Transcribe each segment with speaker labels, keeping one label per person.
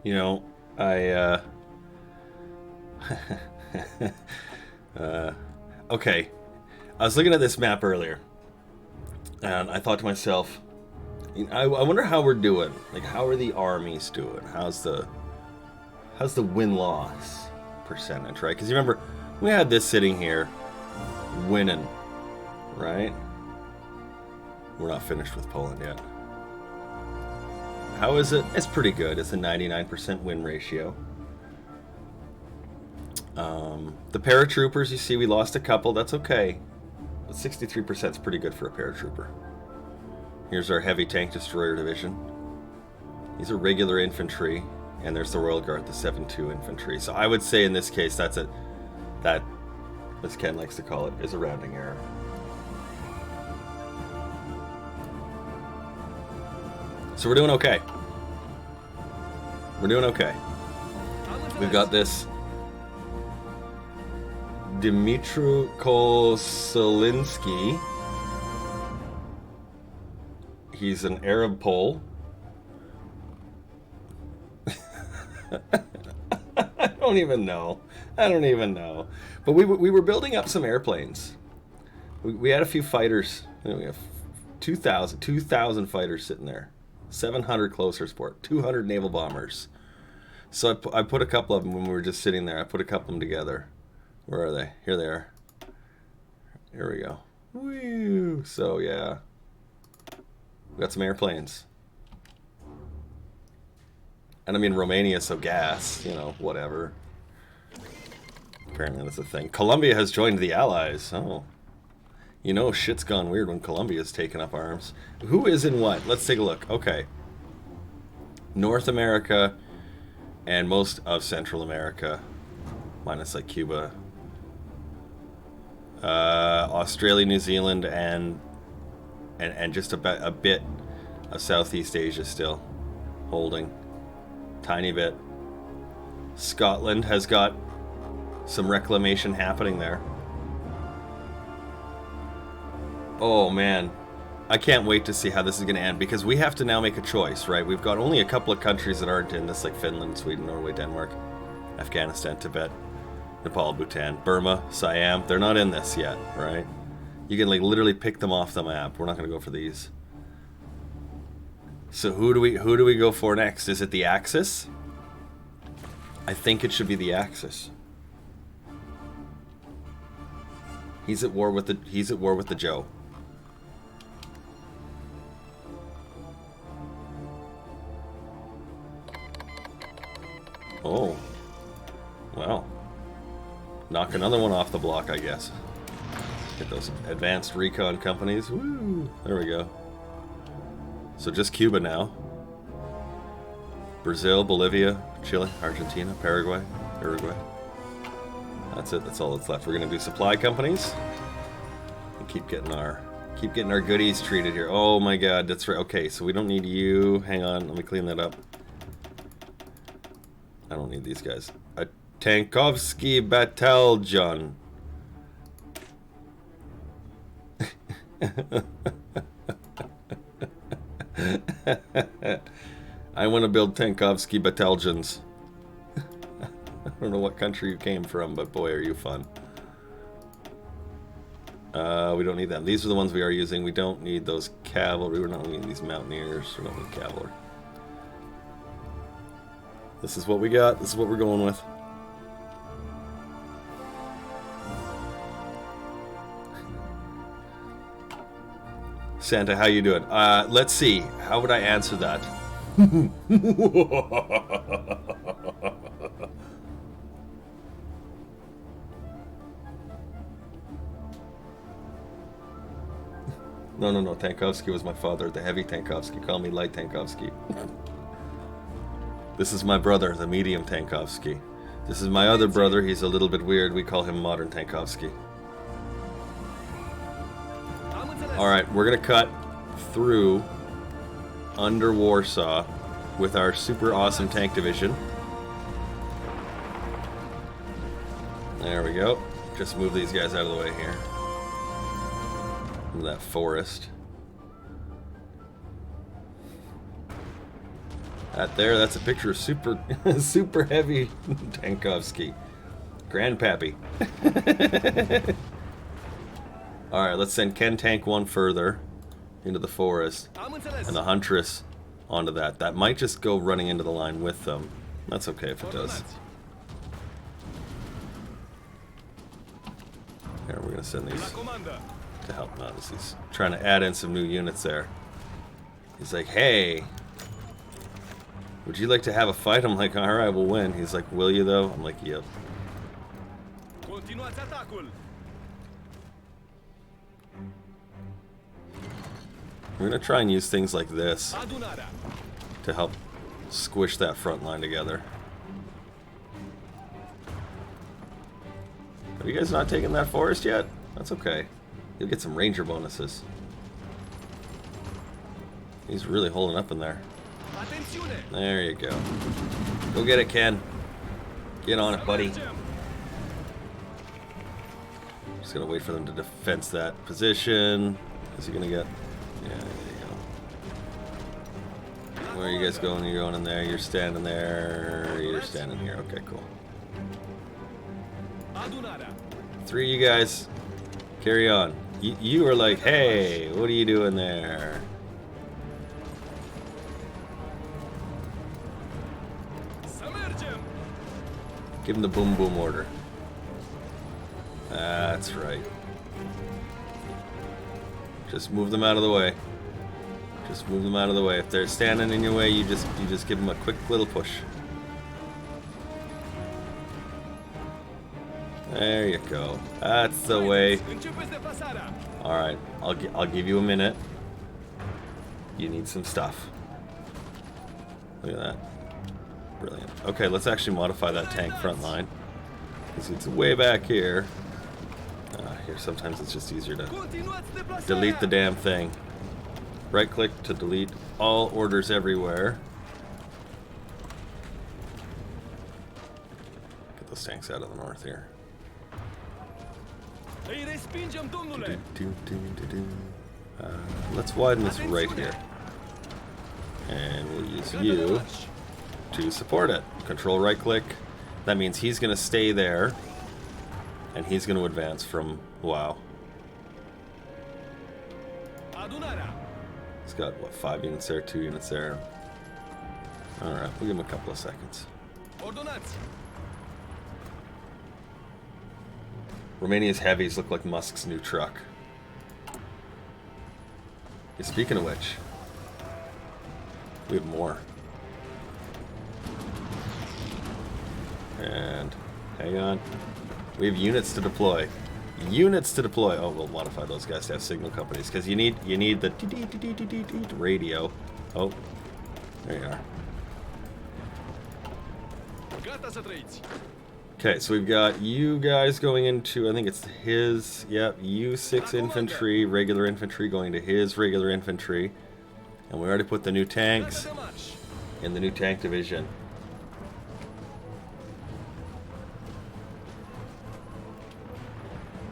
Speaker 1: You know, I uh, okay. I was looking at this map earlier, and I thought to myself, I wonder how we're doing. Like, how are the armies doing? How's the win loss percentage, right? Because you remember we had this sitting here, winning, right? We're not finished with Poland yet. How is it? It's pretty good. It's a 99% win ratio. The paratroopers, you see, we lost a couple. That's okay. But 63% is pretty good for a paratrooper. Here's our heavy tank destroyer division. These are regular infantry, and there's the Royal Guard, the 7-2 infantry. So I would say in this case, that, as Ken likes to call it, is a rounding error. So we're doing okay. We're doing okay. We've got this Dmitry Kosolinsky. He's an Arab Pole. I don't even know. But we were building up some airplanes. We had a few fighters. We have 2,000 fighters sitting there. 700 closer sport, 200 naval bombers. So I put a couple of them when we were just sitting there. I put a couple of them together. Where are they? Here they are. Here we go. Woo! So yeah, we got some airplanes. And I mean Romania, so gas, whatever. Apparently that's a thing. Colombia has joined the Allies. Oh. Shit's gone weird when Colombia's taken up arms. Who is in what? Let's take a look. Okay. North America and most of Central America, minus like Cuba. Australia, New Zealand, and just a bit of Southeast Asia still holding. Tiny bit. Scotland has got some reclamation happening there. Oh man, I can't wait to see how this is going to end, because we have to now make a choice, right? We've got only a couple of countries that aren't in this, like Finland, Sweden, Norway, Denmark, Afghanistan, Tibet, Nepal, Bhutan, Burma, Siam. They're not in this yet, right? You can like literally pick them off the map. We're not going to go for these. So who do we go for next? Is it the Axis? I think it should be the Axis. He's at war with the Joe. Oh. Well. Knock another one off the block, I guess. Get those advanced recon companies. Woo! There we go. So just Cuba now. Brazil, Bolivia, Chile, Argentina, Paraguay, Uruguay. That's it. That's all that's left. We're gonna do supply companies and keep getting our goodies treated here. Oh my God, that's right. Okay, so we don't need you. Hang on, let me clean that up. I don't need these guys. A Tankovsky Battalion. I want to build Tankovsky battalions. I don't know what country you came from, but boy, are you fun. We don't need them. These are the ones we are using. We don't need those cavalry. We're not needing these mountaineers. We don't need cavalry. This is what we got. This is what we're going with. Santa, how you doing? Let's see. How would I answer that? No. Tankovsky was my father. The heavy Tankovsky. Call me light Tankovsky. This is my brother, the medium Tankovsky. This is my other brother. He's a little bit weird. We call him modern Tankovsky. Alright, we're going to cut through under Warsaw with our super awesome tank division. There we go. Just move these guys out of the way here. That forest. That there, that's a picture of super, super heavy Tankovsky. Grandpappy. Alright, let's send Ken Tank 1 further into the forest. And the Huntress onto that. That might just go running into the line with them. That's okay if it does. Here, we're going to send these to help him out as he's trying to add in some new units there. He's like, hey, would you like to have a fight? I'm like, alright, we'll win. He's like, will you though? I'm like, yep. We're going to try and use things like this to help squish that front line together. Have you guys not taken that forest yet? That's okay. You'll get some ranger bonuses. He's really holding up in there. There you go. Go get it, Ken. Get on it, buddy. Just gonna wait for them to defense that position. Is he gonna get... Yeah, there you go. Where are you guys going? You're going in there. You're standing there. You're standing here. Okay, cool. 3 of you guys, carry on. You are like, hey, what are you doing there? Give him the boom boom order. That's right. Just move them out of the way. Just move them out of the way. If they're standing in your way, you just give them a quick little push. There you go. That's the way. All right, I'll give you a minute. You need some stuff. Look at that. Brilliant. Okay, let's actually modify that tank front line. Because it's way back here. Here, sometimes it's just easier to delete the damn thing. Right click to delete all orders everywhere. Get those tanks out of the north here. Let's widen this right here. And we'll use you to support it. Control right click. That means he's going to stay there. And he's going to advance from WoW. He's got, what, 5 units there, 2 units there. Alright, we'll give him a couple of seconds. Romania's heavies look like Musk's new truck. Hey, speaking of which, we have more. And hang on. We have units to deploy. Units to deploy. Oh, we'll modify those guys to have signal companies because you need the radio. Oh, there you are. Okay, so we've got you guys going into, I think it's his, yep, U6 infantry, regular infantry going to his regular infantry. And we already put the new tanks in the new tank division.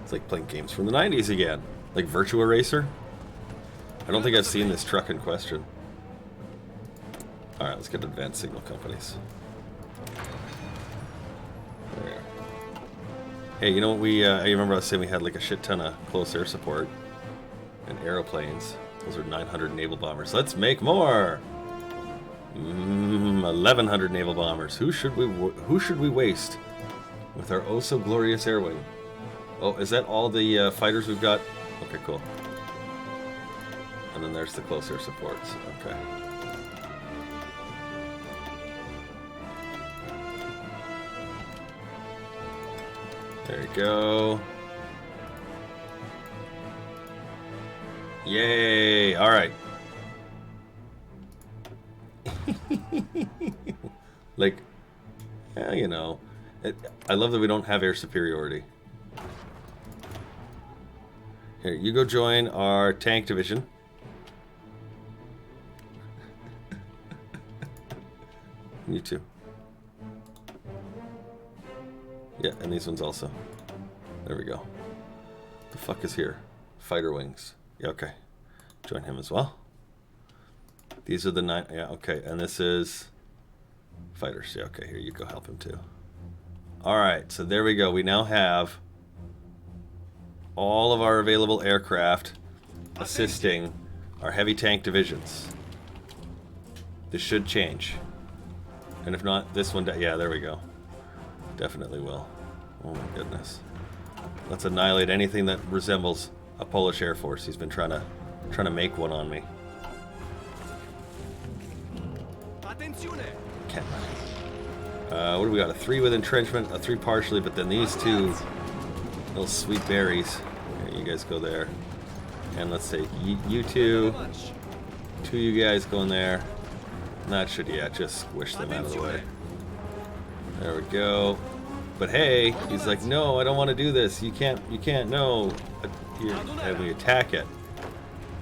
Speaker 1: It's like playing games from the 90s again. Like Virtua Racer. I don't think I've seen this truck in question. Alright, let's get advanced signal companies. There we are. Hey, you know what I remember I was saying we had like a shit ton of close air support. And aeroplanes. Those are 900 naval bombers. Let's make more! 1100 naval bombers. Who should we waste with our oh so glorious air wing? Oh, is that all the fighters we've got? Okay, cool. And then there's the close air supports. Okay. There you go. Yay! All right. Like, yeah, you know, I love that we don't have air superiority. Here, you go join our tank division. You too. Yeah, and these ones also. There we go. The fuck is here? Fighter wings. Yeah, okay. Join him as well. These are the 9. Yeah, okay. And this is fighters. Yeah, okay. Here, you go help him too. All right. So there we go. We now have all of our available aircraft assisting our heavy tank divisions. This should change. And if not, this one... Yeah, there we go. Definitely will. Oh my goodness. Let's annihilate anything that resembles a Polish Air Force. He's been trying to make one on me. Can't. What do we got? A 3 with entrenchment, a 3 partially, but then these 2 little sweet berries. Here, you guys go there. And let's say you 2 of you guys go in there. That should, yeah, just squish them out of the way. There we go. But hey, he's like, no, I don't want to do this. You can't, no. Here, and we attack it.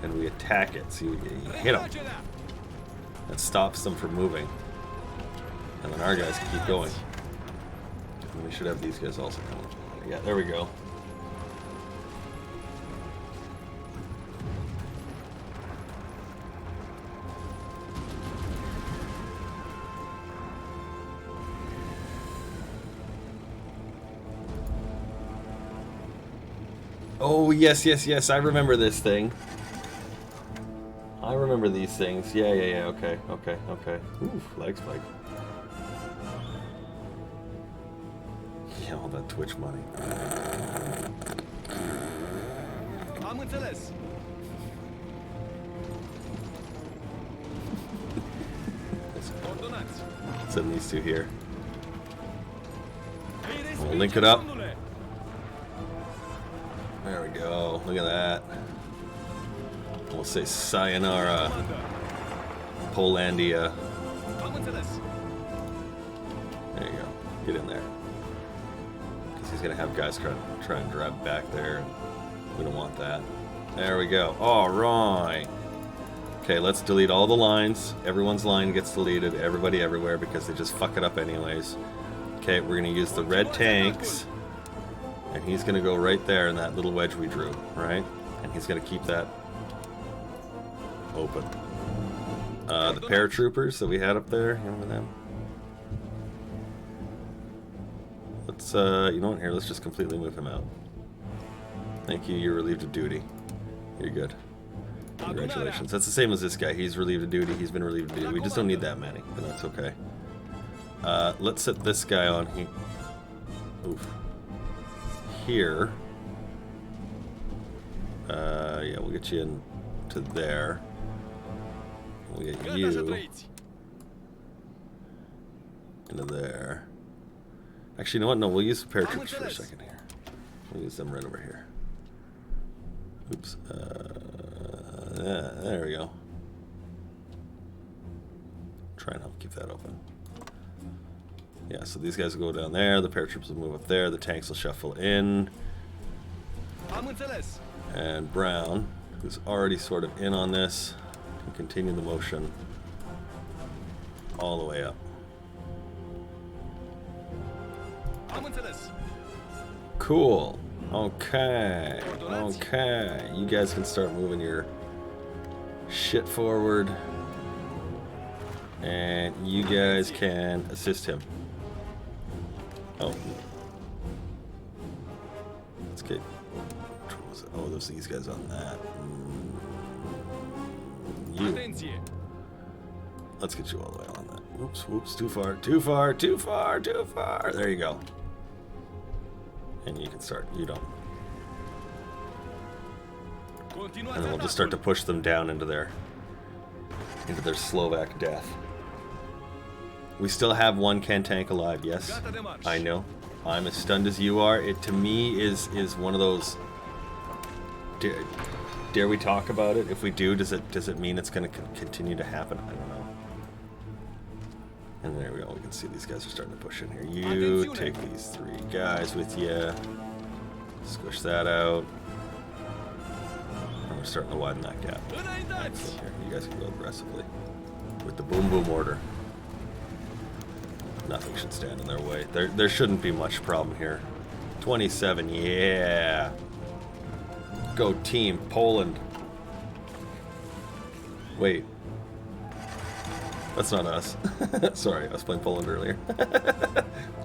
Speaker 1: And we attack it. See, you hit them. That stops them from moving. And then our guys can keep going. And we should have these guys also coming. Yeah, there we go. Oh, yes, yes, yes. I remember this thing. I remember these things. Yeah, yeah, yeah. Okay, okay, okay. Ooh, lag spike. Yeah, all that Twitch money. Send these 2 here. We'll link it up. There we go. Look at that. We'll say sayonara, Polandia. There you go. Get in there. Because he's going to have guys try and drive back there. We don't want that. There we go. All right. Okay, let's delete all the lines. Everyone's line gets deleted. Everybody everywhere because they just fuck it up anyways. Okay, we're going to use the red tanks. And he's going to go right there in that little wedge we drew, right? And he's going to keep that open. The paratroopers that we had up there, remember them? Let's, you know what, here, let's just completely move him out. Thank you, you're relieved of duty. You're good. Congratulations. That's the same as this guy. He's relieved of duty, he's been relieved of duty. We just don't need that many, but that's okay. Let's set this guy on here. Oof. Here. Yeah, we'll get you in to there. We'll get you into there. Actually, you know what? No, we'll use the paratroopers for a second here. We'll use them right over here. Oops. Yeah, there we go. Try and help keep that open. Yeah, so these guys will go down there, the paratroopers will move up there, the tanks will shuffle in. And Brown, who's already sort of in on this, can continue the motion all the way up. Cool. Okay. Okay. You guys can start moving your shit forward. And you guys can assist him. Oh. Let's get... Oh, there's these guys on that. You. Let's get you all the way on that. Whoops, whoops, too far, too far, too far, too far. There you go. And you can start. You don't. And then we'll just start to push them down into their Slovak death. We still have one Kantank alive, yes. I know. I'm as stunned as you are. It to me is one of those. Dare we talk about it? If we do, does it mean it's going to continue to happen? I don't know. And there we go. We can see these guys are starting to push in here. You take these 3 guys with you. Squish that out. And we're starting to widen that gap. Excellent. Here, you guys can go aggressively with the boom boom order. Nothing should stand in their way. There shouldn't be much problem here. 27, yeah. Go team Poland. Wait. That's not us. Sorry, I was playing Poland earlier.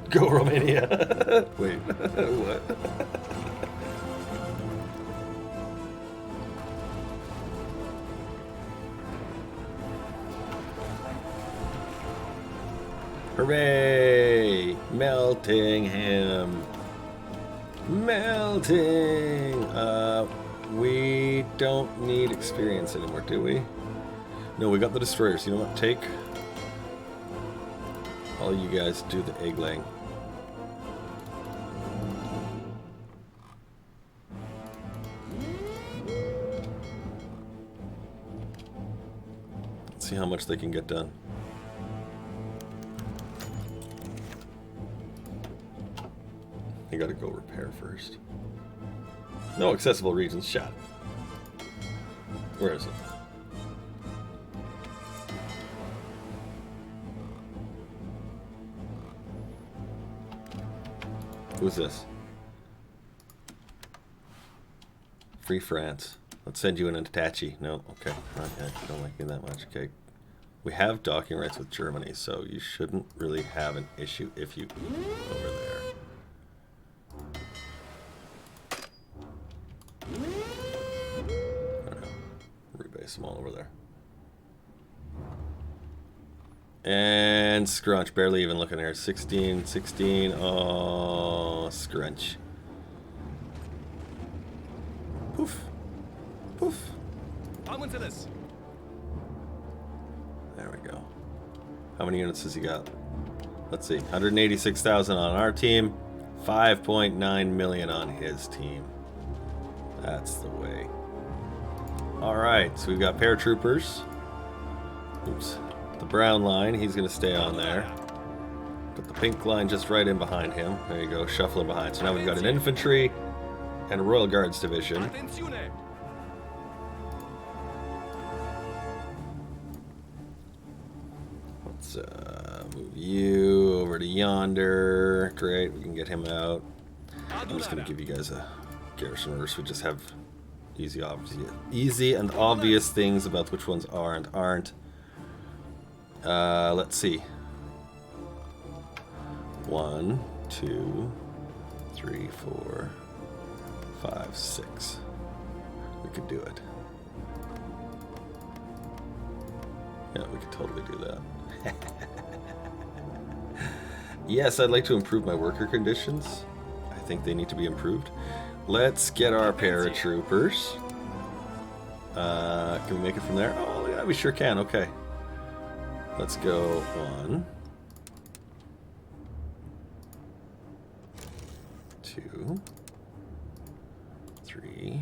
Speaker 1: Go Romania. Wait, what? Hooray! Melting him. Melting! We don't need experience anymore, do we? No, we got the destroyers. You know what? Take all you guys do the egg laying. Let's see how much they can get done. You gotta go repair first. No accessible regions. Shot. Where is it? Who's this? Free France. Let's send you an Itachi. No, okay. Not yet. Don't like you that much. Okay. We have docking rights with Germany, so you shouldn't really have an issue if you over there. Rebase them all over there. And Scrunch, barely even looking here. 16, 16. Oh, Scrunch. Poof. Poof. I'm into this. There we go. How many units has he got? Let's see. 186,000 on our team. 5.9 million on his team. That's the way. Alright, so we've got paratroopers. Oops. The brown line, he's going to stay on there. Put the pink line just right in behind him. There you go, shuffling behind. So now we've got an infantry and a Royal Guards division. Let's move you over to yonder. Great, we can get him out. I'm just going to give you guys a garrison order so we just have easy and obvious things about which ones are and aren't. Let's see. 1, 2, 3, 4, 5, 6. We could do it. Yeah, we could totally do that. Yes, I'd like to improve my worker conditions. I think they need to be improved. Let's get our paratroopers. Can we make it from there? Oh, yeah, we sure can. Okay. Let's go 1, 2, 3.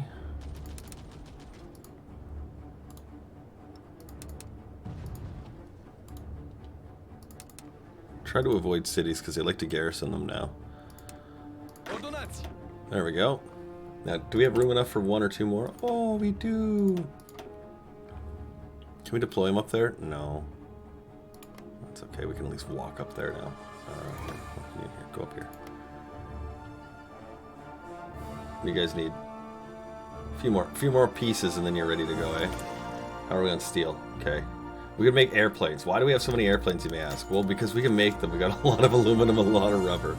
Speaker 1: Try to avoid cities because they like to garrison them now. There we go. Now, do we have room enough for 1 or 2 more? Oh, we do. Can we deploy them up there? No. That's okay. We can at least walk up there now. Here, go up here. What do you guys need? A few more pieces, and then you're ready to go, eh? How are we on steel? Okay. We can make airplanes. Why do we have so many airplanes, you may ask? Well, because we can make them. We got a lot of aluminum, a lot of rubber.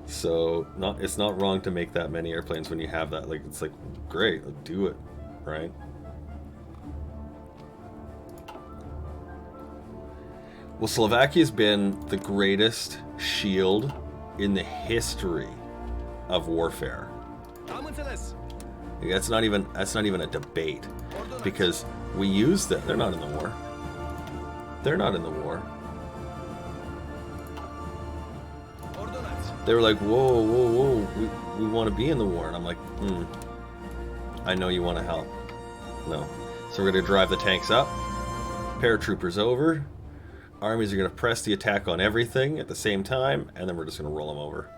Speaker 1: So it's not wrong to make that many airplanes when you have that. Like, it's like, great, let's do it, right? Well, Slovakia's been the greatest shield in the history of warfare. That's not even a debate, because we use them. They're not in the war. They're not in the war. They were like, whoa, whoa, whoa, we want to be in the war. And I'm like, I know you want to help. No. So we're going to drive the tanks up. Paratroopers over. Armies are going to press the attack on everything at the same time. And then we're just going to roll them over.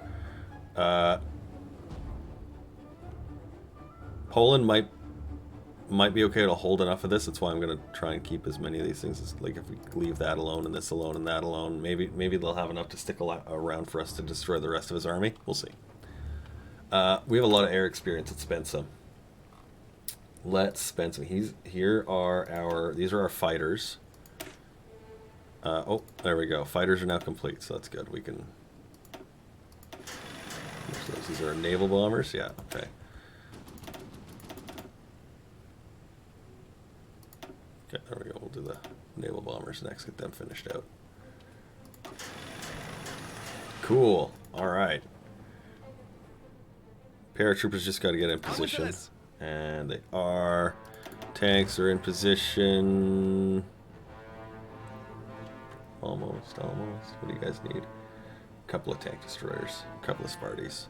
Speaker 1: Poland might be okay to hold enough of this. That's why I'm going to try and keep as many of these things as, like, if we leave that alone and this alone and that alone, maybe they'll have enough to stick around for us to destroy the rest of his army. We'll see. We have a lot of air experience. Let's spend some. Let's spend some. These are our fighters. Oh, there we go. Fighters are now complete, so that's good. We can... These are naval bombers? Yeah, okay. Okay, there we go. We'll do the naval bombers next, get them finished out. Cool. Alright. Paratroopers just got to get in position. And they are. Tanks are in position. Almost. What do you guys need? A couple of tank destroyers. A couple of Sparties.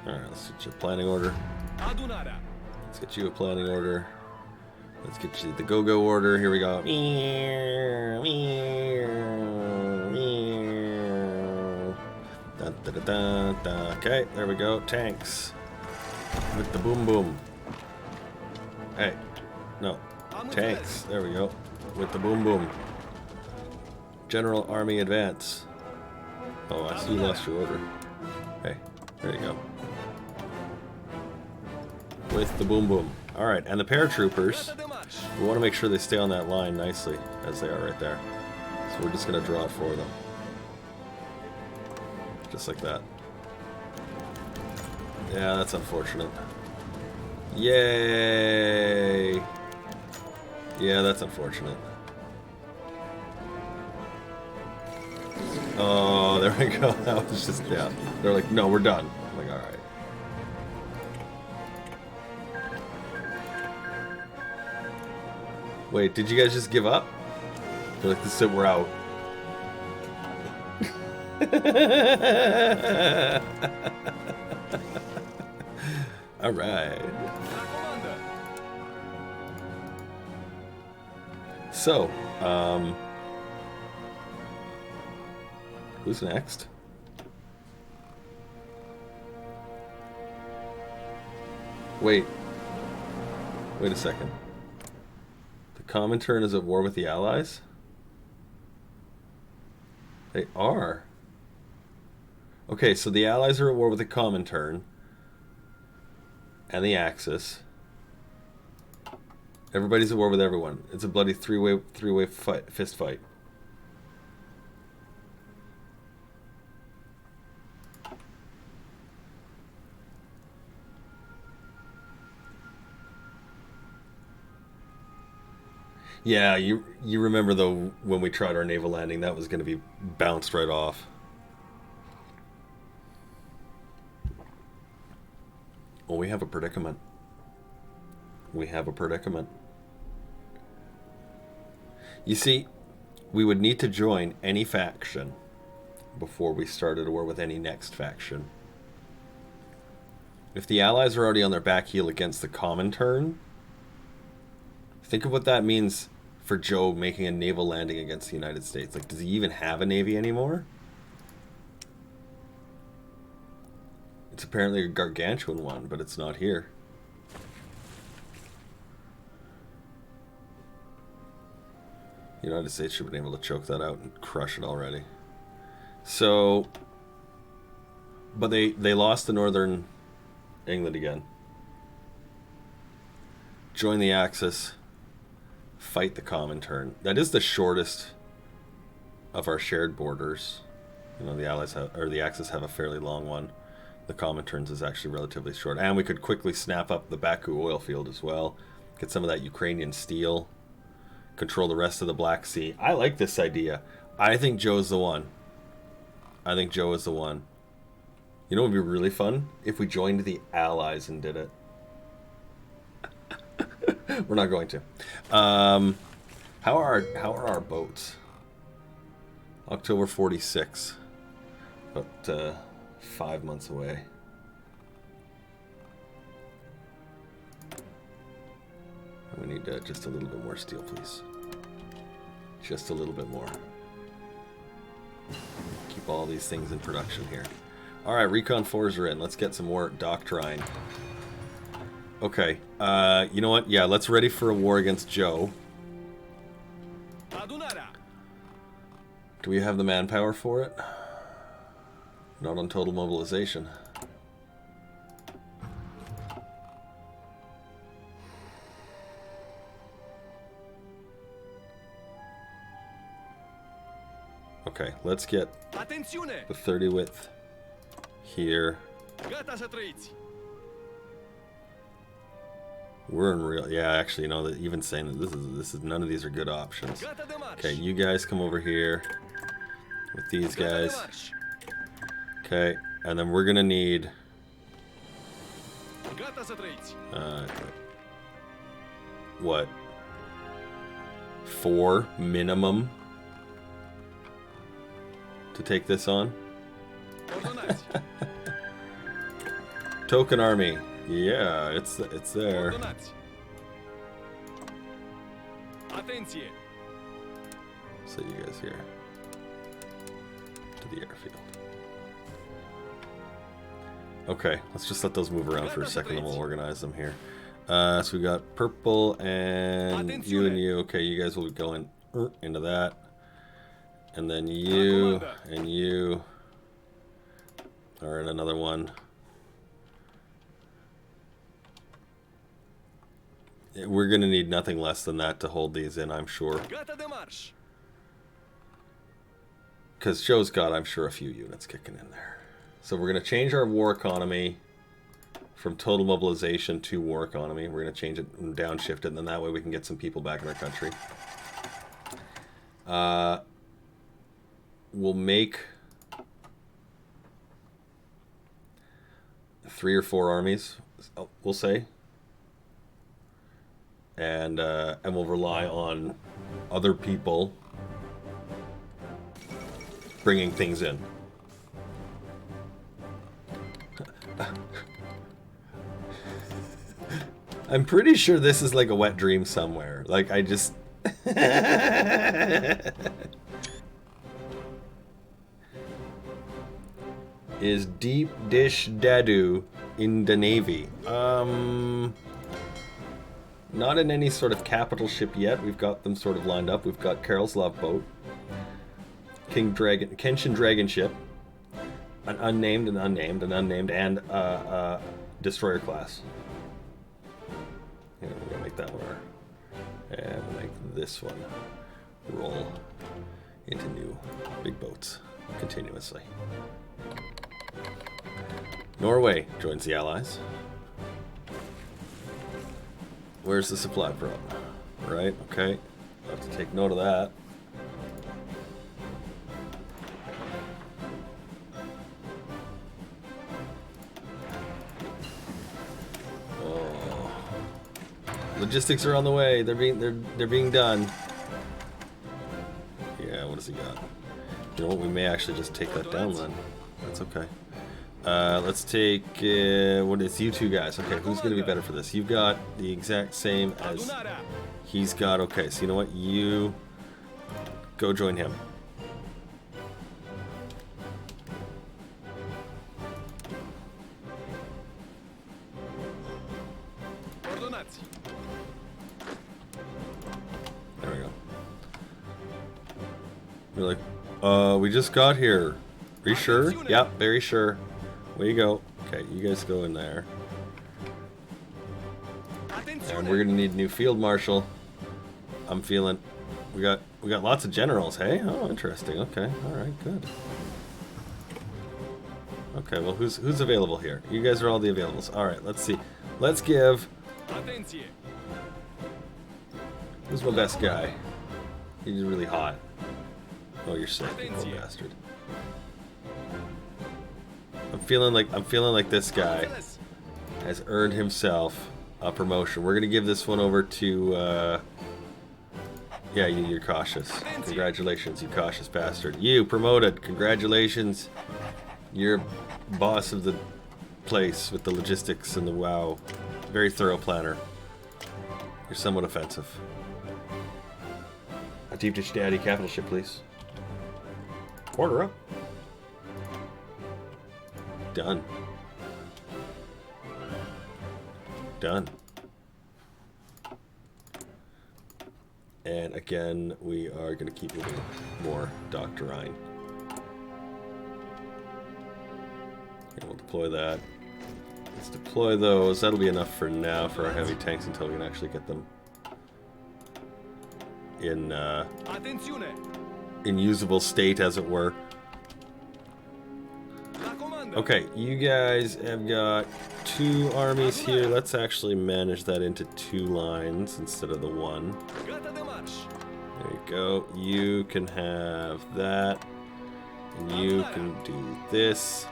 Speaker 1: Alright, let's get you a planning order. Let's get you a planning order. Let's get you the go-go order. Here we go. Okay, there we go. Tanks. With the boom boom. Hey. No. Tanks. There we go. With the boom boom. General Army Advance. Oh, I see you lost your order. Hey, there you go. With the boom boom. Alright, and the paratroopers, we want to make sure they stay on that line nicely, as they are right there. So we're just going to draw it for them. Just like that. Yeah, that's unfortunate. Yay! Yeah, that's unfortunate. Oh, there we go. That was just, yeah. They're like, no, we're done. I'm like, alright. Wait, did you guys just give up? They're like, this is it, we're out. Alright. So, who's next? Wait a second. The Comintern is at war with the Allies? They are. Okay, so the Allies are at war with the Comintern and the Axis. Everybody's at war with everyone. It's a bloody three-way fist fight. Yeah, you remember though when we tried our naval landing, that was going to be bounced right off. Well, we have a predicament. We have a predicament. You see, we would need to join any faction before we started a war with any next faction. If the Allies are already on their back heel against the Comintern, think of what that means for Joe making a naval landing against the United States. Like, does he even have a navy anymore? It's apparently a gargantuan one, but it's not here. The United States should have been able to choke that out and crush it already. So, but they lost to Northern England again. Join the Axis. Fight the Comintern. That is the shortest of our shared borders. You know, the Allies have, or the Axis have a fairly long one. The Comintern's is actually relatively short. And we could quickly snap up the Baku oil field as well. Get some of that Ukrainian steel. Control the rest of the Black Sea. I like this idea. I think Joe's the one. I think Joe is the one. You know what would be really fun? If we joined the Allies and did it. We're not going to. How are our boats? October 46. About 5 months away. We need just a little bit more steel, please. Just a little bit more. Keep all these things in production here. Alright, Recon 4s are in. Let's get some more doctrine. Okay, you know what? Yeah, let's ready for a war against Joe. Do we have the manpower for it? Not on total mobilization. Okay, let's get
Speaker 2: Attenzione!
Speaker 1: the 30 width here.
Speaker 2: Gata să trăiți!
Speaker 1: We're in real, yeah. Actually, you know that even saying that this is none of these are good options.
Speaker 2: Gata de marș!
Speaker 1: Okay, you guys come over here with these
Speaker 2: Gata de
Speaker 1: guys.
Speaker 2: marș!
Speaker 1: Okay, and then we're gonna need
Speaker 2: Gata să trăiți!
Speaker 1: what? 4 minimum to take this on.
Speaker 2: Ordonați!
Speaker 1: Token army. Yeah, it's there.
Speaker 2: Ordonați! Atenție!
Speaker 1: So you guys here to the airfield. Okay, let's just let those move around for a second and we'll organize them here. So we got purple and you. Okay, you guys will be going into that. And then you and you are in another one. We're going to need nothing less than that to hold these in, I'm sure.
Speaker 2: Gata de marș!
Speaker 1: Because Joe's got, I'm sure, a few units kicking in there. So we're going to change our war economy from total mobilization to war economy. We're going to change it and downshift it, and then that way we can get some people back in our country. We'll make 3 or 4 armies, we'll say. And we'll rely on other people bringing things in. I'm pretty sure this is like a wet dream somewhere. Like, I just... Is Deep Dish Dadu in the Navy? Not in any sort of capital ship yet. We've got them sort of lined up. We've got Carol's Love Boat, Kenshin Dragon Ship, an unnamed, and Destroyer class. Yeah, we're gonna make that one and we'll make this one roll into new big boats continuously. Norway joins the Allies. Where's the supply from? Right, okay. I'll have to take note of that. Oh. Logistics are on the way. They're being done. Yeah, what does he got? You know what, we may actually just take that down then. That's okay. Let's take, what is you two guys? Okay, who's going to be better for this? You've got the exact same as he's got. Okay, so you know what? You go join him. There we go. You're like, we just got here. Are you sure? Yep, very sure. Way you go. Okay, you guys go in there. And we're gonna need a new field marshal. I'm feeling we got lots of generals, hey? Oh, interesting. Okay, alright, good. Okay, well who's available here? You guys are all the availables. Alright, let's see. Let's give who's my best guy? He's really hot. Oh, you're sick, you poor bastard. I'm feeling like this guy has earned himself a promotion. We're gonna give this one over to yeah, you're cautious. Congratulations, you cautious bastard. You promoted. Congratulations. You're boss of the place with the logistics and the wow. Very thorough planner. You're somewhat offensive. A deep dish daddy capital ship, please. Order up. Done. Done. And again, we are going to keep moving more Dr. Rhine. And we'll deploy that. Let's deploy those. That'll be enough for now for our heavy tanks until we can actually get them in in usable state, as it were.
Speaker 2: La comanda.
Speaker 1: Okay, you guys have got 2 armies here. Let's actually manage that into 2 lines instead of the 1.
Speaker 2: Gata de marsz.
Speaker 1: There you go. You can have that. And you can do this.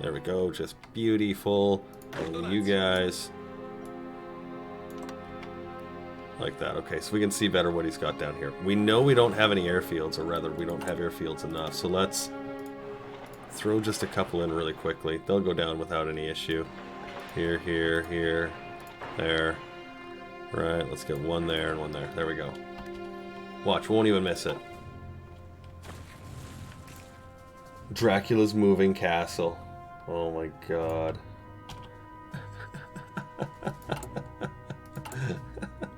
Speaker 1: There we go. Just beautiful. And you guys... like that. Okay, so we can see better what he's got down here. We know we don't have any airfields, or rather, we don't have airfields enough. So let's throw just a couple in really quickly. They'll go down without any issue. Here, here, here, there. Right, let's get 1 there and 1 there. There we go. Watch, won't even miss it. Dracula's moving castle. Oh my god.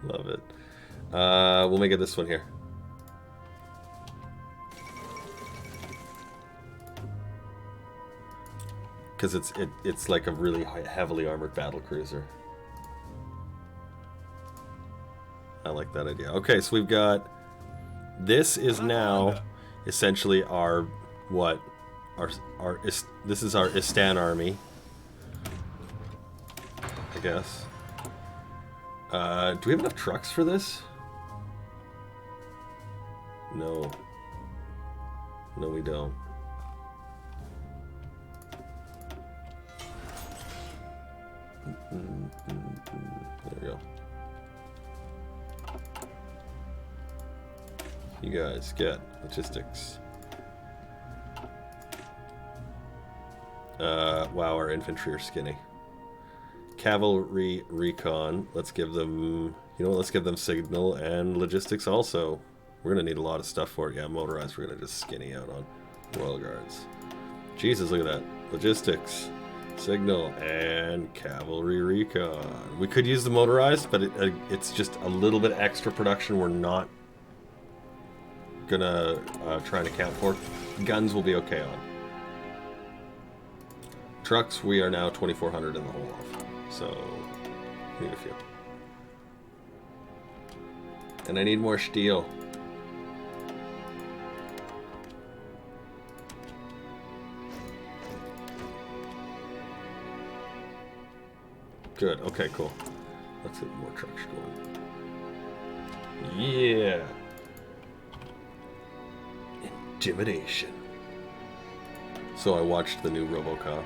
Speaker 1: Love it. We'll make it this one here. Because it's like a really heavily armored battle cruiser. I like that idea. Okay, so we've got... this is now essentially our... what? This is our Istan army. I guess. Do we have enough trucks for this? No. No, we don't. There we go. You guys get logistics. Wow, our infantry are skinny. Cavalry recon. Let's give them, you know what, let's give them signal and logistics also. We're going to need a lot of stuff for it. Yeah, motorized, we're going to just skinny out on Royal Guards. Jesus, look at that. Logistics, signal, and cavalry recon. We could use the motorized, but it's just a little bit extra production we're not going to try and account for. Guns will be okay on. Trucks, we are now 2,400 in the whole off. So, need a few. And I need more steel. Good, okay, cool. Let's get more trucks going. Yeah! Intimidation. So I watched the new RoboCop.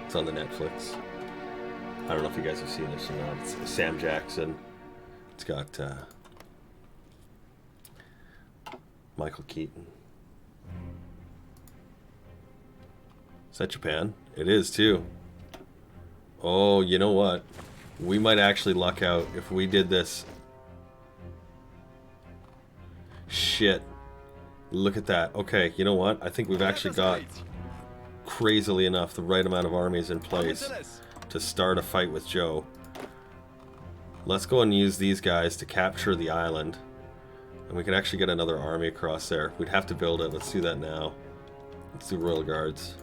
Speaker 1: It's on the Netflix. I don't know if you guys have seen this or not. It's Sam Jackson. It's got Michael Keaton. Is that Japan? It is too. Oh, you know what? We might actually luck out if we did this. Shit. Look at that. Okay, you know what? I think we've actually got, crazily enough, the right amount of armies in place to start a fight with Joe. Let's go and use these guys to capture the island. And we can actually get another army across there. We'd have to build it. Let's do that now. Let's do Royal Guards.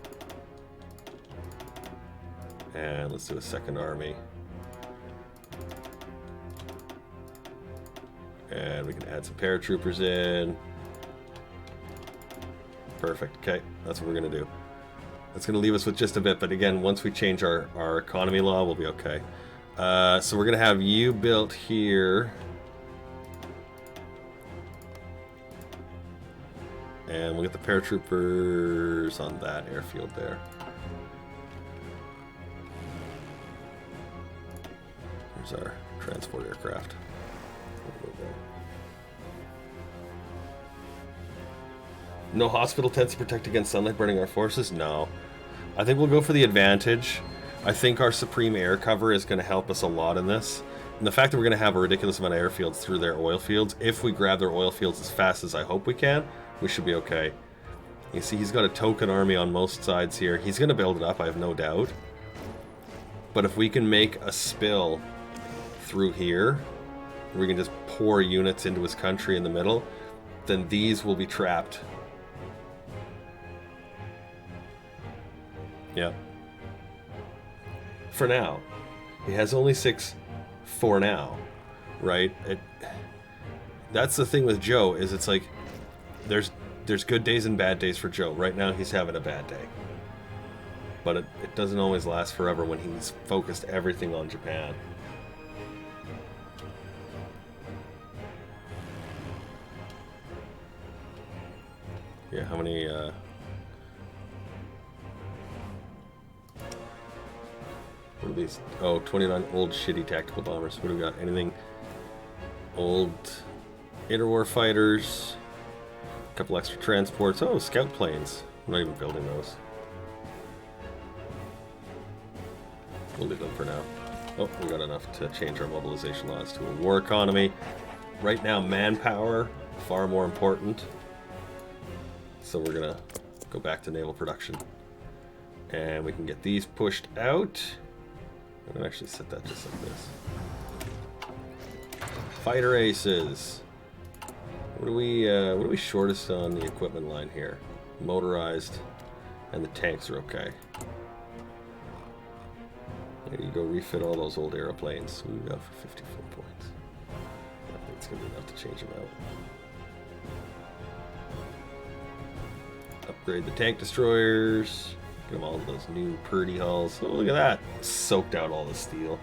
Speaker 1: And let's do a second army. And we can add some paratroopers in. Perfect. Okay, that's what we're going to do. That's going to leave us with just a bit, but again, once we change our economy law, we'll be okay. So we're going to have you built here. And we'll get the paratroopers on that airfield there. Here's our transport aircraft. No hospital tents to protect against sunlight burning our forces? No. I think we'll go for the advantage. I think our supreme air cover is going to help us a lot in this. And the fact that we're going to have a ridiculous amount of airfields through their oil fields, if we grab their oil fields as fast as I hope we can, we should be okay. You see, he's got a token army on most sides here. He's going to build it up, I have no doubt. But if we can make a spill through here, we can just pour units into his country in the middle, then these will be trapped. Yeah. For now. He has only 6 for now, right? That's the thing with Joe, is it's like, there's good days and bad days for Joe. Right now he's having a bad day. But it doesn't always last forever when he's focused everything on Japan. Yeah, how many what are these? Oh, 29 old shitty tactical bombers. What do we got? Anything old interwar fighters? A couple extra transports. Oh, scout planes. I'm not even building those. We'll leave them for now. Oh, we got enough to change our mobilization laws to a war economy. Right now, manpower, far more important. So we're gonna go back to naval production. And we can get these pushed out. I'm gonna actually set that just like this. Fighter aces. What are we shortest on the equipment line here? Motorized, and the tanks are okay. There you go, refit all those old aeroplanes. We got for 54 points. I think it's gonna be enough to change them out. Upgrade the tank destroyers. Get them all to those new Purdy hulls. Oh, look at that. Soaked out all the steel.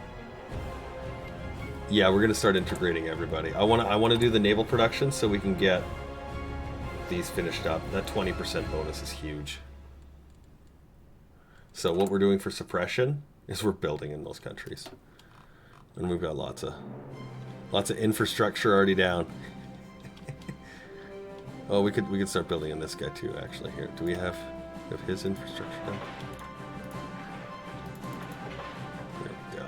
Speaker 1: Yeah, we're gonna start integrating everybody. I wanna do the naval production so we can get these finished up. That 20% bonus is huge. So what we're doing for suppression is we're building in those countries. And we've got lots of infrastructure already down. Oh, we could start building in this guy too, actually. Here, do we have his infrastructure down? There we go.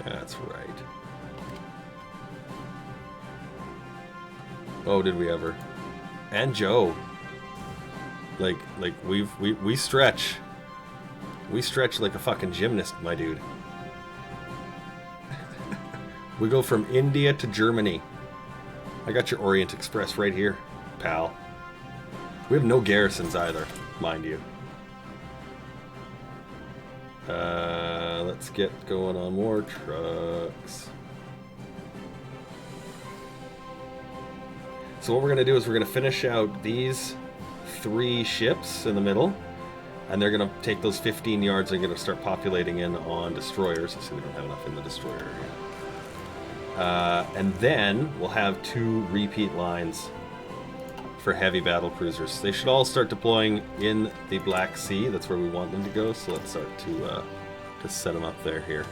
Speaker 1: That's right. Oh, did we ever? And Joe. Like we stretch. We stretch like a fucking gymnast, my dude. We go from India to Germany. I got your Orient Express right here, pal. We have no garrisons either, mind you. Let's get going on more trucks. So what we're going to do is we're going to finish out these 3 ships in the middle, and they're going to take those 15 yards and going to start populating in on destroyers. I see we don't have enough in the destroyer area. And then we'll have 2 repeat lines for heavy battle cruisers. They should all start deploying in the Black Sea. That's where we want them to go. So let's start to set them up there here.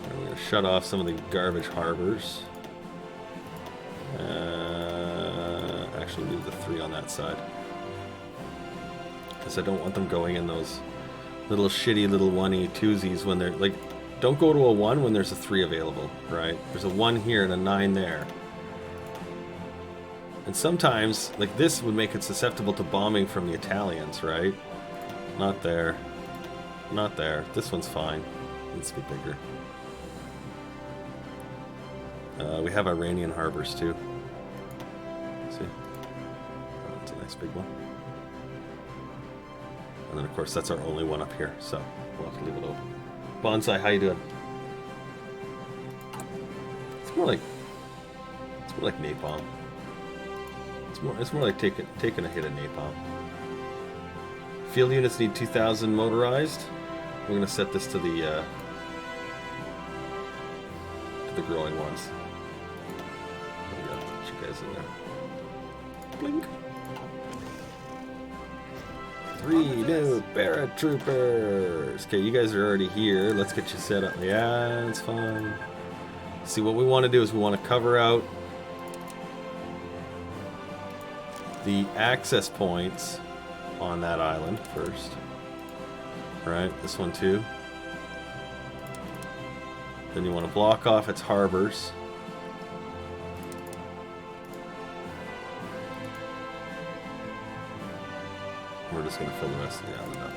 Speaker 1: And we're going to shut off some of the garbage harbors. Actually, leave the 3 on that side, because I don't want them going in those little shitty little 1E 2Zs when they're like. Don't go to a 1 when there's a 3 available, right? There's a 1 here and a 9 there. And sometimes, like this would make it susceptible to bombing from the Italians, right? Not there. Not there. This one's fine. Needs to be bigger. We have Iranian harbors too. See? Oh, it's a nice big one. And then of course that's our only one up here, so we'll have to leave it open. Bonsai, how you doing? It's more like napalm. It's more like taking a hit of napalm. Field units need 2,000 motorized. We're gonna set this to the growing ones. There we go. Put you guys in there. Blink. 3 new paratroopers. Okay, you guys are already here. Let's get you set up. Yeah, it's fine. See, what we want to do is we want to cover out the access points on that island first. Right, this one too. Then you want to block off its harbors. We're just going to fill the rest of the island up.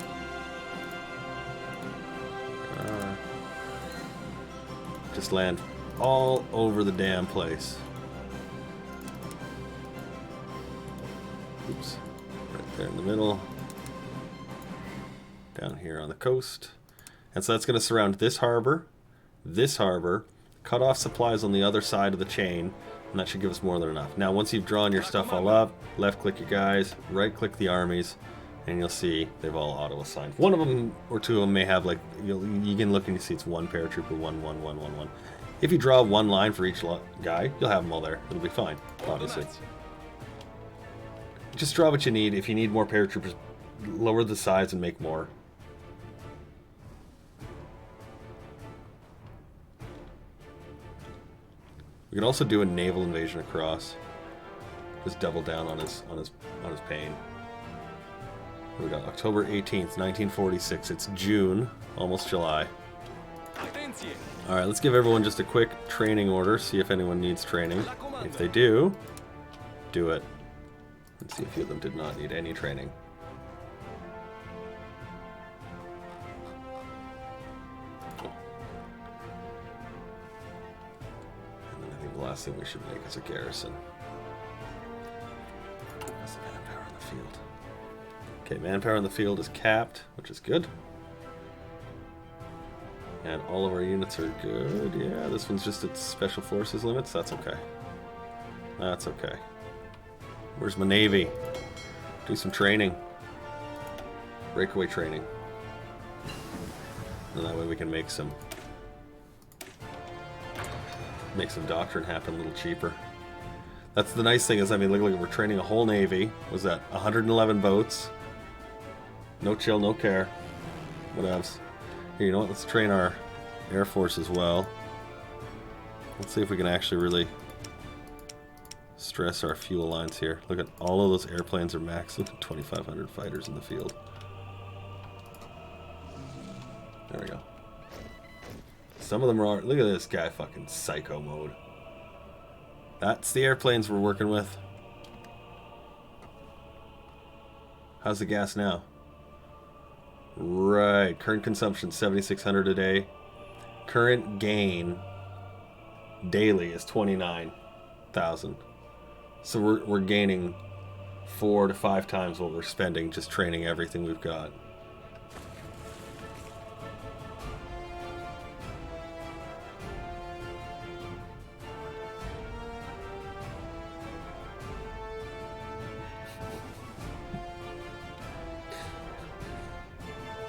Speaker 1: Just land all over the damn place. Oops. Right there in the middle. Down here on the coast. And so that's going to surround this harbor, cut off supplies on the other side of the chain, and that should give us more than enough. Now, once you've drawn your stuff all up, left-click your guys, right-click the armies, and you'll see they've all auto-assigned. One of them or two of them may have, like, you can look and you see it's one paratrooper, one, one, one, one, one. If you draw one line for each guy, you'll have them all there. It'll be fine, obviously. Just draw what you need. If you need more paratroopers, lower the size and make more. We can also do a naval invasion across. Just double down on his pain. We got October 18th, 1946. It's June, almost July.
Speaker 2: Attenție!
Speaker 1: All right, let's give everyone just a quick training order. See if anyone needs training. If they do, do it. Let's see, a few of them did not need any training. And then I think the last thing we should make is a garrison. That's the manpower in the field. Okay, manpower in the field is capped, which is good. And all of our units are good. Yeah, this one's just at special forces limits. That's okay. That's okay. Where's my navy? Do some training. Breakaway training. And that way we can make some doctrine happen a little cheaper. That's the nice thing is, I mean, look, we're training a whole navy. Was that 111 boats? No chill, no care. What else? Here, you know what? Let's train our Air Force as well. Let's see if we can actually really stress our fuel lines here. Look at all of those airplanes are maxed. Look at 2,500 fighters in the field. There we go. Some of them are... Look at this guy, fucking psycho mode. That's the airplanes we're working with. How's the gas now? Right, current consumption 7,600 a day. Current gain daily is 29,000. So we're gaining 4 to 5 times what we're spending just training everything we've got.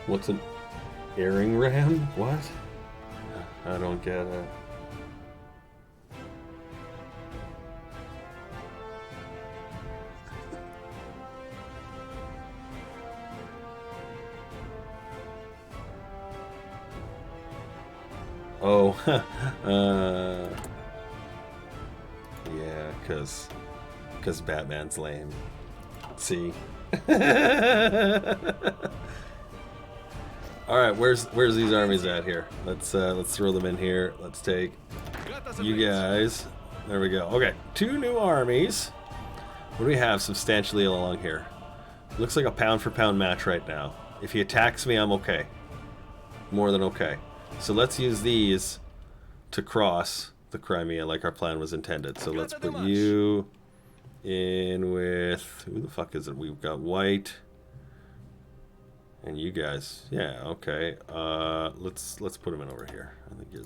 Speaker 1: What's an airing ram? What? I don't get it. Oh, yeah, cause Batman's lame. See. All right, where's these armies at here? Let's throw them in here. Let's take you guys. There we go. Okay, 2 new armies. What do we have substantially along here? Looks like a pound for pound match right now. If he attacks me, I'm okay. More than okay. So let's use these to cross the Crimea like our plan was intended. So let's put you in with... Who the fuck is it? We've got white... And you guys, yeah, okay. Let's put him in over here. I think you're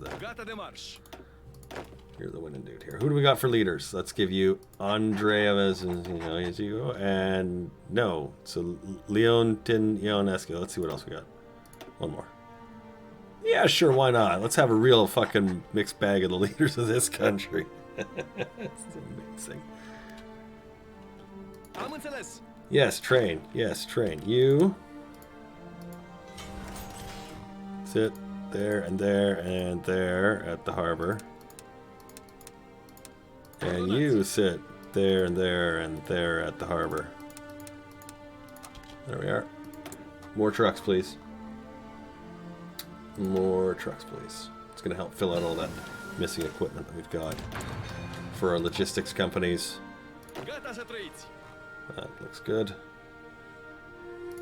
Speaker 1: the winning dude here. Who do we got for leaders? Let's give you Andrea as you go, and no. So Leontin Ionescu. Let's see what else we got. One more. Yeah, sure. Why not? Let's have a real fucking mixed bag of the leaders of this country. It's amazing. Yes, train. Yes, train. You. Sit there and there and there at the harbor. And you sit there and there and there at the harbor. There we are. More trucks, please. More trucks, please. It's going to help fill out all that missing equipment that we've got for our logistics companies. That looks good.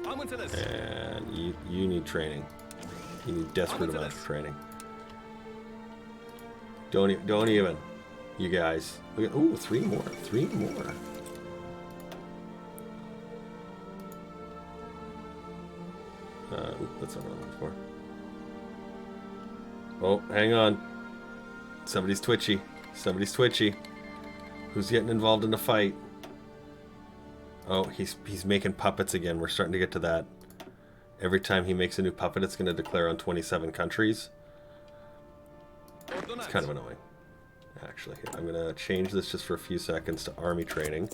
Speaker 1: And you need training. You need desperate amounts of training. Don't even. You guys. Look at, ooh, 3 more. 3 more. That's not what I'm looking for. Oh, hang on. Somebody's twitchy. Somebody's twitchy. Who's getting involved in the fight? Oh, he's making puppets again. We're starting to get to that. Every time he makes a new puppet, it's going to declare on 27 countries. It's kind of annoying. Actually, here, I'm going to change this just for a few seconds to army training.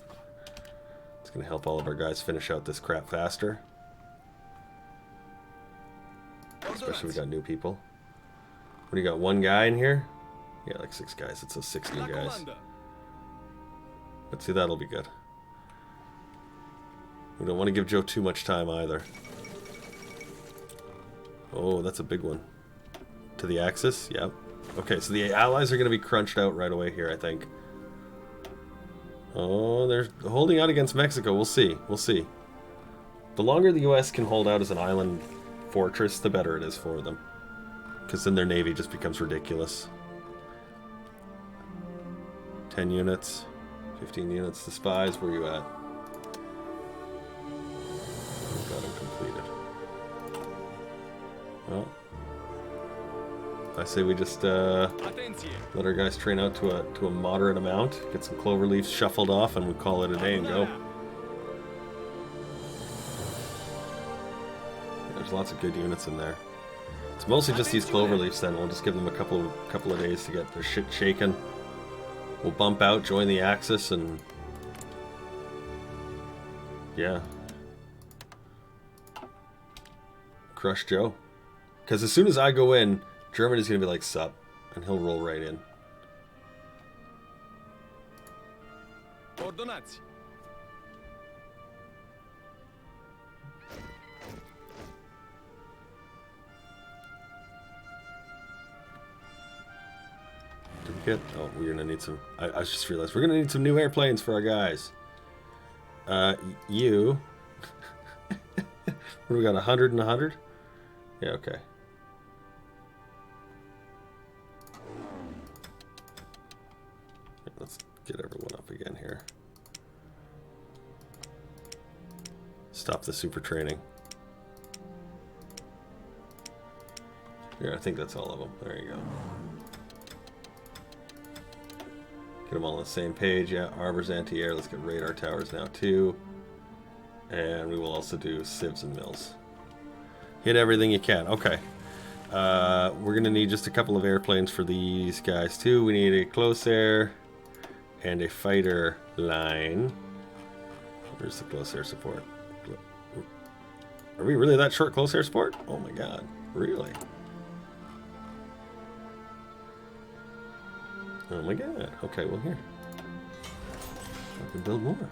Speaker 1: It's going to help all of our guys finish out this crap faster. Especially we got new people. What do you got? One guy in here? Yeah, like 6 guys. It's a 16 guys. But see, that'll be good. We don't want to give Joe too much time either. Oh, that's a big one. To the Axis? Yep. Okay, so the Allies are going to be crunched out right away here, I think. Oh, they're holding out against Mexico. We'll see. We'll see. The longer the U.S. can hold out as an island fortress, the better it is for them. Because then their navy just becomes ridiculous. 10 units. 15 units. The spies, where are you at? Got them completed. Well, I say we just let our guys train out to a moderate amount, get some clover leaves shuffled off, and we call it a day and go. There's lots of good units in there. It's mostly just these clover leaves. Then we'll just give them a couple of days to get their shit shaken. We'll bump out, join the Axis, and yeah, crush Joe. Because as soon as I go in, Germany's going to be like, sup, and he'll roll right in.
Speaker 2: Ordonancy.
Speaker 1: Did we get... Oh, we're going to need some... I just realized we're going to need some new airplanes for our guys. You... What do we got, 100 and 100? Yeah, okay. Let's get everyone up again here. Stop the super training. Here, I think that's all of them. There you go. Get them all on the same page. Yeah, Arbor's anti-air. Let's get radar towers now too. And we will also do sieves and mills. Hit everything you can. Okay. We're going to need just a couple of airplanes for these guys too. We need a close air and a fighter line. Where's the close air support? Are we really that short close air support? Oh my god. Really? Oh my god. Okay, well here. I can build more.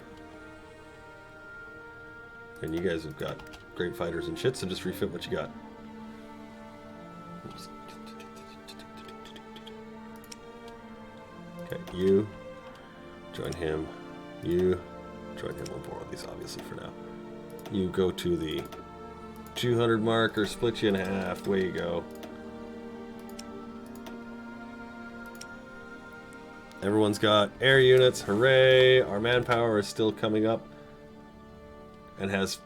Speaker 1: And you guys have got great fighters and shit, so just refit what you got. Okay, you join him. You join him. We'll borrow these obviously for now. You go to the 200 marker, split you in half. Way you go. Everyone's got air units. Hooray! Our manpower is still coming up and has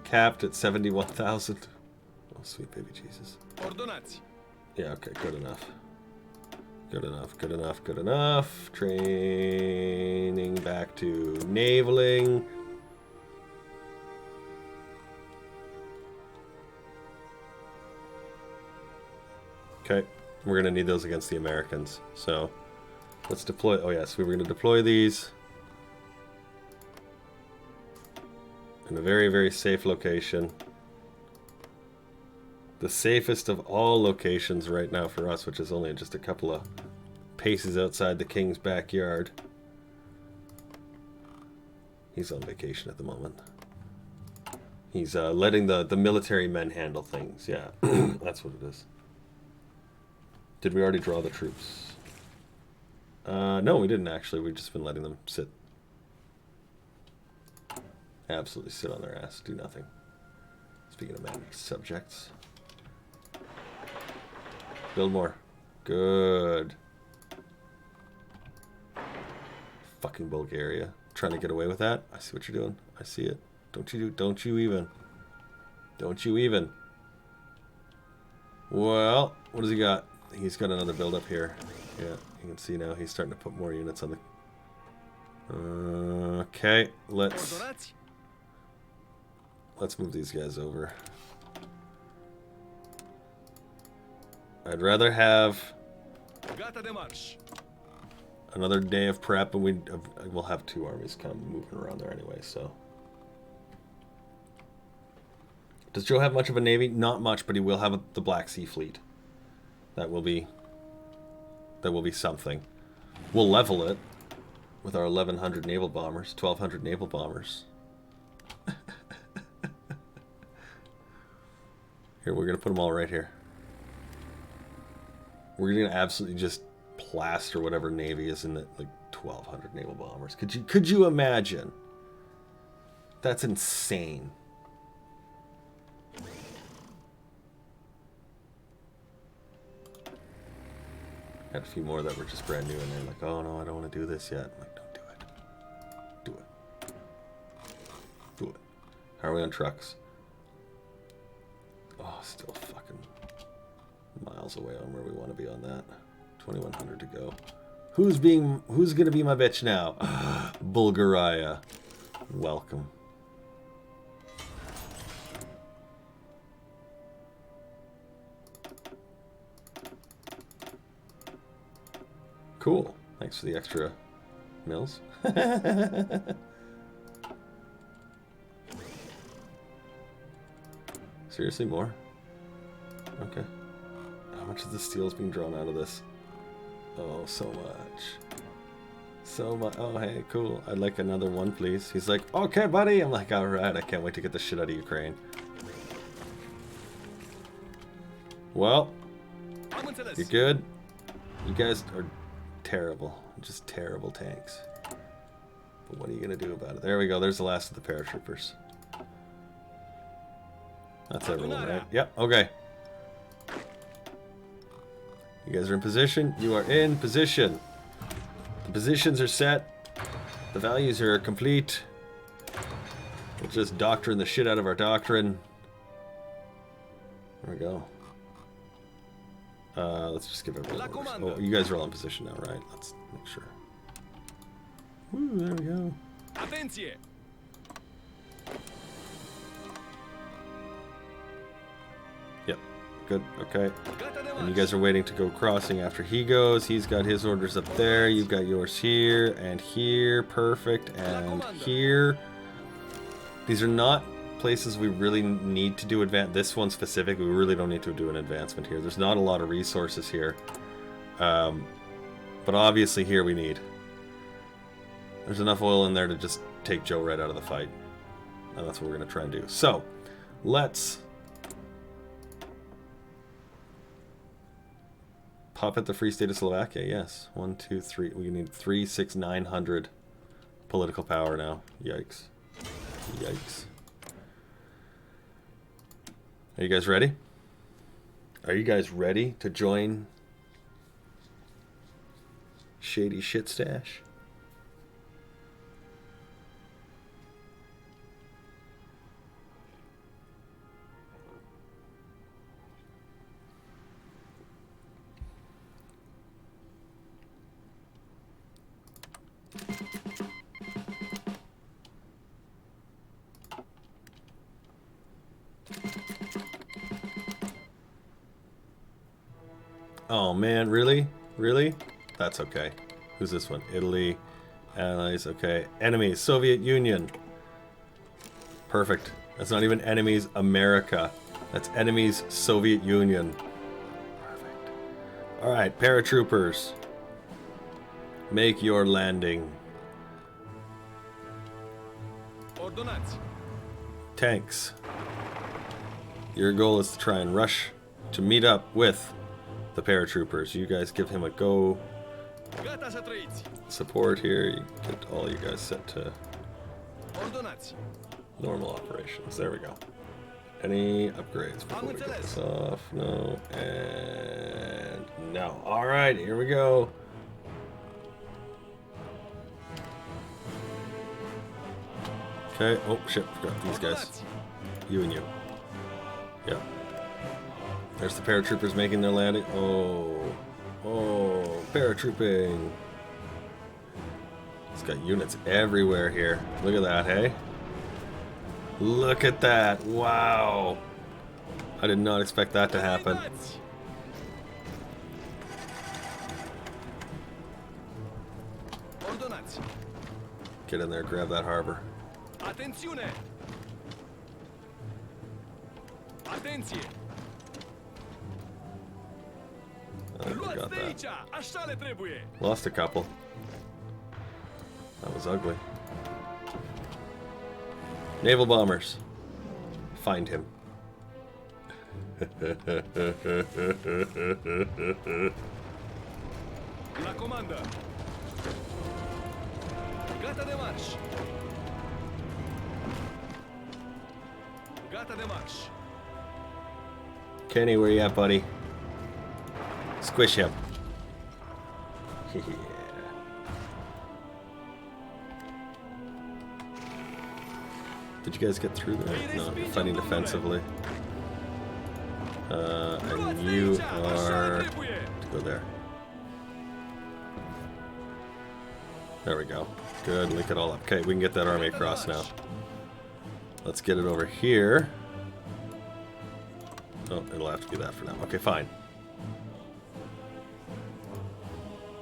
Speaker 1: capped at 71,000. Oh, sweet baby Jesus.
Speaker 2: Ordonancy.
Speaker 1: Yeah, okay, good enough. Good enough, good enough, good enough. Training back to navaling. Okay, we're going to need those against the Americans. So, let's deploy. Oh, yes, we were going to deploy these in a very, very safe location. The safest of all locations right now for us, which is only just a couple of paces outside the king's backyard. He's on vacation at the moment. He's letting the military men handle things. Yeah, that's what it is. Did we already draw the troops? No, we didn't actually. We've just been letting them sit. Absolutely sit on their ass, do nothing. Speaking of managed subjects. Build more. Good. Fucking Bulgaria. Trying to get away with that? I see what you're doing. I see it. Don't you even. Don't you even. Well, what does he got? He's got another build up here. Yeah, you can see now he's starting to put more units on the... Okay, let's
Speaker 2: Ordonać.
Speaker 1: move these guys over. I'd rather have
Speaker 2: Gata de marsz.
Speaker 1: another day of prep, and we'll have two armies kind of moving around there anyway, so... Does Joe have much of a navy? Not much, but he will have the Black Sea Fleet. That will be something. We'll level it with our 1,100 naval bombers, 1,200 naval bombers. Here, we're gonna put them all right here. We're gonna absolutely just plaster whatever navy is in the like 1,200 naval bombers. Could you imagine? That's insane. Had a few more that were just brand new, and they're like, "Oh no, I don't want to do this yet." I'm like, "Don't do it. Do it. Do it." How are we on trucks? Oh, still fucking miles away on where we want to be on that. 2,100 to go. Who's gonna be my bitch now? Bulgaria. Welcome. Cool. Thanks for the extra mills. Seriously, more? Okay. How much of the steel is being drawn out of this? Oh, so much. So much. Oh, hey, cool. I'd like another one, please. He's like, okay, buddy. I'm like, alright, I can't wait to get the shit out of Ukraine. Well, you're good. You guys are terrible. Just terrible tanks. But what are you going to do about it? There we go. There's the last of the paratroopers. That's everyone, right? Yep, okay. You guys are in position. You are in position. The positions are set. The values are complete. We'll just doctrine the shit out of our doctrine. There we go. Let's just give everyone orders. Oh, you guys are all in position now, right? Let's make sure. Woo, there we go.
Speaker 2: Atencję.
Speaker 1: Yep, good, okay.
Speaker 2: Gata de
Speaker 1: And you
Speaker 2: marsz.
Speaker 1: guys are waiting to go crossing after he goes. He's got his orders up there. You've got yours here and here. Perfect. And here. These are not places we really need to do advance. This one specifically, we really don't need to do an advancement here. There's not a lot of resources here. But obviously here we need. There's enough oil in there to just take Joe right out of the fight. And that's what we're going to try and do. So, let's puppet the Free State of Slovakia. Yes. 1, 2, 3. We need 3, 6, 900 political power now. Yikes. Yikes. Are you guys ready? Are you guys ready to join Shady Shit Stash? Oh man, really? Really? That's okay. Who's this one? Italy. Allies, okay. Enemies, Soviet Union. Perfect. That's not even enemies, America. That's enemies, Soviet Union. Perfect. Alright, paratroopers. Make your landing.
Speaker 2: Ordonać.
Speaker 1: Tanks. Your goal is to try and rush to meet up with the paratroopers. You guys give him a go.
Speaker 2: Gata zatryjcie.
Speaker 1: Support here. You get all you guys set to
Speaker 2: Ordonać.
Speaker 1: normal operations. There we go. Any upgrades before we get this off? No. And no. Alright, here we go. Okay. Oh, shit. Forgot these guys.
Speaker 2: Ordonać.
Speaker 1: You and you. Yep. There's the paratroopers making their landing. Oh. Oh, paratrooping. It's got units everywhere here. Look at that, hey? Look at that. Wow. I did not expect that to happen.
Speaker 2: Ordonanți! Ordonanți!
Speaker 1: Get in there, grab that harbor.
Speaker 2: Atențiune! Atenție!
Speaker 1: I think we
Speaker 2: Luați
Speaker 1: got
Speaker 2: de
Speaker 1: that.
Speaker 2: aici! Așa le trebuie!
Speaker 1: Lost a couple. That was ugly. Naval bombers. Find him.
Speaker 2: La comandă! Gata de marș! Gata de marș!
Speaker 1: Kenny, where you at, buddy? Squish him. Yeah. Did you guys get through there? No, you're fighting defensively. And you are to go there. There we go. Good, link it all up. Okay, we can get that army across now. Let's get it over here. Oh, it'll have to be that for now. Okay, fine.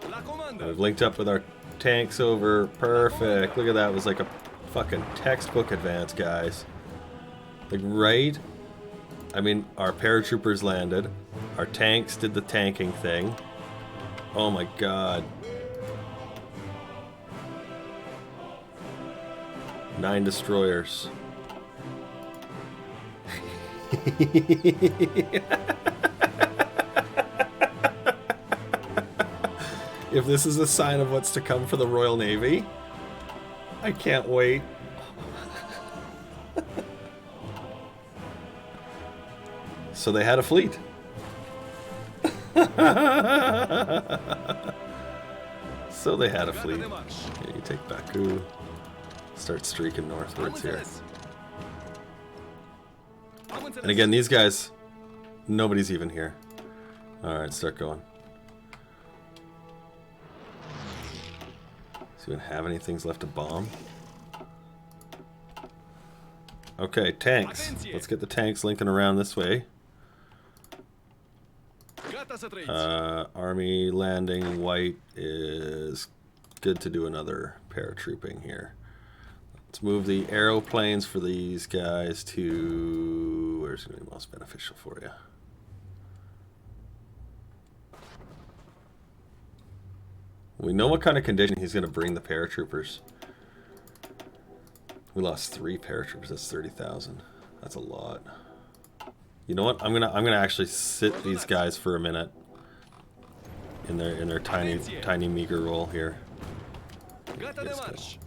Speaker 2: La comandă!
Speaker 1: We've linked up with our tanks over. Perfect. Look at that. It was like a fucking textbook advance, guys. Like, right? I mean, our paratroopers landed. Our tanks did the tanking thing. Oh my god. 9 destroyers. If this is a sign of what's to come for the Royal Navy, I can't wait. So they had a fleet. So they had a
Speaker 2: Gata
Speaker 1: fleet.
Speaker 2: de marș!
Speaker 1: Yeah, you take Baku. Start streaking
Speaker 2: Am
Speaker 1: northwards here.
Speaker 2: înțeles! Am înțeles!
Speaker 1: And again, these guys, nobody's even here. Alright, start going. So we don't have any things left to bomb. Okay, tanks. Let's get the tanks linking around this way.
Speaker 2: Gata să trăiți!
Speaker 1: Army landing white is good to do another paratrooping here. Let's move the aeroplanes for these guys to where's going to be most beneficial for you. We know what kind of condition he's going to bring the paratroopers. We lost 3 paratroopers. That's 30,000. That's a lot. You know what? I'm gonna actually sit these guys for a minute in their tiny meager role here.
Speaker 2: Gata de
Speaker 1: Yes,
Speaker 2: marș!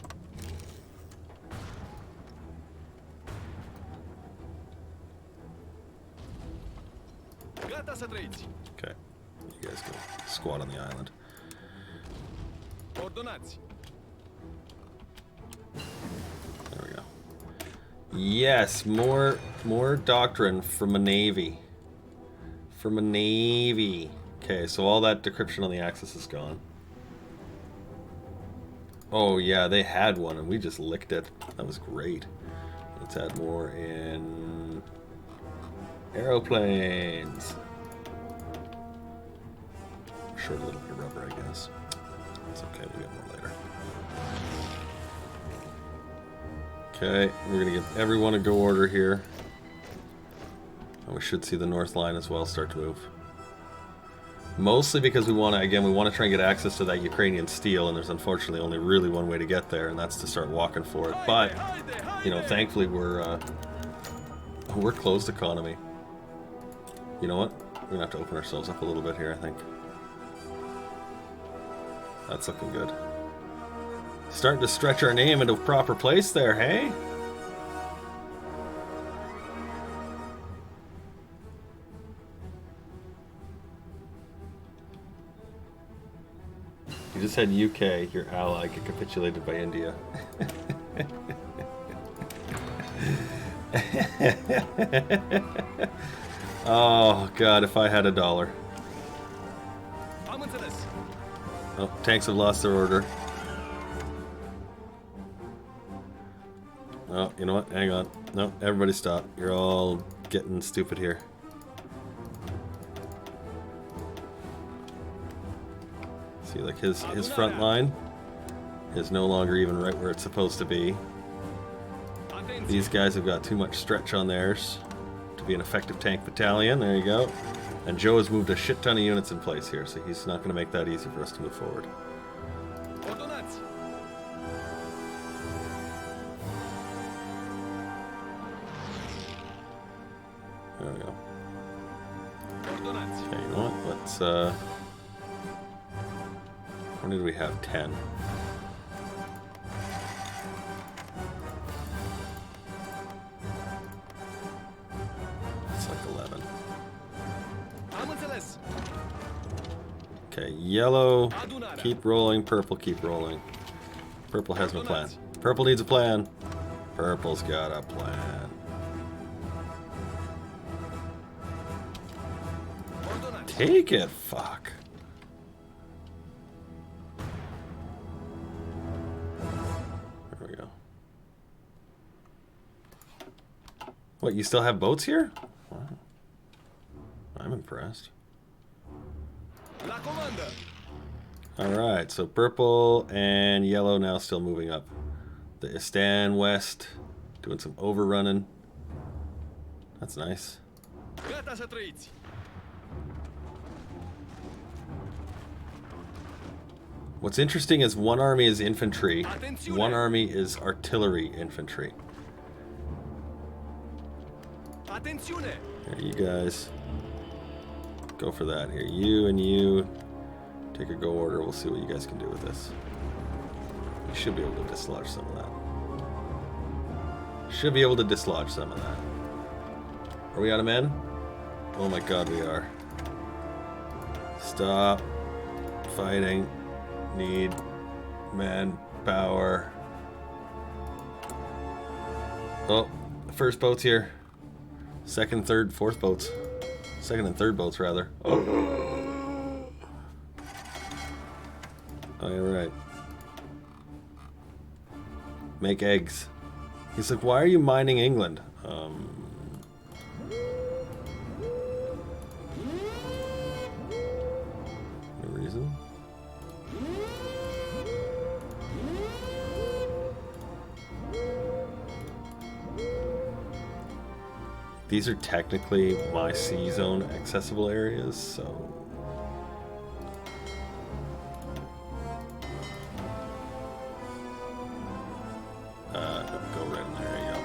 Speaker 2: Gata să trăiți!
Speaker 1: Okay, you guys go squat on the island.
Speaker 2: Ordonați!
Speaker 1: There we go. Yes, more doctrine from a navy. From a navy. Okay, so all that decryption on the Axis is gone. Oh yeah, they had one and we just licked it. That was great. Let's add more in aeroplanes. Short a little bit of rubber, I guess. It's okay, we'll get more later. Okay, we're gonna give everyone a go order here. And we should see the north line as well start to move. Mostly because we want to try and get access to that Ukrainian steel, and there's unfortunately only really one way to get there, and that's to start walking for it. But, you know, thankfully we're closed economy. You know what? We're gonna have to open ourselves up a little bit here, I think. That's looking good. Starting to stretch our name into a proper place there, hey? You just had UK, your ally, get capitulated by India. Oh god, if I had $1. Oh, tanks have lost their order. Oh, you know what? Hang on. No, everybody stop. You're all getting stupid here. See, like his front line is no longer even right where it's supposed to be. These guys have got too much stretch on theirs to be an effective tank battalion. There you go. And Joe has moved a shit ton of units in place here, so he's not going to make that easy for us to move forward. There we go. Okay, you know what? Let's, how many do we have? 10. It's like 11. Okay, yellow, keep rolling. Purple, keep rolling. Purple has no plan. Purple needs a plan. Purple's got a plan. Take it, fuck. There we go. What, you still have boats here? Wow. I'm impressed. Alright, so purple and yellow now still moving up. The Istan West doing some overrunning. That's nice. What's interesting is one army is infantry, one army is artillery infantry. Here, you guys go for that. Here, you and you take a go order. We'll see what you guys can do with this. You should be able to dislodge some of that. Should be able to dislodge some of that. Are we out of men? Oh my god, we are. Stop fighting. Need manpower. Oh, first boat's here. Second, third, fourth boats. Second and third boats, rather. Oh, alright. Make eggs. He's like, why are you mining England? No reason. These are technically my sea zone accessible areas, so... go right in there, there you go.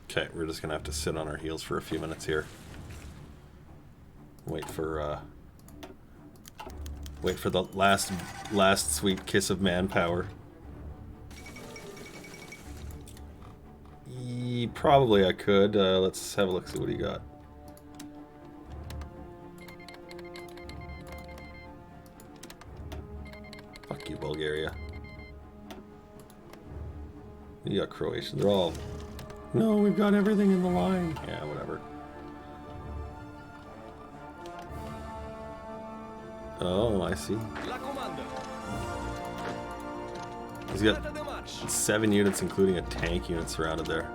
Speaker 1: Okay, we're just gonna have to sit on our heels for a few minutes here. Wait for the last sweet kiss of manpower. Probably I could. Let's have a look, see what he got. Fuck you, Bulgaria. You got Croatia. They're all... No, we've got everything in the line. Yeah, whatever. Oh, I see. He's got 7 units, including a tank unit surrounded there.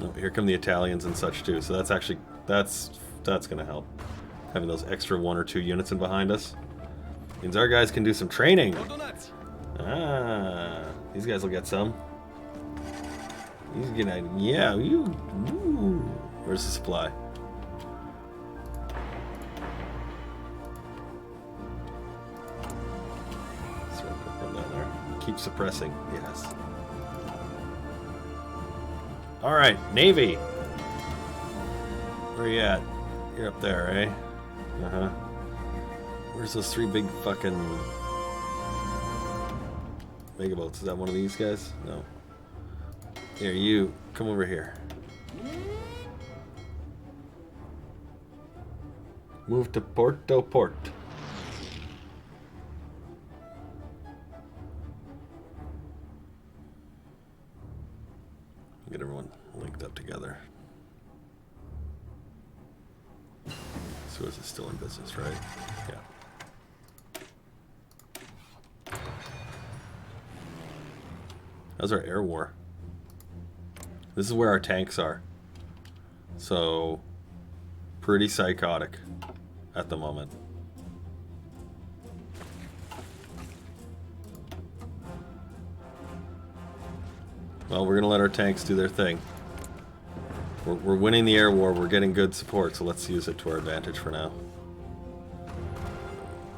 Speaker 1: Oh, here come the Italians and such too. So that's actually that's gonna help. Having those extra 1 or 2 units in behind us means our guys can do some training. Ah, these guys will get some. He's gonna, yeah, you. Ooh. Where's the supply? Keep suppressing, yes. Alright, Navy. Where you at? You're up there, eh? Uh-huh. Where's those 3 big fucking megaboats? Is that one of these guys? No. Here, you. Come over here. Move to Porto Port. Get everyone linked up together. Suez is still in business, right? Yeah. How's our air war? This is where our tanks are. So, pretty psychotic at the moment. Well, we're going to let our tanks do their thing. We're winning the air war. We're getting good support, so let's use it to our advantage for now.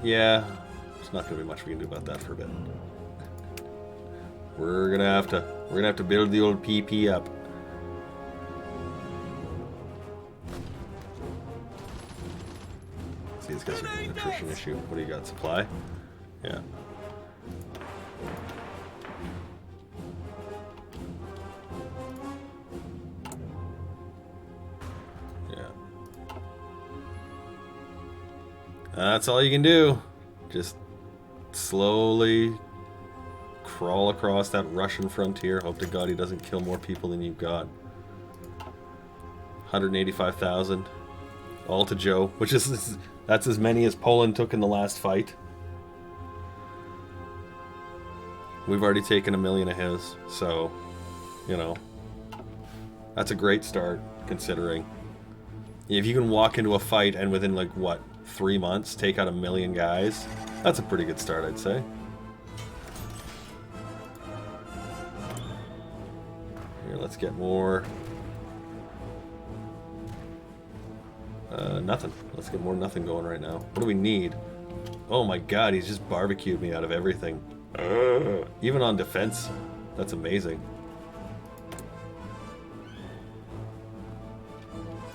Speaker 1: Yeah, there's not going to be much we can do about that for a bit. We're gonna have to build the old PP up. See, these guys are an attrition issue. What do you got? Supply? Yeah. That's all you can do. Just slowly crawl across that Russian frontier. Hope to God he doesn't kill more people than you've got. 185,000. All to Joe, which is that's as many as Poland took in the last fight. We've already taken 1 million of his, so you know that's a great start considering. If you can walk into a fight and within like what 3 months take out 1 million guys, that's a pretty good start, I'd say. Here, let's get more. Nothing. Let's get more nothing going right now. What do we need? Oh my God, he's just barbecued me out of everything. Even on defense, that's amazing.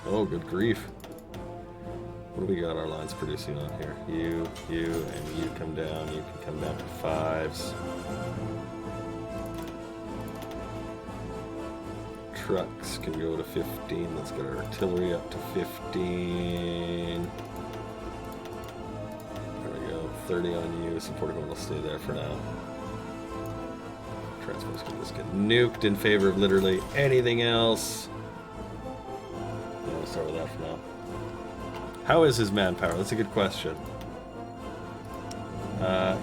Speaker 1: Oh, good grief. What do we got our lines producing on here? You, and you come down. You can come down to 5s. Trucks can go to 15. Let's get our artillery up to 15. There we go. 30 on you. Support equipment will stay there for now. Transport's gonna just get nuked in favor of literally anything else. Yeah, we'll start with that for now. How is his manpower? That's a good question.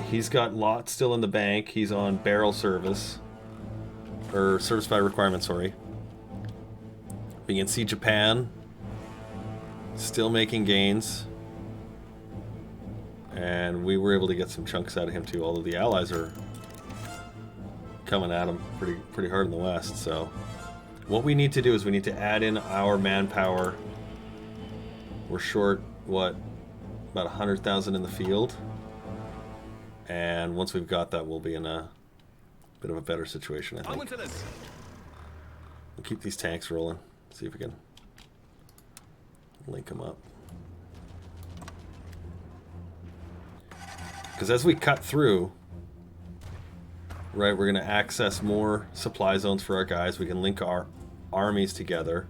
Speaker 1: He's got lots still in the bank. He's on barrel service. Or service by requirement, sorry. We can see Japan still making gains. And we were able to get some chunks out of him too, although the allies are coming at him pretty hard in the west. So what we need to do is we need to add in our manpower. We're short, what, about 100,000 in the field. And once we've got that, we'll be in a bit of a better situation, I think. We'll keep these tanks rolling. See if we can link them up. Because as we cut through, right, we're going to access more supply zones for our guys. We can link our armies together.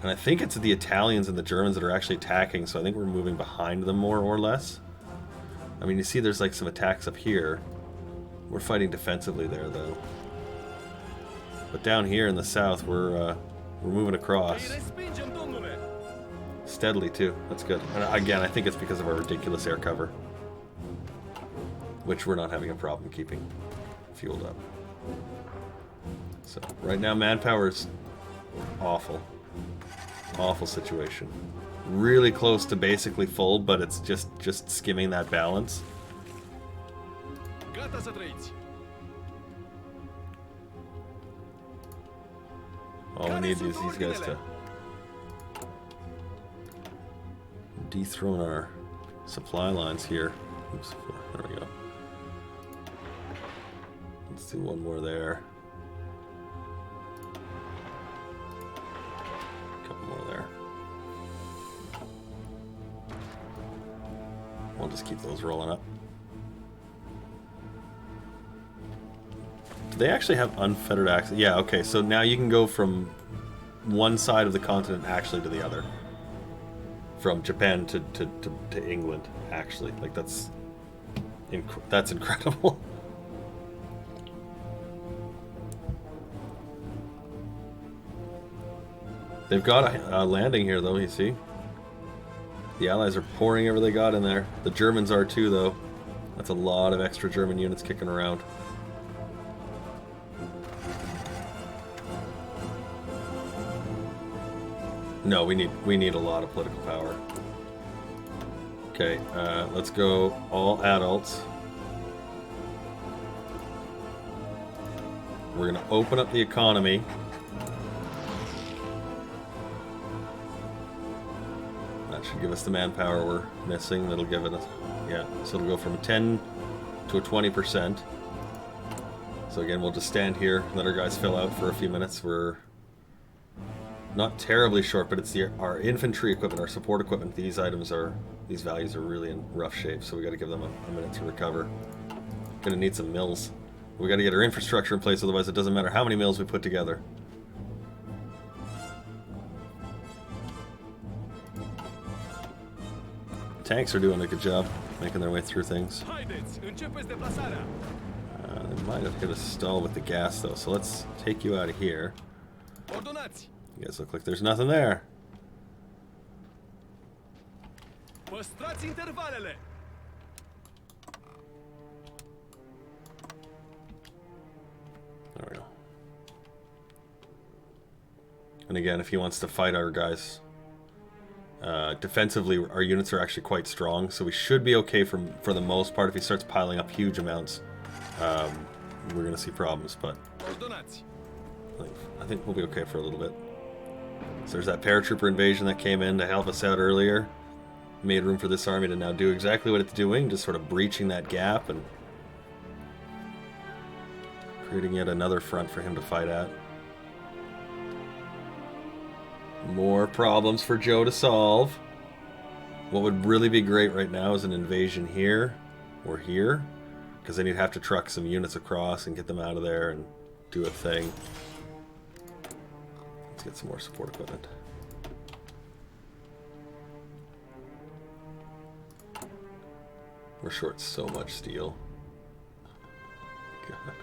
Speaker 1: And I think it's the Italians and the Germans that are actually attacking, so I think we're moving behind them more or less. I mean, you see there's like some attacks up here. We're fighting defensively there, though. But down here in the south, we're moving across. Steadily, too. That's good. And again, I think it's because of our ridiculous air cover. Which we're not having a problem keeping fueled up. So, right now, manpower is awful. Awful situation. Really close to basically full, but it's just skimming that balance. All we need is these guys to dethrone our supply lines here. Oops, there we go. Let's do one more there. A couple more there. We'll just keep those rolling up. Do they actually have unfettered access? Yeah, okay, so now you can go from one side of the continent actually to the other. From Japan to England, actually. Like, that's incredible. They've got a landing here, though, you see? The Allies are pouring everything they got in there. The Germans are too, though. That's a lot of extra German units kicking around. No, we need a lot of political power. Okay, let's go all adults. We're gonna open up the economy. That should give us the manpower we're missing. That'll give it a, yeah, so it'll go from 10 to a 20%. So again, we'll just stand here, let our guys fill out for a few minutes. We're not terribly short, but it's our infantry equipment, our support equipment. These values are really in rough shape, so we got to give them a minute to recover. Gonna need some mills. We got to get our infrastructure in place, otherwise it doesn't matter how many mills we put together. Tanks are doing a good job making their way through things. They might have hit a stall with the gas though, so let's take you out of here. You guys look like there's nothing there.
Speaker 2: There
Speaker 1: we go. And again, if he wants to fight our guys, defensively, our units are actually quite strong, so we should be okay for the most part. If he starts piling up huge amounts, we're going to see problems, but I think we'll be okay for a little bit. So there's that paratrooper invasion that came in to help us out earlier. Made room for this army to now do exactly what it's doing, just sort of breaching that gap and creating yet another front for him to fight at. More problems for Joe to solve. What would really be great right now is an invasion here or here, because then you'd have to truck some units across and get them out of there and do a thing. Let's get some more support equipment. We're short so much steel. God.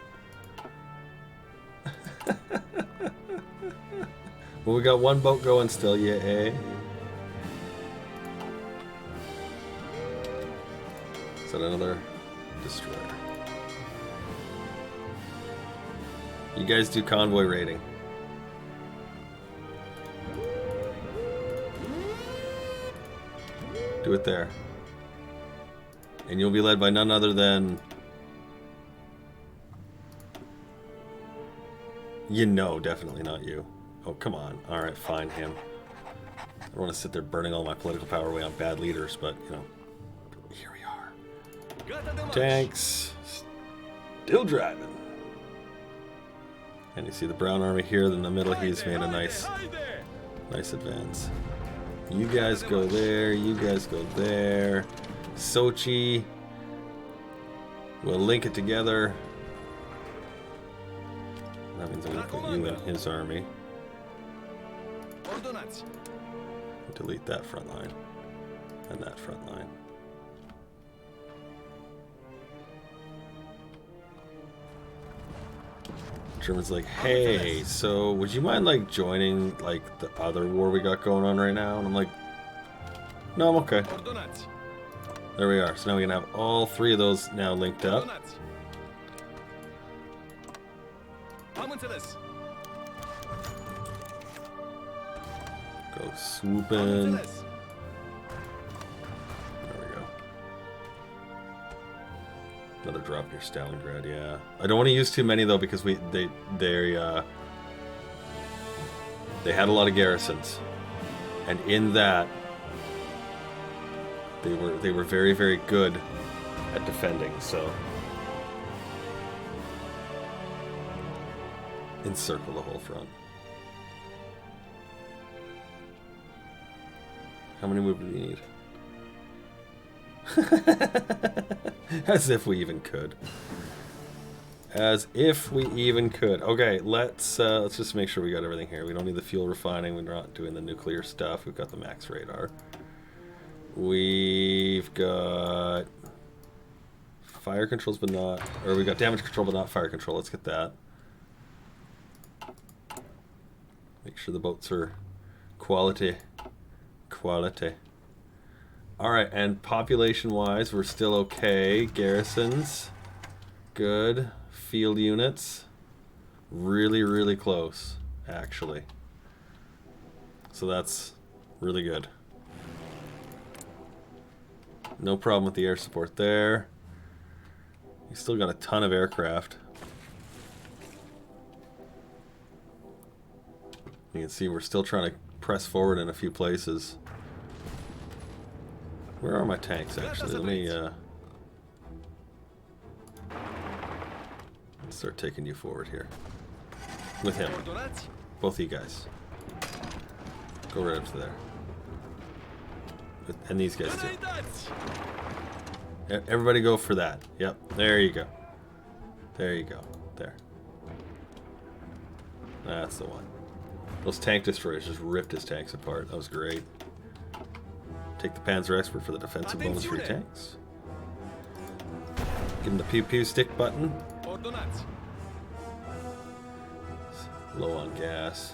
Speaker 1: Well, we got one boat going still, yay. Is that another destroyer? You guys do convoy raiding. Do it there. And you'll be led by none other than... You know, definitely not you. Oh, come on. Alright, fine, him. I don't want to sit there burning all my political power away on bad leaders, but, you know, here we are. Tanks. Still driving. And you see the brown army here in the middle. He's made a nice advance. You guys go there. You guys go there. Sochi. We'll link it together. That means I'm going to put you in his army. Delete that front line. And that front line. German's like, hey, so would you mind like joining like the other war we got going on right now? And I'm like, no, I'm okay. There we are. So now we can have all three of those now linked up. Go swooping. There we go. Another drop near Stalingrad, yeah. I don't want to use too many though because they had a lot of garrisons. And in that they were very, very good at defending, so encircle the whole front. How many would we need? As if we even could. As if we even could. Okay, let's just make sure we got everything here. We don't need the fuel refining. We're not doing the nuclear stuff. We've got the max radar. We've got fire controls, but not, or we got damage control, but not fire control. Let's get that. Make sure the boats are Quality. Quality. Alright, and population-wise, we're still okay. Garrisons. Good. Field units. Really, really close, actually. So that's really good. No problem with the air support there. You still got a ton of aircraft. You can see we're still trying to press forward in a few places. Where are my tanks, actually? Let me start taking you forward here. With him. Both of you guys. Go right up to there. And these guys too. Everybody go for that. Yep, there you go. There you go. There. That's the one. Those tank destroyers just ripped his tanks apart. That was great. Take the Panzer Expert for the defensive bonus free tanks. Give him the pew pew stick button. Low on gas.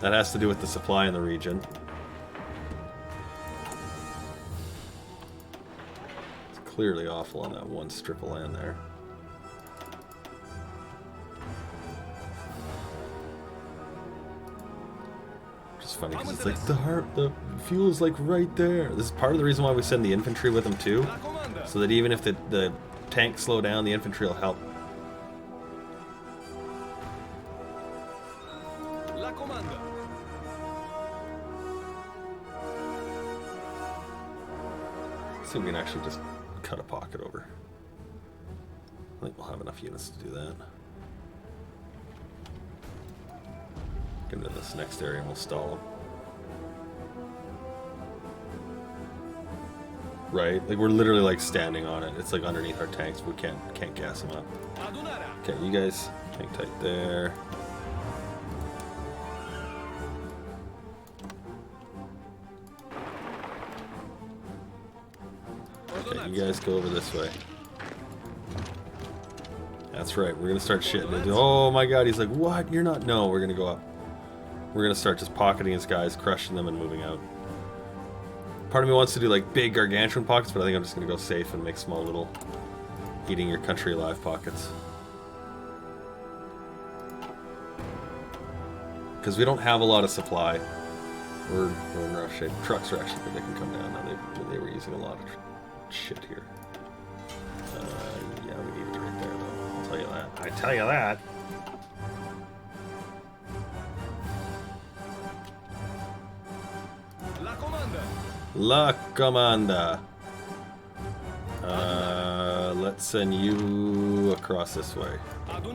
Speaker 1: That has to do with the supply in the region. It's clearly awful on that one strip of land there. Which is funny because it's like the fuel is like right there. This is part of the reason why we send the infantry with them too, so that even if the tanks slow down, the infantry will help. See if we can actually just cut a pocket over. I think we'll have enough units to do that. Get into this next area and we'll stall them. Right? Like we're literally like standing on it. It's like underneath our tanks. We can't gas them up. Okay, you guys hang tight there. Okay, you guys go over this way. That's right, we're gonna start shitting it. Oh my god, he's like, what? You're not? No, we're gonna go up. We're gonna start just pocketing his guys, crushing them, and moving out. Part of me wants to do like big gargantuan pockets, but I think I'm just gonna go safe and make small little eating your country alive pockets. Because we don't have a lot of supply. We're in rough shape. Trucks are actually good, they can come down now. They were using a lot of shit here. Yeah, we need it right there though. I'll tell you that. I tell you that. La Comanda. Let's send you across this way. You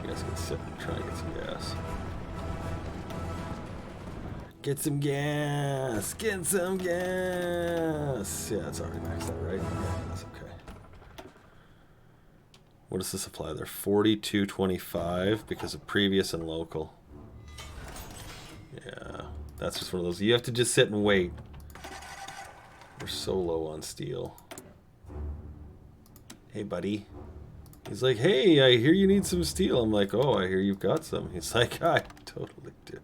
Speaker 1: guys can sit and try and get some gas. Get some gas! Get some gas! Yeah, it's already maxed out, right? Yeah, that's okay. What is the supply there? 4225 because of previous and local. Yeah, that's just one of those. You have to just sit and wait. We're so low on steel. Hey, buddy. He's like, hey, I hear you need some steel. I'm like, oh, I hear you've got some. He's like, I totally do.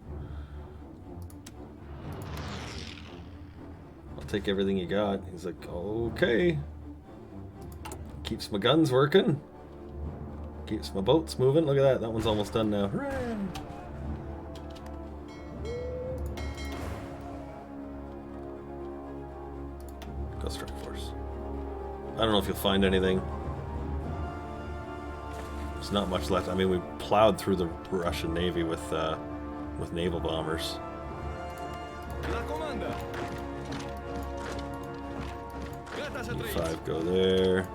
Speaker 1: I'll take everything you got. He's like, okay. Keeps my guns working. Keeps my boats moving. Look at that. That one's almost done now. Hooray! Go strike force. I don't know if you'll find anything. There's not much left. I mean, we plowed through the Russian Navy with naval bombers. E5, go there.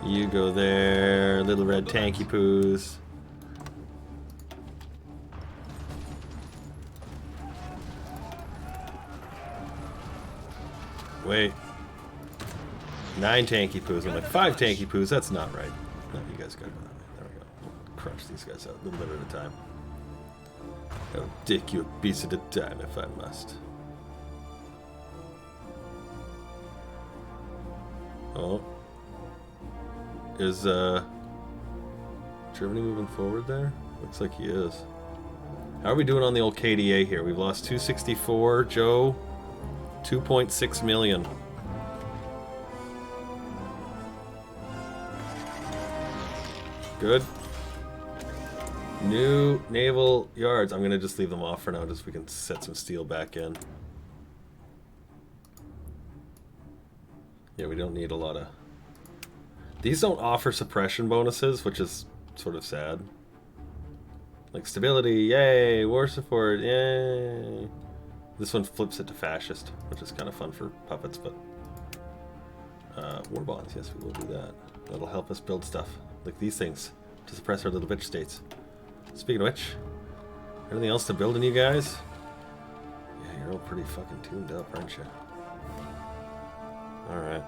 Speaker 1: You go there, little red tanky poos. Wait. 9 tanky poos. I'm like, 5 tanky poos. That's not right. No, you guys gotta go that way. There we go. We'll crunch these guys out a little bit at a time. I'll dick you a piece at a time if I must. Oh, Is Germany moving forward there? Looks like he is. How are we doing on the old KDA here? We've lost 264. Joe, 2.6 million. Good. New naval yards. I'm going to just leave them off for now, just so we can set some steel back in. Yeah, we don't need a lot of... These don't offer suppression bonuses, which is sort of sad. Like stability, yay! War support, yay! This one flips it to fascist, which is kind of fun for puppets, but... war bonds, yes, we will do that. That'll help us build stuff, like these things, to suppress our little bitch states. Speaking of which, anything else to build in you guys? Yeah, you're all pretty fucking tuned up, aren't you? Alright.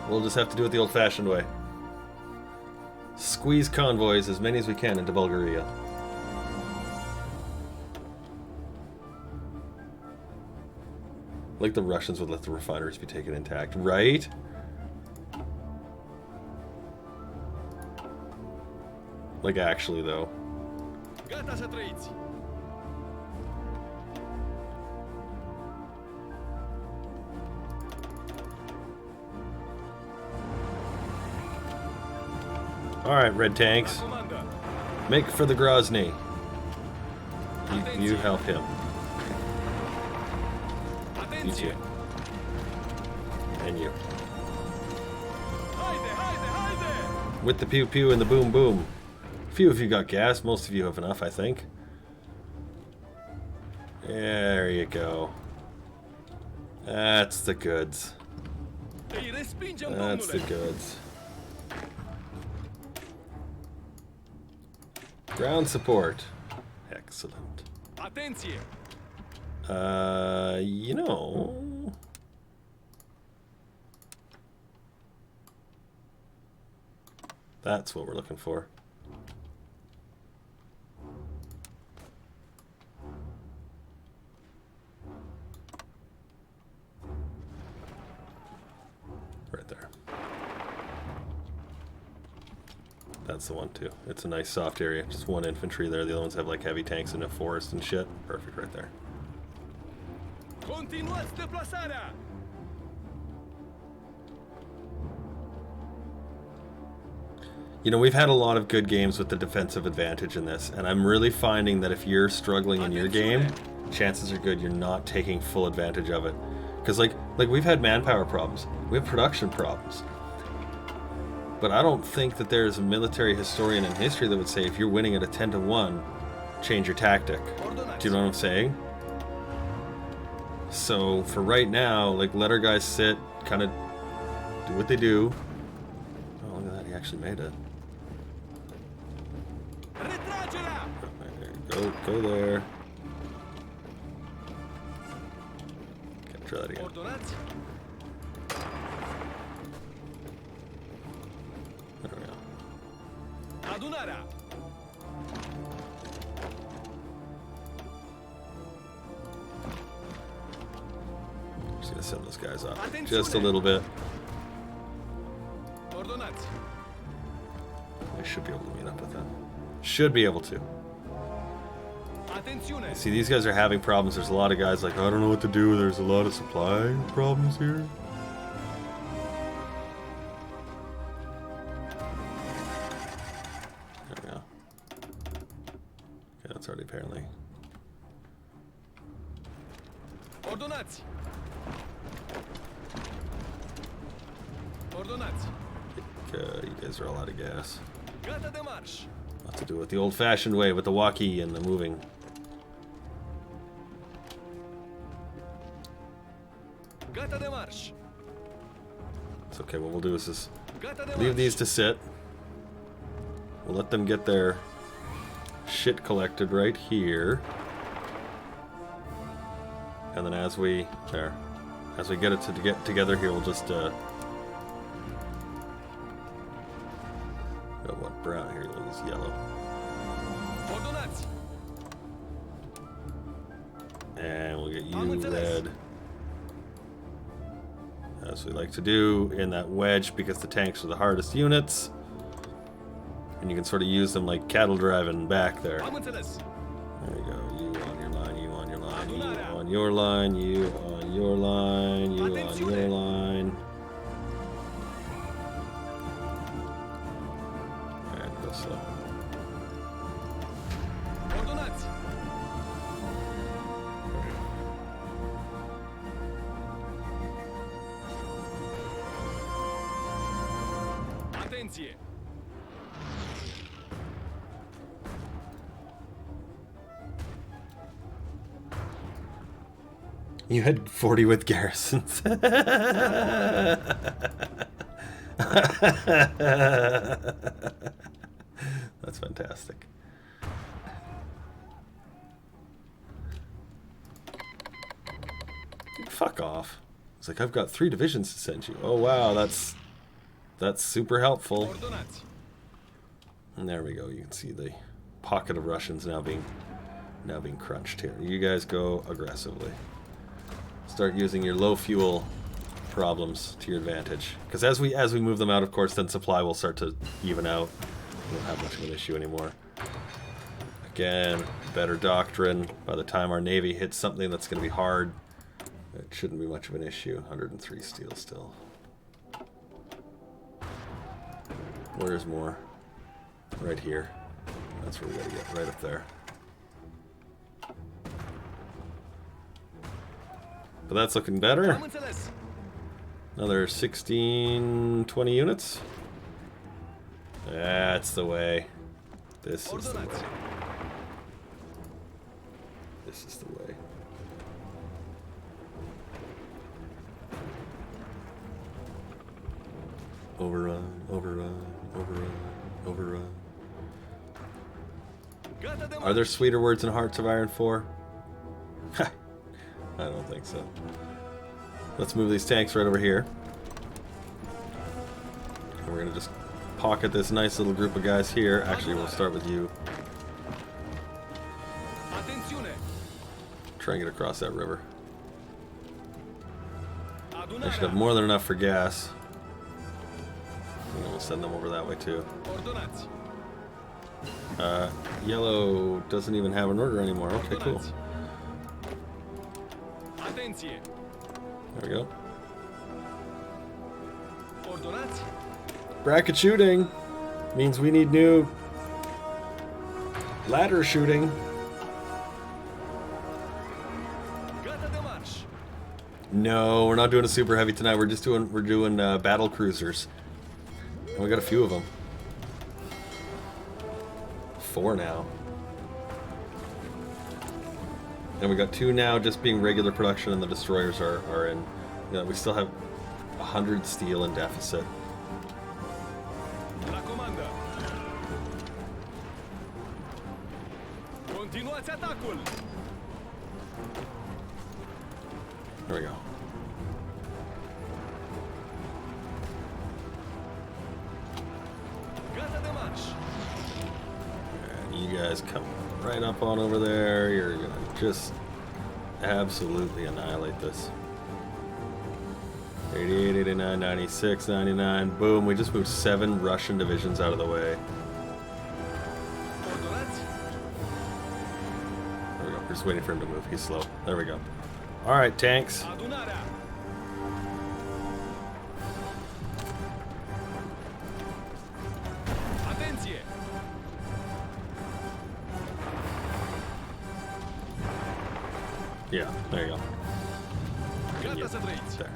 Speaker 1: We'll just have to do it the old-fashioned way. Squeeze convoys, as many as we can, into Bulgaria. Like the Russians would let the refineries be taken intact, right? Like actually, though. Alright, red tanks. Make for the Grozny. You help him. You too. And you. With the pew pew and the boom boom. Few of you got gas, most of you have enough, I think. There you go. That's the goods. That's the goods. Ground support. Excellent. You know... That's what we're looking for. Right there. That's the one too. It's a nice soft area. Just one infantry there. The other ones have like heavy tanks in a forest and shit. Perfect right there. You know, we've had a lot of good games with the defensive advantage in this, and I'm really finding that if you're struggling in your game, chances are good you're not taking full advantage of it. Because like we've had manpower problems. We have production problems. But I don't think that there's a military historian in history that would say if you're winning at a 10-1, change your tactic. Do you know what I'm saying? So for right now, like, let our guys sit, kind of do what they do. Oh, look at that, he actually made it. Go there. Okay, try that again. There we go. Just gonna send those guys up just a little bit. I should be able to meet up with them. Should be able to. See, these guys are having problems. There's a lot of guys like, I don't know what to do. There's a lot of supply problems here. There we go. Okay, that's already apparently. Okay, you guys are all out of gas. What to do with the old-fashioned way with the walkie and the moving. It's okay, what we'll do is just leave these to sit. We'll let them get their shit collected right here. And then as we get it to get together here, we'll just what brown here, we'll use yellow. And we'll get you red. as we like to do in that wedge, because the tanks are the hardest units. And you can sort of use them like cattle driving back there.
Speaker 2: Am înțeles.
Speaker 1: There we go. You on your line, you on your line, you on your line, you on your line, you on your line. And go slow.
Speaker 2: Ordonați. Atenție.
Speaker 1: You had 40 with garrisons. That's fantastic. Fuck off. It's like, I've got 3 divisions to send you. Oh wow, that's super helpful.
Speaker 2: Ordonați.
Speaker 1: And there we go. You can see the pocket of Russians now being crunched here. You guys go aggressively. Start using your low fuel problems to your advantage. Because as we move them out, of course, then supply will start to even out. We don't have much of an issue anymore. Again, better doctrine. By the time our navy hits something that's going to be hard, it shouldn't be much of an issue. 103 steel still. Where's more? Right here. That's where we gotta get, right up there. But that's looking better.
Speaker 2: Am înțeles.
Speaker 1: Another 16, 20 units. That's the way. This is the way.
Speaker 2: Ordonați.
Speaker 1: This is the way. Overrun, overrun, overrun, overrun.
Speaker 2: Gata de
Speaker 1: Are there sweeter words in Hearts of Iron 4? I don't think so. Let's move these tanks right over here. And we're gonna just pocket this nice little group of guys here. Actually, we'll start with you.
Speaker 2: Atențiune.
Speaker 1: Try and get across that river. I should have
Speaker 2: Adunarea.
Speaker 1: more than enough for gas. And we'll send them over that way too.
Speaker 2: Ordonați.
Speaker 1: Yellow doesn't even have an order anymore. Okay, cool.
Speaker 2: Ordonați. Atenție.
Speaker 1: There we go.
Speaker 2: Ordonați.
Speaker 1: Bracket shooting means we need new ladder shooting.
Speaker 2: Gata de marș.
Speaker 1: No, we're not doing a super heavy tonight. We're doing battle cruisers, and we got a few of them. 4 now, and we got 2 now just being regular production, and the destroyers are in. You know, we still have 100 steel in deficit.
Speaker 2: La comandă. Continuați atacul.
Speaker 1: There we go.
Speaker 2: Gata de marș.
Speaker 1: And you guys come right up on over there. You're gonna just absolutely annihilate this. 88, 89, 96, 99. Boom, we just moved 7 Russian divisions out of the way.
Speaker 2: Ordonați.
Speaker 1: There we go. We're just waiting for him to move. He's slow. There we go. Alright, tanks.
Speaker 2: Adunarea. Atenție.
Speaker 1: Yeah, there you go.
Speaker 2: Gata să trăiți.
Speaker 1: There.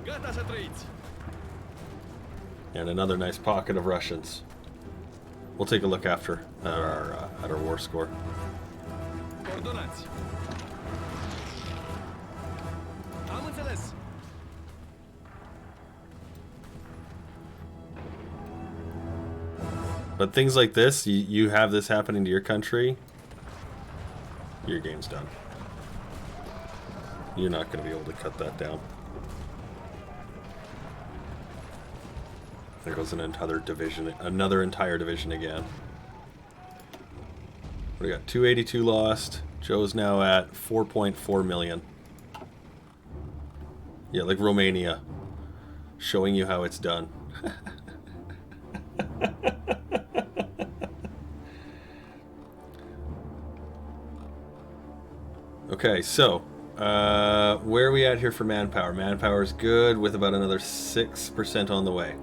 Speaker 2: Gata să trăiți.
Speaker 1: And another nice pocket of Russians. We'll take a look after at our war score.
Speaker 2: Ordonați. Am înțeles.
Speaker 1: But things like this, you have this happening to your country, your game's done. You're not going to be able to cut that down. There goes another division, another entire division again. We got 282 lost. Joe's now at 4.4 million. Yeah, like Romania. Showing you how it's done. Okay, so where are we at here for manpower? Manpower is good with about another 6% on the way.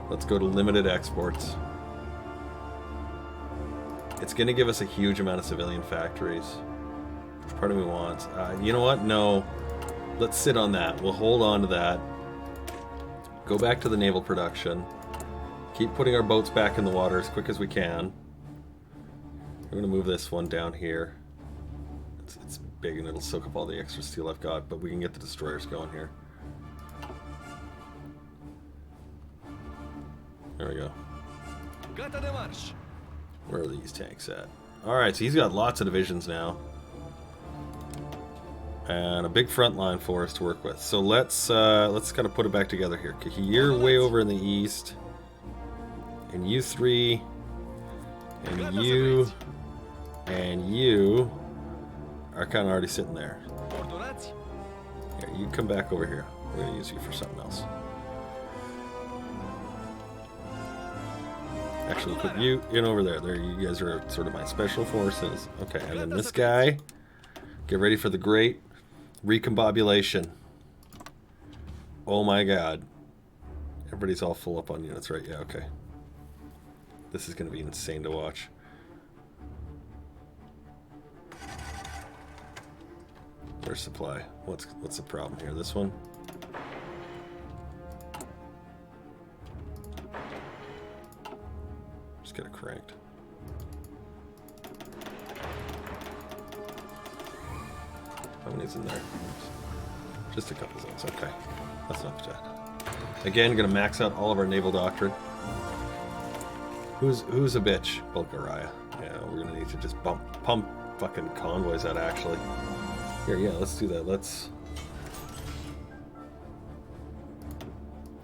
Speaker 1: Let's go to limited exports. It's going to give us a huge amount of civilian factories. Which part of me wants? You know what? No. Let's sit on that. We'll hold on to that. Go back to the naval production. Keep putting our boats back in the water as quick as we can. We're going to move this one down here. It's big and it'll soak up all the extra steel I've got, but we can get the destroyers going here. There we go.
Speaker 2: Gata de marș.
Speaker 1: Where are these tanks at? Alright, so he's got lots of divisions now. And a big front line for us to work with. So let's kind of put it back together here. You're way over in the east. And you three. And you. And you are kind of already sitting there.
Speaker 2: Ordonați.
Speaker 1: Here, you come back over here. We're going to use you for something else. Actually, put you in over there. There, you guys are sort of my special forces. Okay, and then this guy. Get ready for the great recombobulation. Oh my god. Everybody's all full up on units, right? Yeah, okay. This is going to be insane to watch. Where's supply? What's the problem here? This one? Just get it cranked. How many's in there? Just a couple zones. Okay. That's not bad. Again, gonna max out all of our naval doctrine. Who's a bitch? Bulgaria. Yeah, we're gonna need to just pump fucking convoys out actually. Here, yeah, let's do that.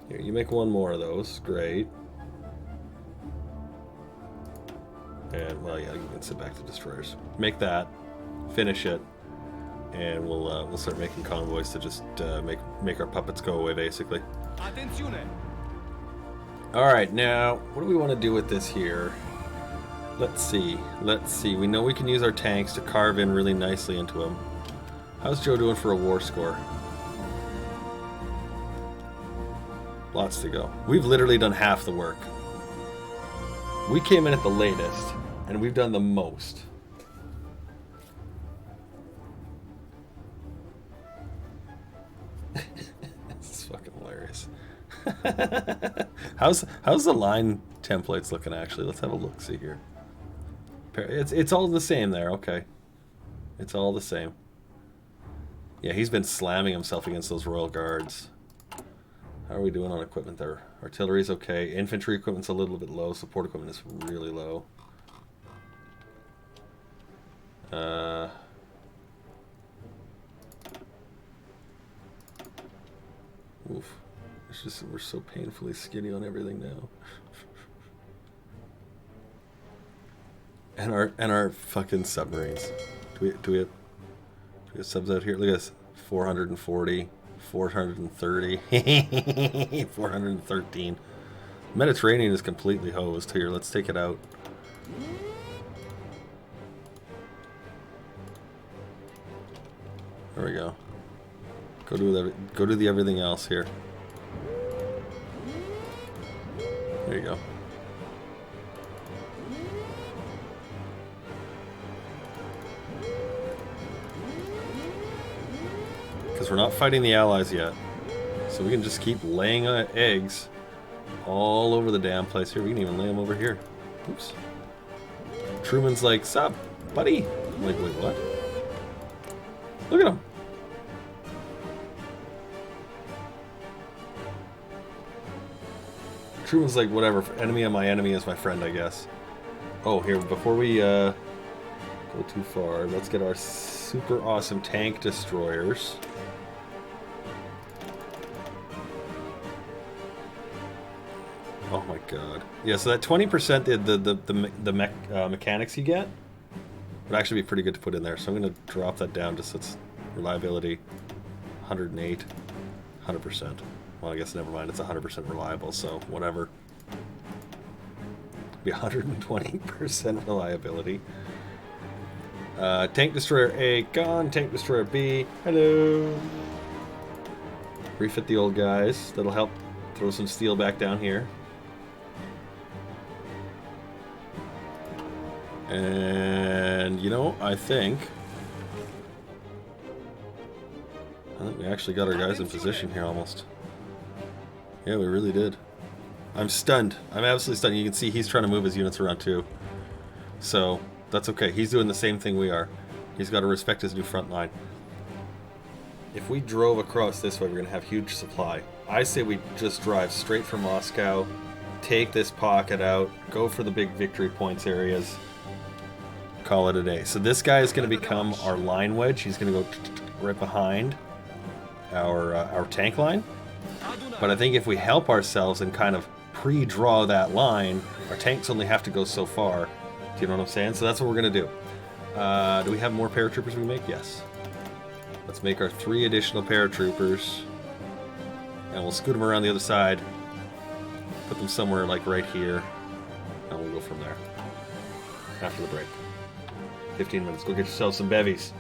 Speaker 1: Here, you make one more of those. Great. And well, yeah, you can sit back to destroyers. Make that. Finish it. And we'll start making convoys to just make our puppets go away, basically.
Speaker 2: Atențiune.
Speaker 1: All right, now what do we want to do with this here? Let's see. We know we can use our tanks to carve in really nicely into them. How's Joe doing for a war score? Lots to go. We've literally done half the work. We came in at the latest, and we've done the most. This is fucking hilarious. How's the line templates looking actually? Let's have a look see here. It's all the same there, okay. It's all the same. Yeah, he's been slamming himself against those Royal Guards. How are we doing on equipment there? Artillery's okay. Infantry equipment's a little bit low. Support equipment is really low. Oof. It's just we're so painfully skinny on everything now. and our fucking submarines. Do we have subs out here? Look at this. 440, 430, 413. Mediterranean is completely hosed here. Let's take it out. There we go. Go do the everything else here. There you go. Because we're not fighting the Allies yet. So we can just keep laying eggs all over the damn place here. We can even lay them over here. Oops. Truman's like, sup, buddy? I'm like, wait, what? Look at him. Truman's like, whatever, enemy of my enemy is my friend, I guess. Oh, here, before we go too far, let's get our super awesome tank destroyers. Oh my god. Yeah, so that 20%, the mechanics you get would actually be pretty good to put in there. So I'm going to drop that down just so it's Reliability, 108, 100%. Well, I guess never mind. It's 100% reliable, so whatever. Be 120% reliability. Tank Destroyer A gone. Tank Destroyer B. Hello. Refit the old guys. That'll help throw some steel back down here. And, you know, I think we actually got our guys in position here almost. Yeah, we really did. I'm stunned. I'm absolutely stunned. You can see he's trying to move his units around too. So, that's okay. He's doing the same thing we are. He's got to respect his new front line. If we drove across this way, we're going to have huge supply. I say we just drive straight from Moscow, take this pocket out, go for the big victory points areas, call it a day. So this guy is going to become our line wedge. He's going to go right behind our tank line. But I think if we help ourselves and kind of pre-draw that line, our tanks only have to go so far. Do you know what I'm saying? So that's what we're going to do. Do we have more paratroopers we make? Yes. Let's make our 3 additional paratroopers. And we'll scoot them around the other side. Put them somewhere like right here. And we'll go from there. After the break. 15 minutes. Go get yourself some bevies.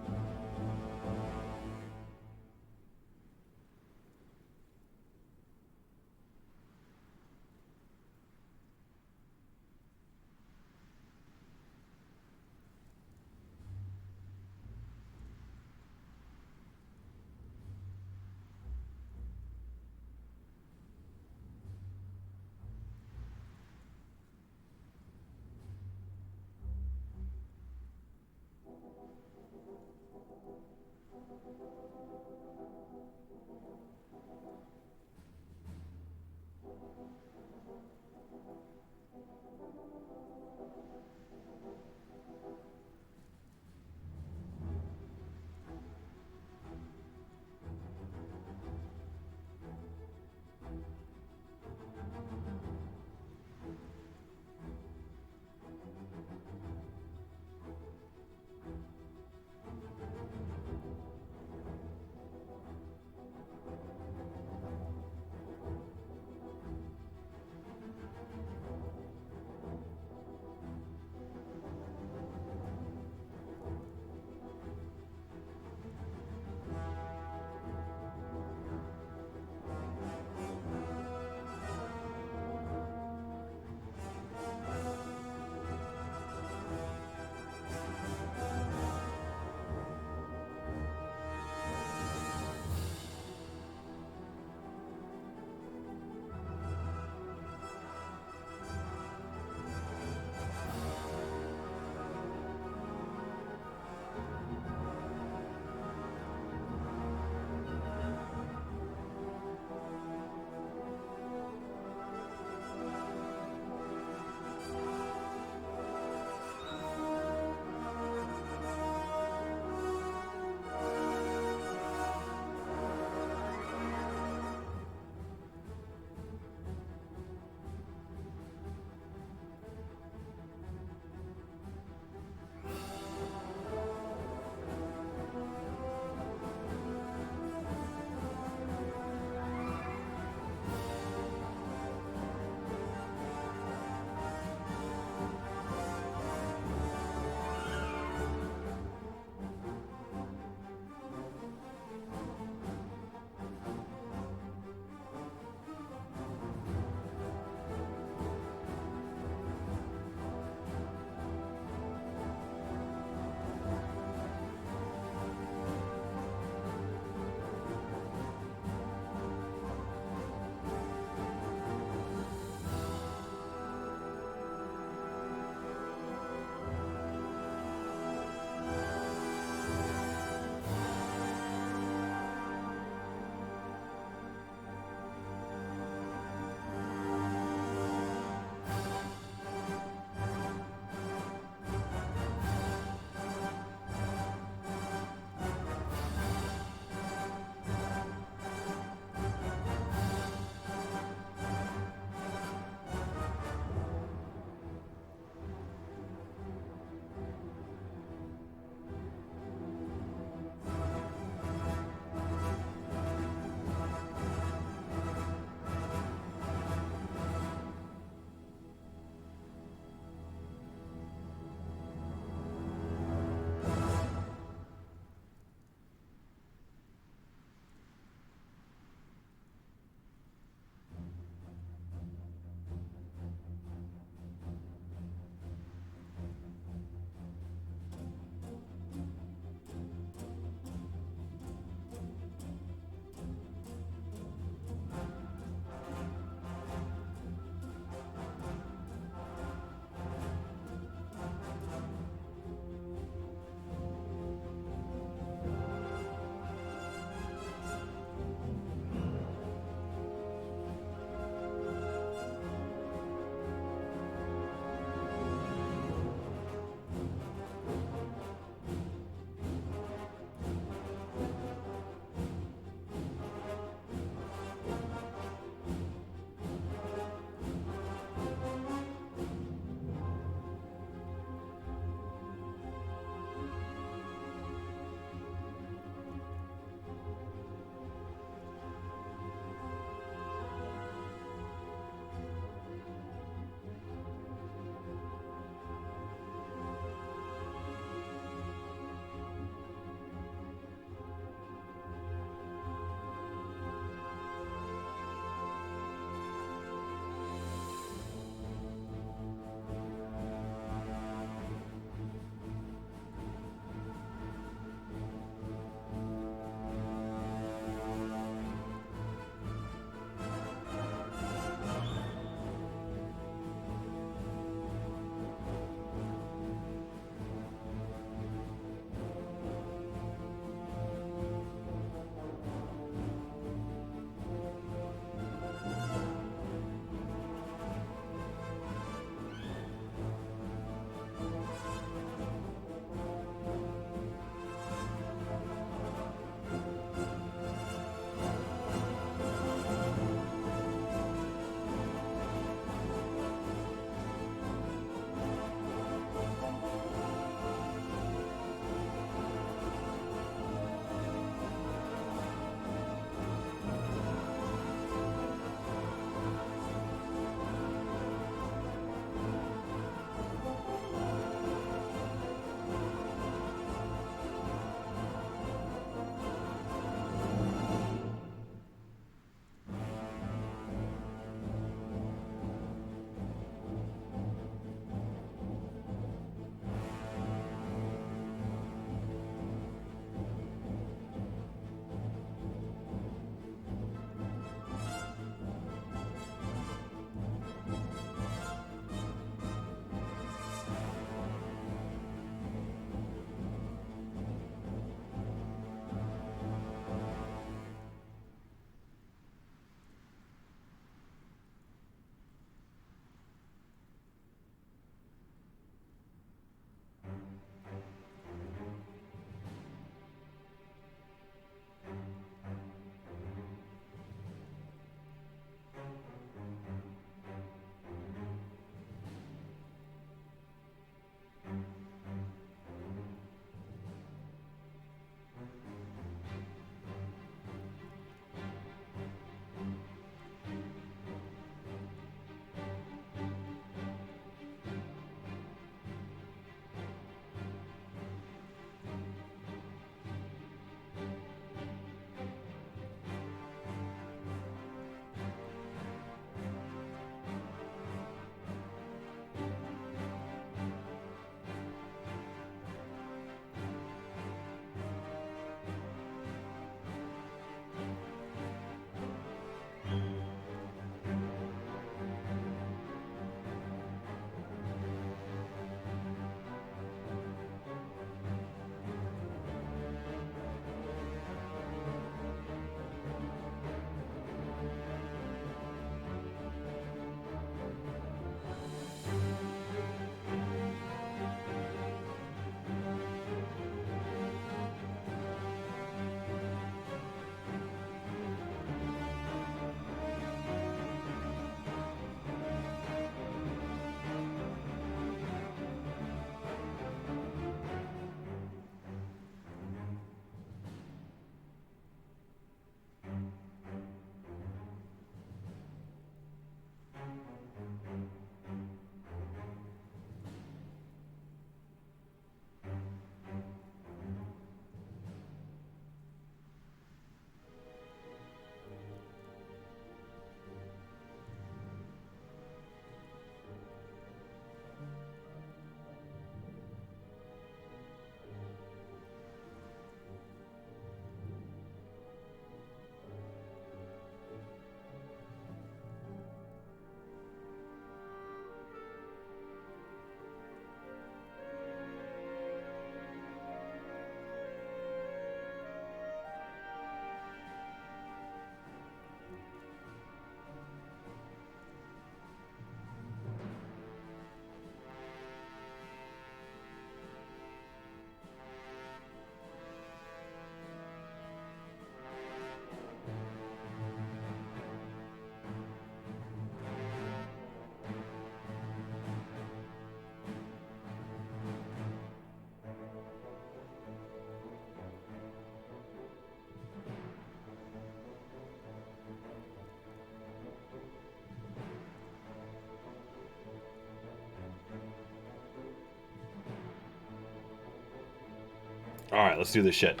Speaker 1: Alright, let's do this shit.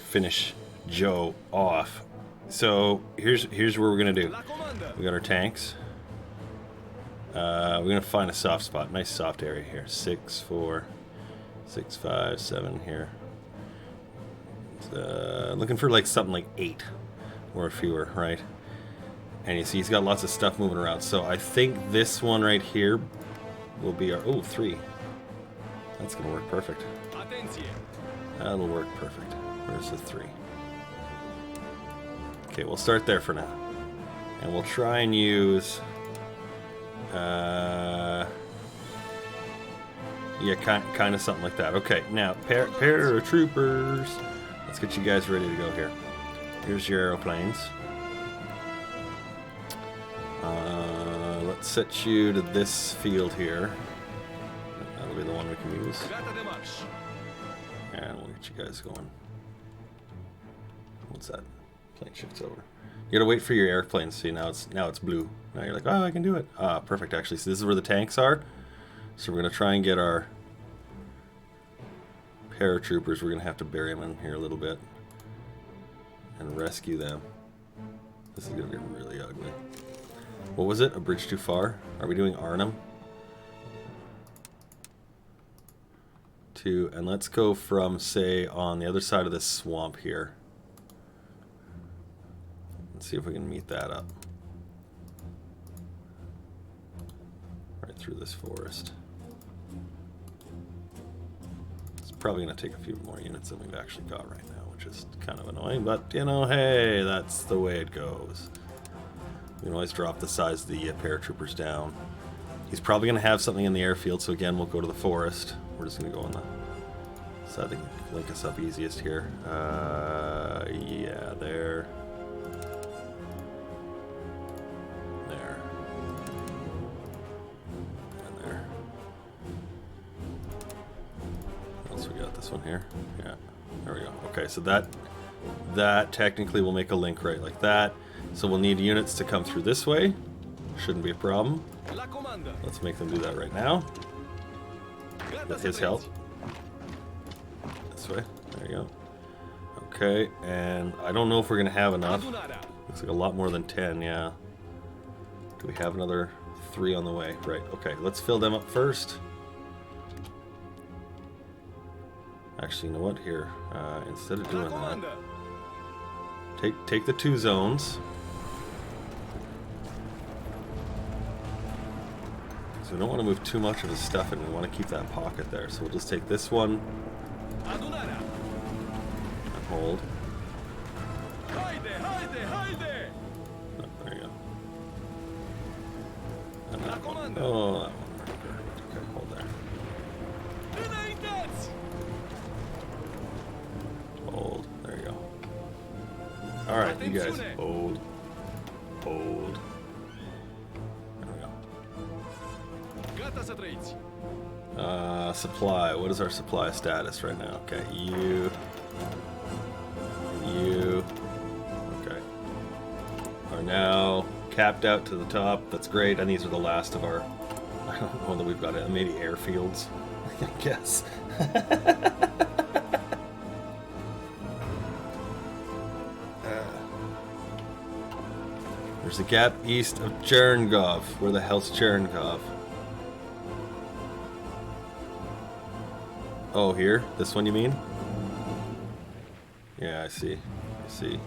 Speaker 1: Finish Joe off. So here's what we're gonna do.
Speaker 2: La comanda.
Speaker 1: We got our tanks. We're gonna find a soft spot, nice soft area here. 6, 4, 6, 5, 7 here. Looking for like something like 8 or fewer, right? And you see he's got lots of stuff moving around. So I think this one right here will be our 3. That's gonna work perfect.
Speaker 2: Attenție.
Speaker 1: That'll work perfect. Where's the 3? Okay, we'll start there for now. And we'll try and use... yeah, kind of something like that. Okay, now, paratroopers. Let's get you guys ready to go here. Here's your aeroplanes. Let's set you to this field here. That'll be the one we can use.
Speaker 2: Gata de marș.
Speaker 1: And we'll get you guys going. What's that? Plane shifts over. You gotta wait for your airplanes. See, now it's blue. Now you're like, oh, I can do it. Ah, perfect. Actually, so this is where the tanks are. So we're gonna try and get our paratroopers. We're gonna have to bury them in here a little bit and rescue them. This is gonna be really ugly. What was it? A bridge too far? Are we doing Arnhem? 2, and let's go from, say, on the other side of this swamp here. Let's see if we can meet that up. Right through this forest. It's probably going to take a few more units than we've actually got right now, which is kind of annoying, but, you know, hey, that's the way it goes. We can always drop the size of the paratroopers down. He's probably going to have something in the airfield, so again, we'll go to the forest. We're just going to go on the side that can link us up easiest here. Yeah, there. There. And there. What else we got? This one here? Yeah. There we go. Okay, so that technically will make a link right like that. So we'll need units to come through this way. Shouldn't be a problem.
Speaker 2: La comanda.
Speaker 1: Let's make them do that right now.
Speaker 2: Gata
Speaker 1: With
Speaker 2: să
Speaker 1: his help.
Speaker 2: treci.
Speaker 1: This way. There you go. Okay, and I don't know if we're going to have enough.
Speaker 2: Adunarea.
Speaker 1: Looks like a lot more than 10, yeah. Do we have another 3 on the way? Right, okay. Let's fill them up first. Actually, you know what? Here, instead of
Speaker 2: La
Speaker 1: doing that,
Speaker 2: comanda.
Speaker 1: take the 2 zones. So we don't want to move too much of his stuff in. We want to keep that pocket there. So we'll just take this one
Speaker 2: Adunarea.
Speaker 1: and hold.
Speaker 2: Haide, haide, haide.
Speaker 1: Oh, there you go. And
Speaker 2: La
Speaker 1: that one.
Speaker 2: comanda.
Speaker 1: Oh, that one. Perfect. Okay, hold there.
Speaker 2: Înaintați.
Speaker 1: Hold. There you go. All right, you guys.
Speaker 2: Attenzione.
Speaker 1: Hold. Hold. There we go.
Speaker 2: Gata să trăiți.
Speaker 1: Supply. What is our supply status right now? Okay, you. Okay. Are now capped out to the top. That's great. And these are the last of our. I don't know that we've got it. Maybe airfields. I guess. There's a gap east of Cherngov. Where the hell's Cherngov? Oh, here? This one you mean? Yeah, I see. I see.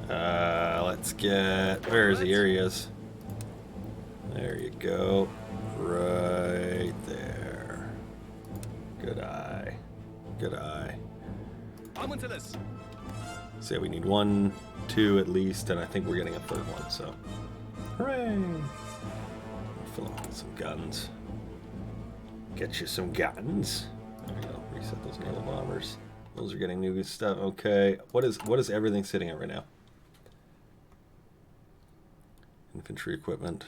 Speaker 1: Let's get... Where is he? Here he is. There you go. Right there. Good eye. Good eye.
Speaker 2: Am înțeles.
Speaker 1: So yeah, we need 1, 2 at least, and I think we're getting a 3rd one, so. Hooray! Fill up with some guns. Get you some guns. There you go. Reset those naval bombers. Those are getting new stuff. Okay. What is everything sitting at right now? Infantry equipment.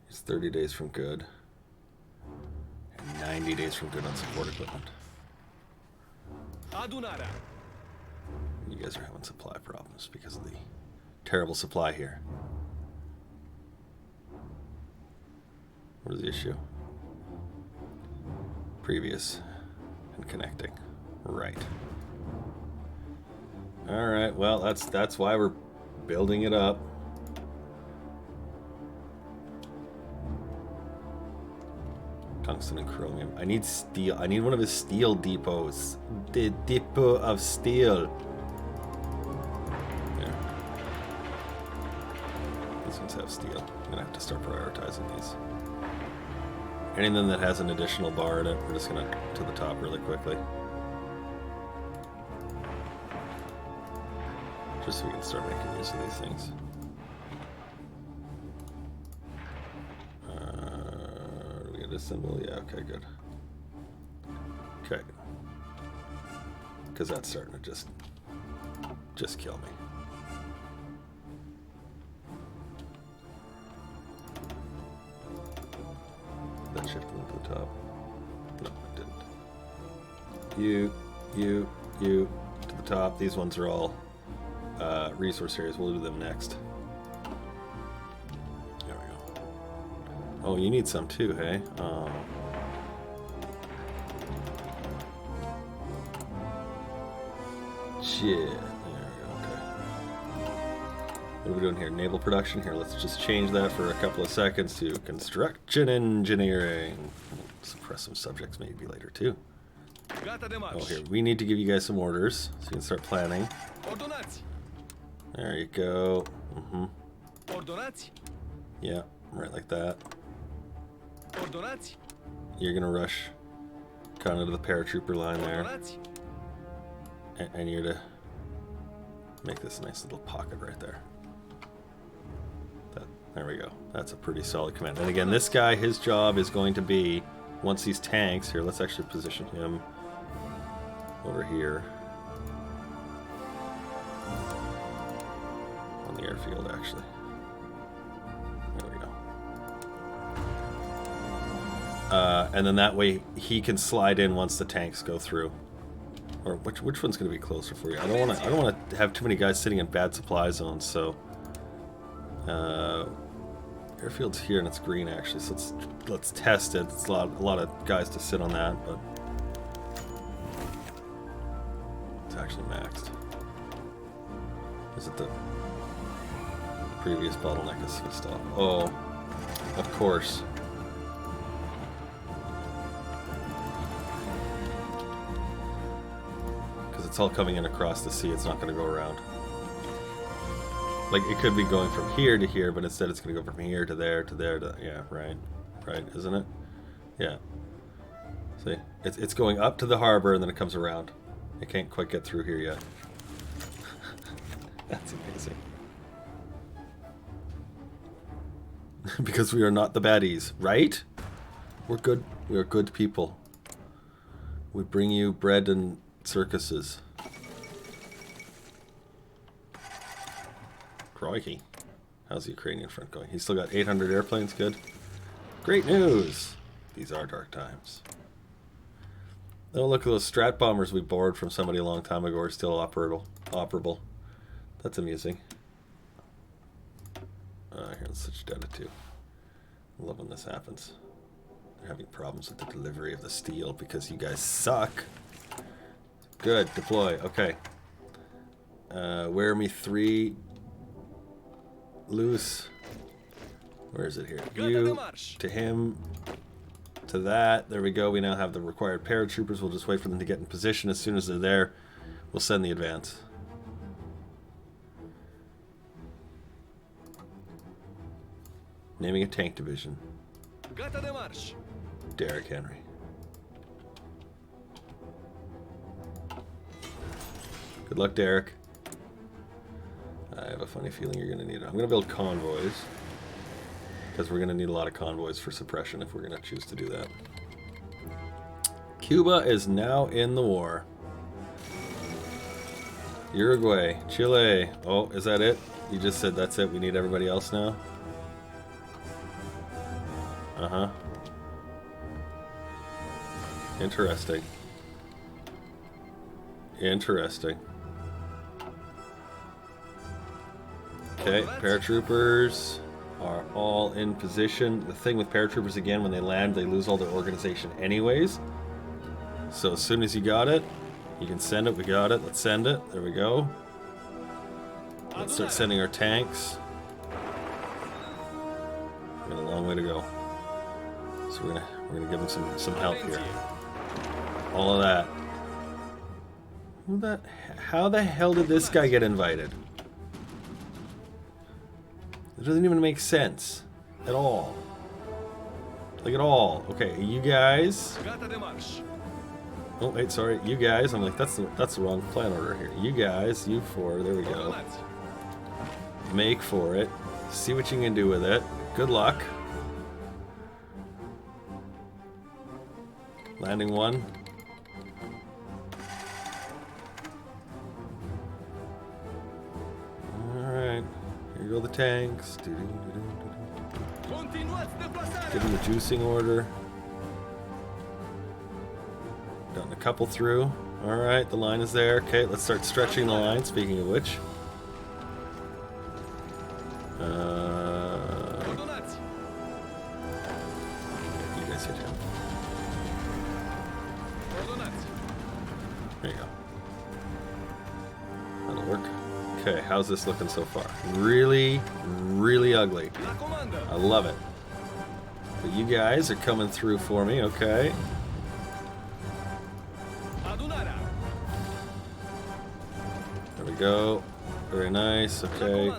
Speaker 1: It's 30 days from good. And 90 days from good on support equipment.
Speaker 2: Adunarea.
Speaker 1: You guys are having supply problems because of the terrible supply here. What is the issue? Previous. And connecting. Right. Alright, well, that's why we're building it up. Tungsten and chromium. I need steel. I need one of his steel depots. The depot of steel. There. These ones have steel. I'm gonna have to start prioritizing these. Anything that has an additional bar in it, we're just gonna to the top really quickly. Just so we can start making use of these things. Do we get a symbol? Yeah, okay, good. Okay. Because that's starting to just kill me. That shifted to the top. No, it didn't. You, to the top. These ones are all resource areas. We'll do them next. There we go. Oh, you need some too, hey? Oh. Shit. There we go, okay. What are we doing here? Naval production? Here, let's just change that for a couple of seconds to construction engineering. We'll suppress some subjects maybe later too. Oh, here, we need to give you guys some orders so you can start planning. There you go. Yeah, right like that. You're gonna rush kind of to the paratrooper line there. And you're to make this nice little pocket right there. There we go. That's a pretty solid command. And again, this guy, his job is going to be, once these tanks, here, let's actually position him over here. On the airfield, actually. There we go. And then that way he can slide in once the tanks go through. Or which one's going to be closer for you? I don't want to have too many guys sitting in bad supply zones. So airfield's here and it's green actually. So let's test it. It's a lot of guys to sit on that, but it's actually maxed. Is it the previous bottleneck is switched off? Oh, of course. It's all coming in across the sea. It's not going to go around. Like, it could be going from here to here, but instead it's going to go from here to there to there to... Yeah, right. Right, isn't it? Yeah. See? It's going up to the harbor, and then it comes around. It can't quite get through here yet. That's amazing. Because we are not the baddies, right? We're good. We are good people. We bring you bread and circuses. Crikey. How's the Ukrainian front going? He's still got 800 airplanes. Good. Great news. These are dark times. Oh, look at those strat bombers we borrowed from somebody a long time ago are still operable. That's amusing. Here, let's switch down to 2. I love when this happens. They're having problems with the delivery of the steel because you guys suck. Good. Deploy. Okay. Wear me 3 loose. Where is it here? You to him to that. There we go. We now have the required paratroopers. We'll just wait for them to get in position. As soon as they're there, we'll send the advance. Naming a tank division. Derrick Henry. Good luck, Derek. I have a funny feeling you're going to need it. I'm going to build convoys. Because we're going to need a lot of convoys for suppression if we're going to choose to do that. Cuba is now in the war. Uruguay. Chile. Oh, is that it? You just said that's it? We need everybody else now? Uh-huh. Interesting. Interesting. Okay, paratroopers are all in position. The thing with paratroopers, again, when they land, they lose all their organization anyways. So as soon as you got it, you can send it. We got it. Let's send it. There we go. Let's start sending our tanks. We got a long way to go. So we're gonna give them some help here. All of that. How the hell did this guy get invited? It doesn't even make sense at all. Like at all. Okay, you guys. Oh wait, sorry, you guys. I'm like that's the wrong plan order here. You guys, you four. There we go. Make for it. See what you can do with it. Good luck. Landing one. Alright. Here go the tanks. Give them the juicing order. Gotten a couple through. Alright, the line is there. Okay, let's start stretching the line, speaking of which. You guys hit him. There you go. That'll work. Okay, how's this looking so far? Really, really ugly. I love it. But you guys are coming through for me, okay. There we go. Very nice, okay.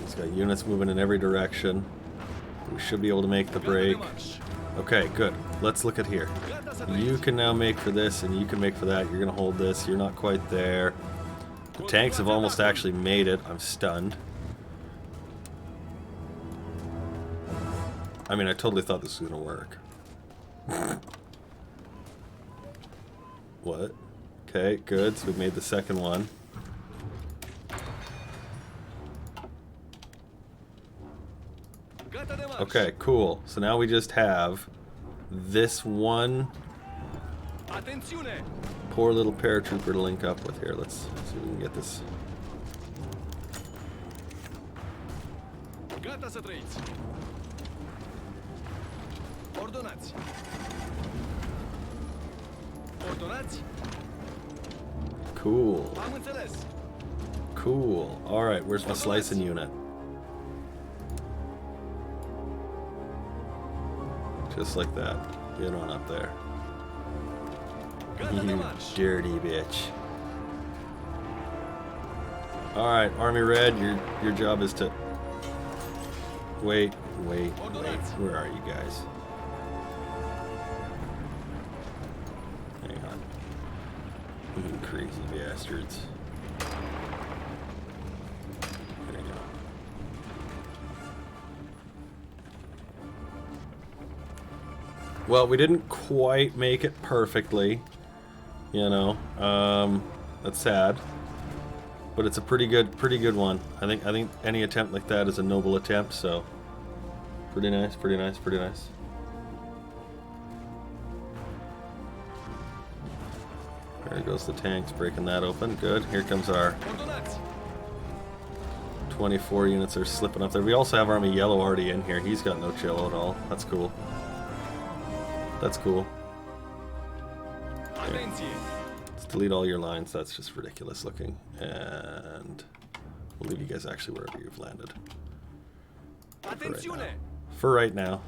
Speaker 1: He's got units moving in every direction. We should be able to make the break. Okay, good. Let's look at here. You can now make for this, and you can make for that. You're going to hold this. You're not quite there. The tanks have almost actually made it. I'm stunned. I mean, I totally thought this was going to work. What? Okay, good. So we made the second one. Okay, cool. So now we just have this one poor little paratrooper to link up with here. Let's see if we can get this. Cool. Cool. Alright, where's my slicing unit? Just like that. Get on up there. You dirty bitch. Alright, Army Red, your job is to... Wait. Where are you guys? Hang on. You crazy bastards. There you go. Well, we didn't quite make it perfectly, you know. That's sad, but it's a pretty good one. I think any attempt like that is a noble attempt. So, pretty nice. There goes the tanks, breaking that open. Good. Here comes our 24 units are slipping up there. We also have Army Yellow already in here. He's got no chill at all. That's cool. That's cool. Here. Let's delete all your lines. That's just ridiculous looking. And we'll leave you guys actually wherever you've landed. For right now.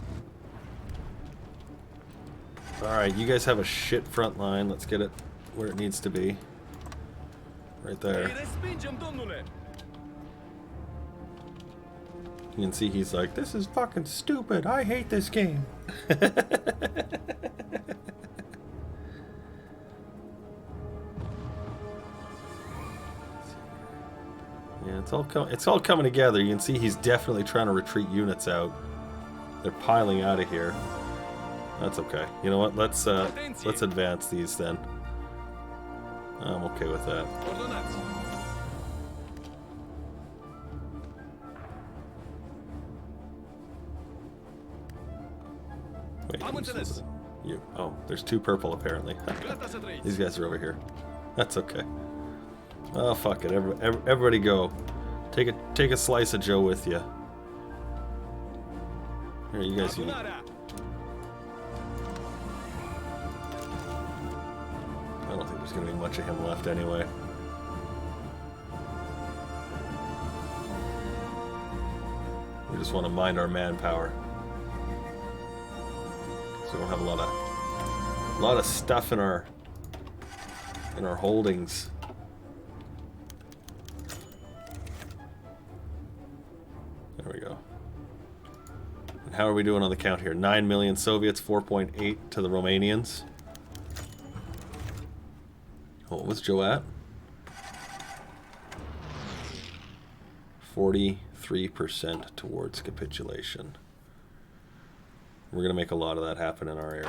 Speaker 1: Alright, you guys have a shit front line. Let's get it where it needs to be. Right there. You can see he's like, this is fucking stupid. I hate this game. Yeah, it's all coming together. You can see he's definitely trying to retreat units out. They're piling out of here. That's okay. You know what? Let's advance these then. I'm okay with that. Wait, you. Oh, there's two purple apparently. These guys are over here. That's okay. Oh fuck it! Everybody go. Take a slice of Joe with you. Here, you guys eat. there's going to be much of him left anyway. We just want to mind our manpower. So we don't have a lot of stuff in our holdings. There we go. And how are we doing on the count here? 9 million Soviets, 4.8 to the Romanians. What was Joe at? 43% towards capitulation. We're going to make a lot of that happen in our area.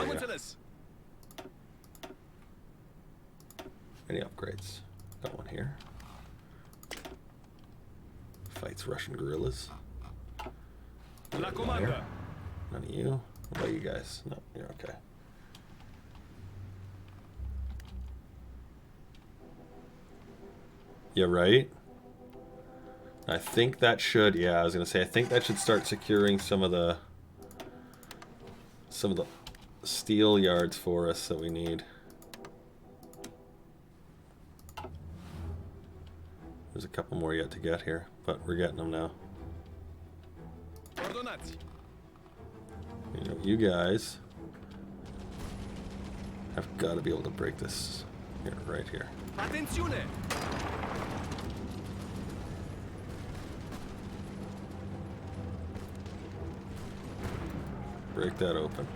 Speaker 1: Any upgrades? Got one here. Fights Russian guerrillas.
Speaker 2: La comanda.
Speaker 1: None of you. What about you guys? No, you're okay. Yeah, right? I think that should, yeah, I was going to say, I think that should start securing some of the steel yards for us that we need. There's a couple more yet to get here, but we're getting them now. You guys have got to be able to break this here, right here.
Speaker 2: Attenzione!
Speaker 1: Break that open.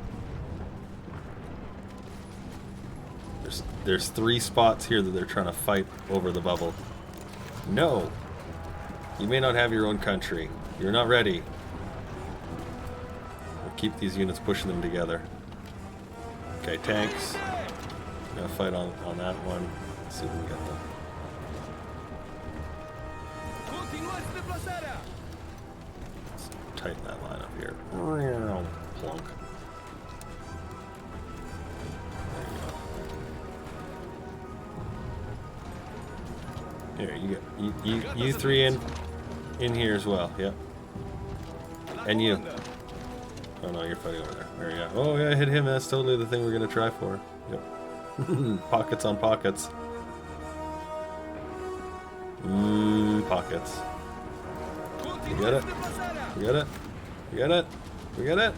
Speaker 1: There's 3 spots here that they're trying to fight over the bubble. No! You may not have your own country. You're not ready. We'll keep these units pushing them together. Okay, tanks. Gonna fight on that one. Let's see if we can get them. Let's tighten that line up here. Plunk. There you go. Here, you 3 in here as well. Yep. And you. Oh no, you're fighting over there. There you go. Oh yeah, hit him. That's totally the thing we're gonna try for. Yep. Pockets on pockets. Pockets. You get it? You get it? You get it? We get it?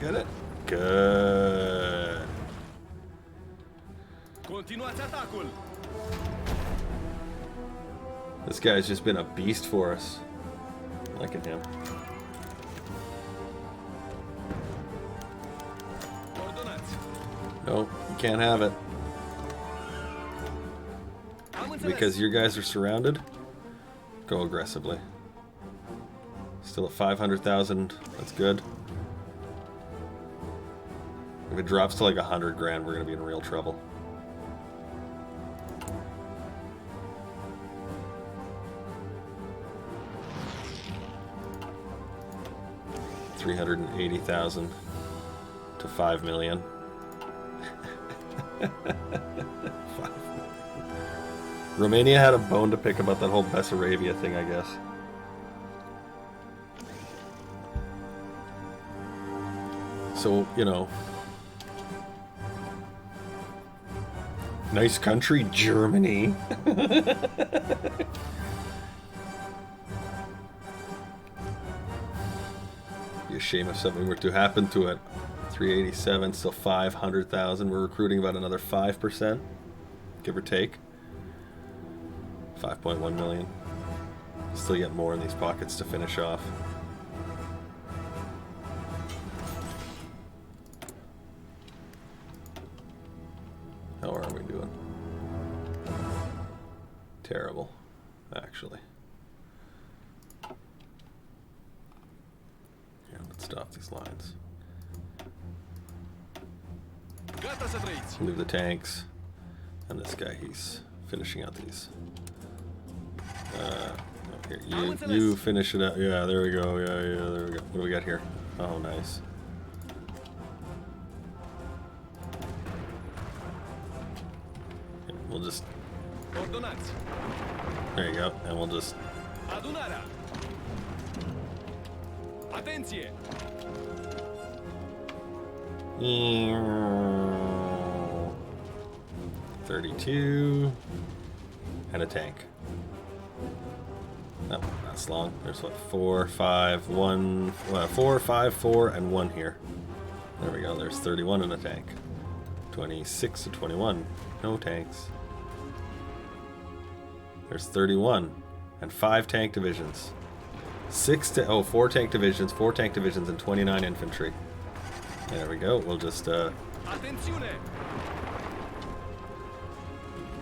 Speaker 1: Get it? Good. This guy's just been a beast for us. I'm liking him. Nope, you can't have it. Because your guys are surrounded, go aggressively. Still at 500,000, that's good. If it drops to like 100 grand, we're gonna be in real trouble. $380,000 to 5 million. Romania had a bone to pick about that whole Bessarabia thing, I guess. So, you know, nice country, Germany. Be a shame if something were to happen to it. 387, still 500,000. We're recruiting about another 5%, give or take. 5.1 million. Still get more in these pockets to finish off. How are we doing? Terrible, actually. Yeah, let's stop these lines. Leave the tanks. And this guy, he's finishing out these. Here, you finish it out. Yeah, there we go. Yeah, there we go. What do we got here? Oh, nice. Yeah, we'll just... There you go. And we'll just...
Speaker 2: Attenție!
Speaker 1: 32. And a tank. No, that's long. There's what, 4, 5, 1, 4, 5, 4, and 1 here. There we go. There's 31 in a tank. 26 to 21. No tanks. There's 31 and 5 tank divisions. 4 tank divisions, 4 tank divisions, and 29 infantry. There we go. We'll just
Speaker 2: Attenzione!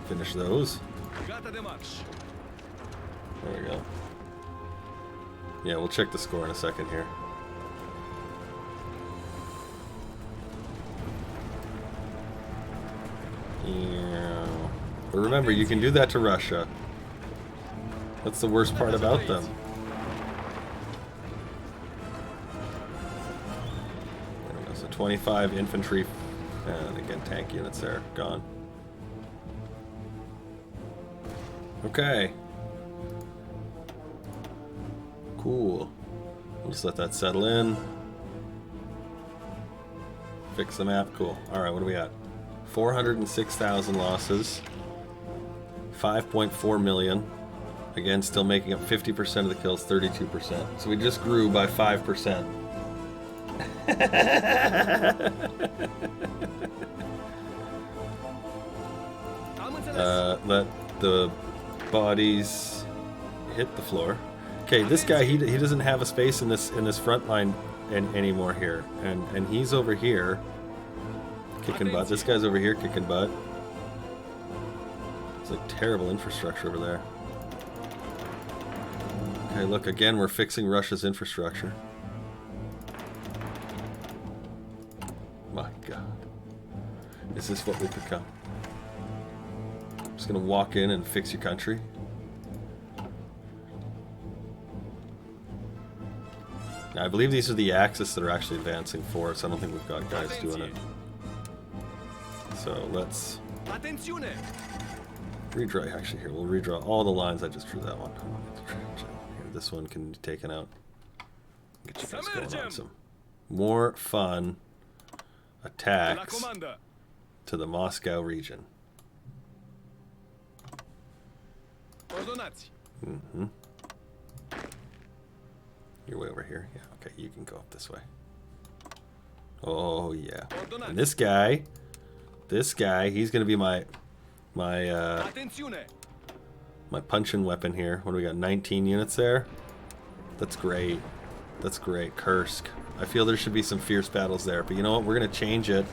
Speaker 1: finish those.
Speaker 2: Gata de march.
Speaker 1: There we go. Yeah, we'll check the score in a second here. Yeah. But remember, you can do that to Russia. That's the worst part about them. There we go. So 25 infantry, and again tank units there, gone. Okay. Cool. We'll just let that settle in. Fix the map. Cool. Alright, what do we got? 406,000 losses. 5.4 million. Again, still making up 50% of the kills, 32%. So we just grew by 5%. Let the bodies hit the floor. Okay, this guy, he doesn't have a space in this front line anymore here, and he's over here kicking butt. This guy's over here kicking butt. It's like terrible infrastructure over there. Okay, look, again, we're fixing Russia's infrastructure. My God. Is this what we've become? Just gonna walk in and fix your country? Now, I believe these are the Axis that are actually advancing for us. I don't think we've got guys doing it. So let's redraw. Actually, here we'll redraw all the lines. I just drew that one. Here, this one can be taken out. Get you guys going on some more fun attacks to the Moscow region. Mm-hmm. You're way over here. Yeah, okay, you can go up this way. Oh, yeah. And this guy, he's gonna be my punching weapon here. What do we got? 19 units there? That's great. That's great. Kursk. I feel there should be some fierce battles there, but you know what? We're gonna change it.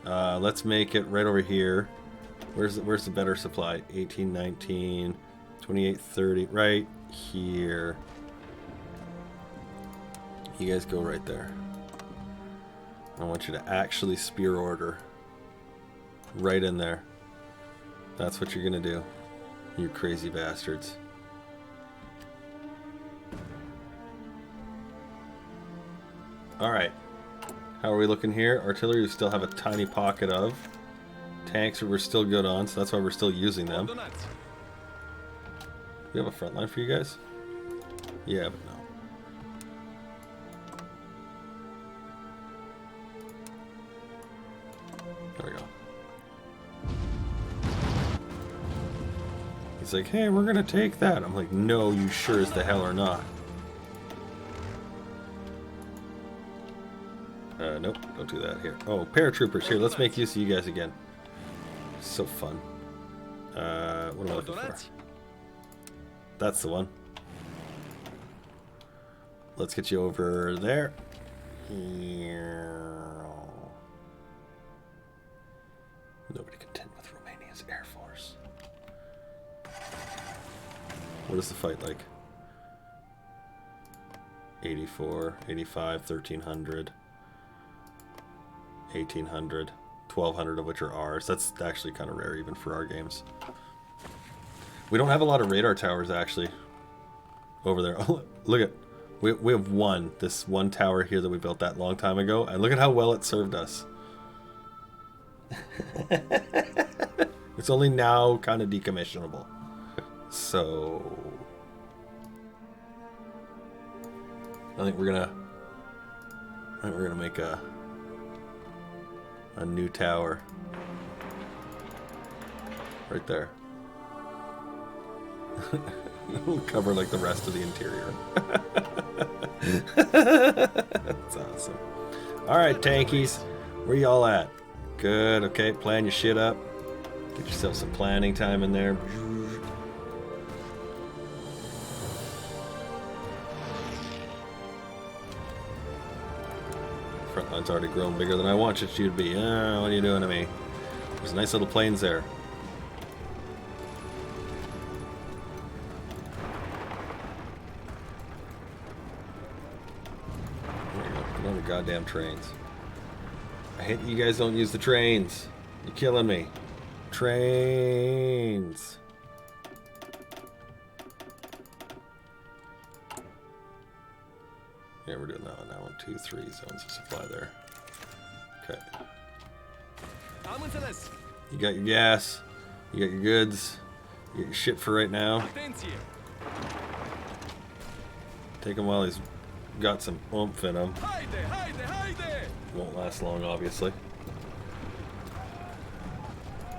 Speaker 1: Let's make it right over here. Where's the better supply? 18, 19, 28, 30. Right here. You guys go right there. I want you to actually spear order. Right in there. That's what you're gonna do. You crazy bastards. Alright. How are we looking here? Artillery we still have a tiny pocket of. Tanks we're still good on, so that's why we're still using them. Do we have a front line for you guys? Yeah, but no. There we go. He's like, hey, we're gonna take that. I'm like, no, you sure as the hell are not. Nope, don't do that here. Oh, paratroopers, here, let's make use of you guys again. So fun. What am I looking for? That's the one. Let's get you over there. Nobody contend with Romania's Air Force. What is the fight like? 84, 85, 1300, 1800, 1200 of which are ours. That's actually kind of rare even for our games. We don't have a lot of radar towers actually over there. Oh, look at, we have this one tower here that we built that long time ago, and look at how well it served us. It's only now kind of decommissionable. So I think we're gonna make a new tower. Right there. It'll cover like the rest of the interior. That's awesome. Alright, tankies. Where y'all at? Good, okay, plan your shit up. Get yourself some planning time in there. Front line's already grown bigger than I want it to be. What are you doing to me? There's nice little planes there. There you go. Get on the goddamn trains. I hate that you guys don't use the trains. You're killing me. Trains. Yeah, we're doing that one. That one, 2, 3 zones of supply there. Okay. You got your gas. You got your goods. You got your shit for right now. Take him while he's got some oomph in him. Won't last long, obviously.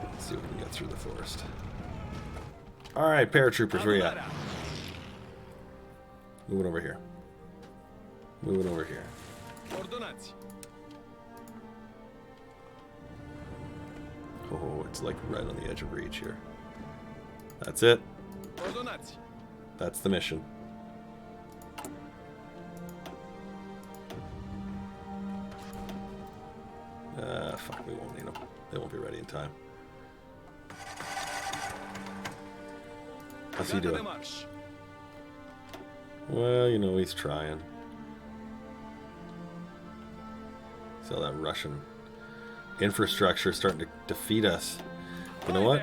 Speaker 1: Let's see if we can get through the forest. Alright, paratroopers, where you at? Moving over here. Moving over here. Oh, it's like right on the edge of reach here. That's it. That's the mission. Fuck, we won't need them. They won't be ready in time. How's he doing? Well, you know, he's trying. See all that Russian infrastructure starting to defeat us. You know what?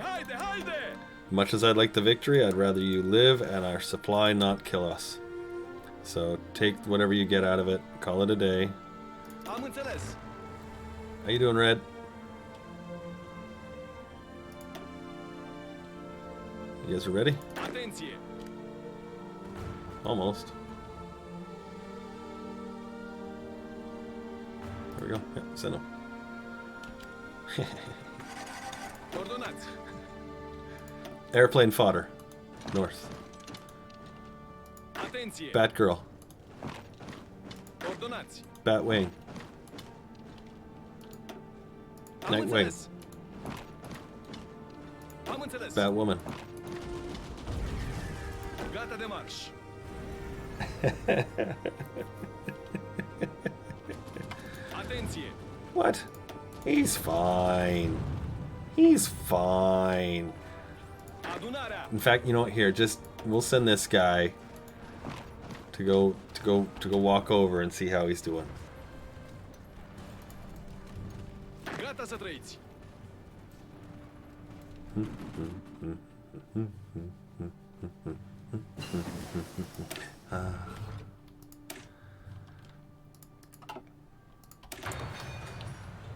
Speaker 1: Much as I'd like the victory, I'd rather you live and our supply not kill us. So take whatever you get out of it. Call it a day. How you doing, Red? You guys are ready? Almost. There we go. Yeah, send them. Airplane fodder. North. Batgirl. Batwing. Nightwing. Batwoman. What? He's fine. He's fine. In fact, you know what? Here, just we'll send this guy to go walk over and see how he's doing.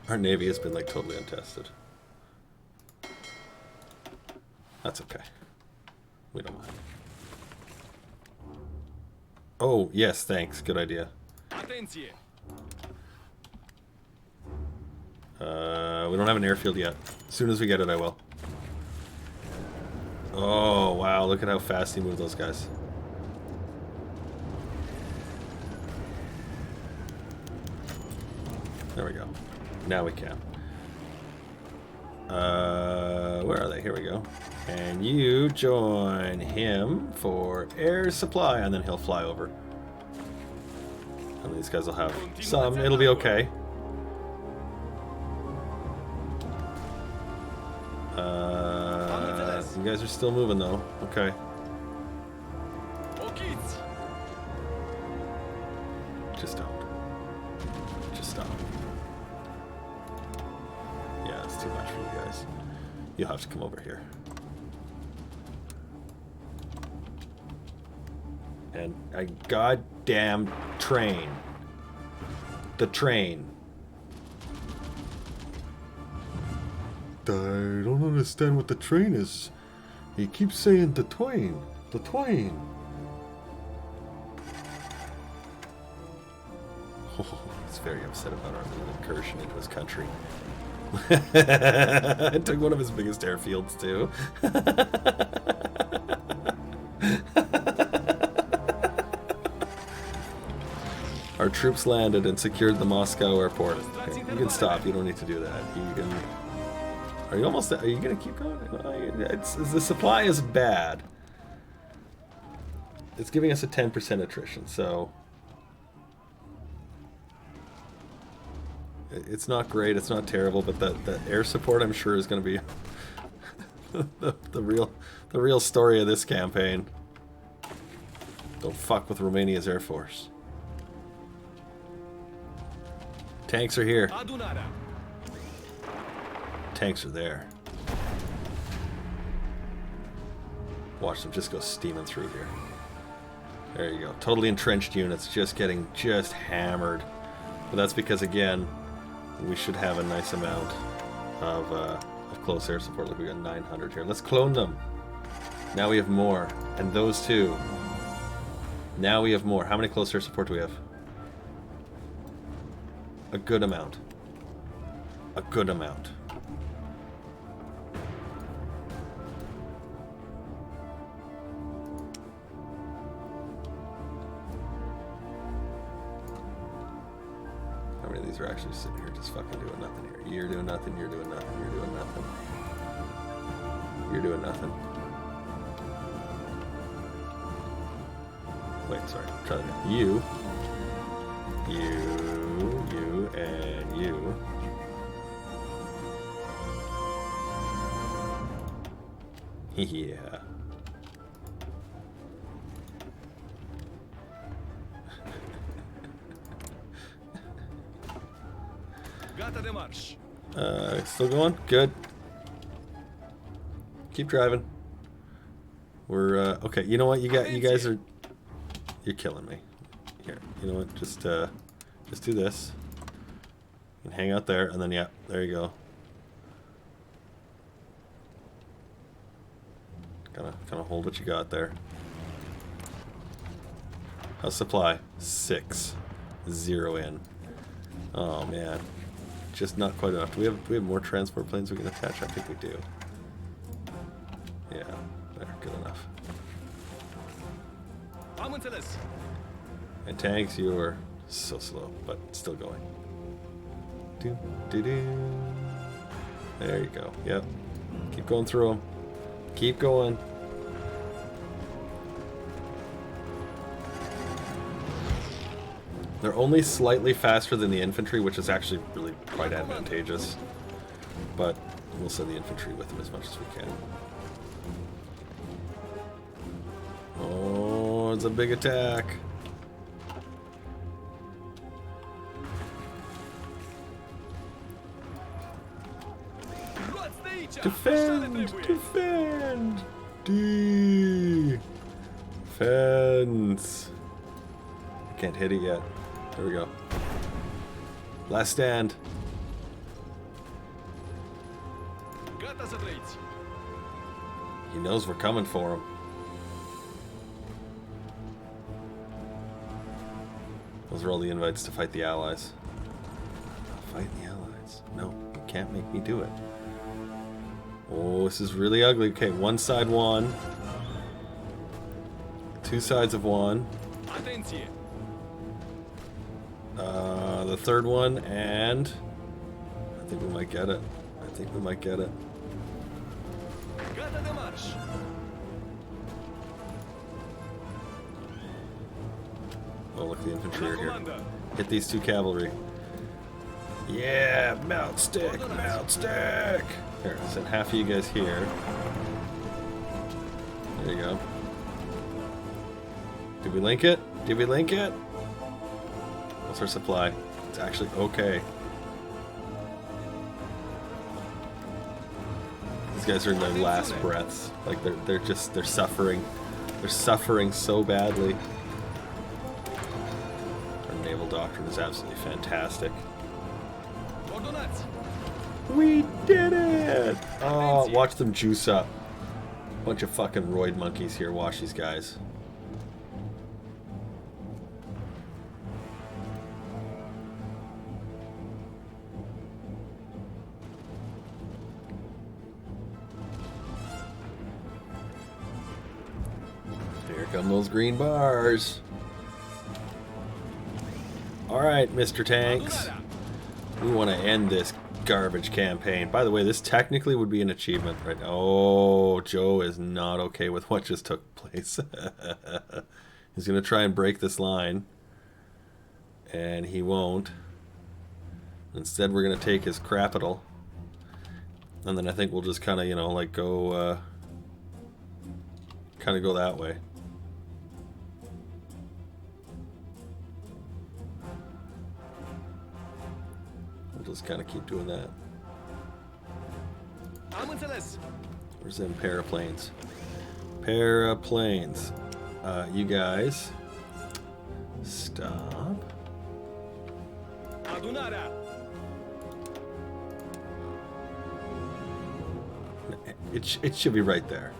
Speaker 1: Our Navy has been like totally untested. That's okay. We don't mind. Oh, yes, thanks. Good idea. We don't have an airfield yet. As soon as we get it, I will. Oh, wow. Look at how fast he moved those guys. There we go. Now we can. Where are they? Here we go. And you join him for air supply, and then he'll fly over. And these guys will have some. It'll be okay. You guys are still moving though. Okay. Just don't. Just stop. Yeah, it's too much for you guys. You'll have to come over here. And a goddamn train. The train. I don't understand what the train is. He keeps saying the twain. The twain. Oh, he's very upset about our little incursion into his country. I took one of his biggest airfields too. Our troops landed and secured the Moscow airport. Okay, you can stop. You don't need to do that. You can. Are you almost? Are you gonna keep going? The supply is bad. It's giving us a 10% attrition, so it's not great. It's not terrible, but the air support, I'm sure, is going to be the real story of this campaign. Don't fuck with Romania's air force. Tanks are here. Tanks are there. Watch them just go steaming through here. There you go. Totally entrenched units just getting hammered. But that's because, again, we should have a nice amount of close air support. Look, we got 900 here. Let's clone them. Now we have more. And those two. Now we have more. How many close air support do we have? A good amount. A good amount. How many of these are actually sitting here just fucking doing nothing here? You're doing nothing, you're doing nothing, you're doing nothing. You're doing nothing. Wait, sorry. Try that again. You, and you. Yeah. Still going? Good. Keep driving. We're okay. You know what? You guys are. You're killing me. Here. You know what? Just do this. And hang out there, and then yeah, there you go. Kind of hold what you got there. How's supply? 6. 0 in. Oh man, just not quite enough. Do we have more transport planes we can attach? I think we do. Yeah, there, good enough. And tanks, you are so slow, but still going. Do do do. There you go. Yep. Keep going through them. Keep going. They're only slightly faster than the infantry, which is actually really quite advantageous. But we'll send the infantry with them as much as we can. Oh, it's a big attack. Defend! Defend! Defense! Can't hit it yet. There we go. Last stand. He knows we're coming for him. Those are all the invites to fight the Allies. Fight the Allies. No, you can't make me do it. Oh, this is really ugly. Okay, one side won. Two sides have won. The third one, and I think we might get it. I think we might get it. Oh, look, the infantry are here. Hit these two cavalry. Yeah, mount stick, mount stick. Here, send half of you guys here. There you go. Did we link it? Did we link it? What's our supply? It's actually okay. These guys are in their last breaths. Like they're suffering. They're suffering so badly. Our naval doctrine is absolutely fantastic. We did it! Oh, watch them juice up. Bunch of fucking roid monkeys here. Watch these guys. Get him those green bars. Alright, Mr. Tanks. We want to end this garbage campaign. By the way, this technically would be an achievement right now. Oh, Joe is not okay with what just took place. He's going to try and break this line. And he won't. Instead, we're going to take his capital. And then I think we'll just kind of, you know, like go... kind of go that way. We'll just kind of keep doing that. Where's them paraplanes? Paraplanes. You guys, stop. It should be right there.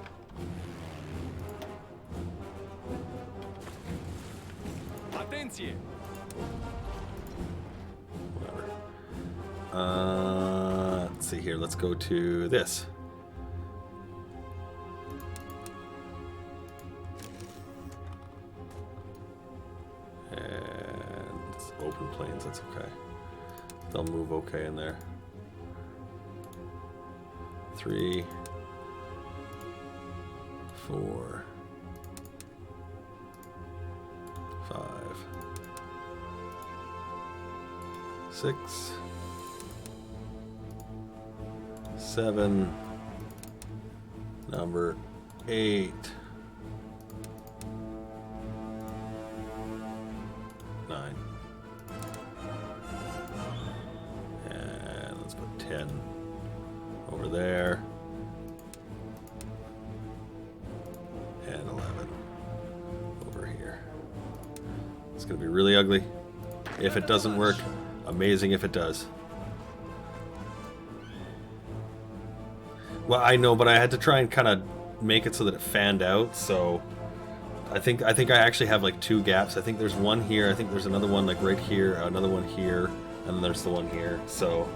Speaker 1: Whatever. Let's see here. Let's go to this. And it's open planes. That's okay. They'll move okay in there. 3, 4, 5, 6, 7, number 8, 9, and let's put 10 over there, and 11 over here. It's gonna be really ugly if it doesn't work. Amazing if it does. Well, I know, but I had to try and kind of make it so that it fanned out. So I think I actually have like 2 gaps. I think there's one here. I think there's another one like right here, another one here, and then there's the one here. So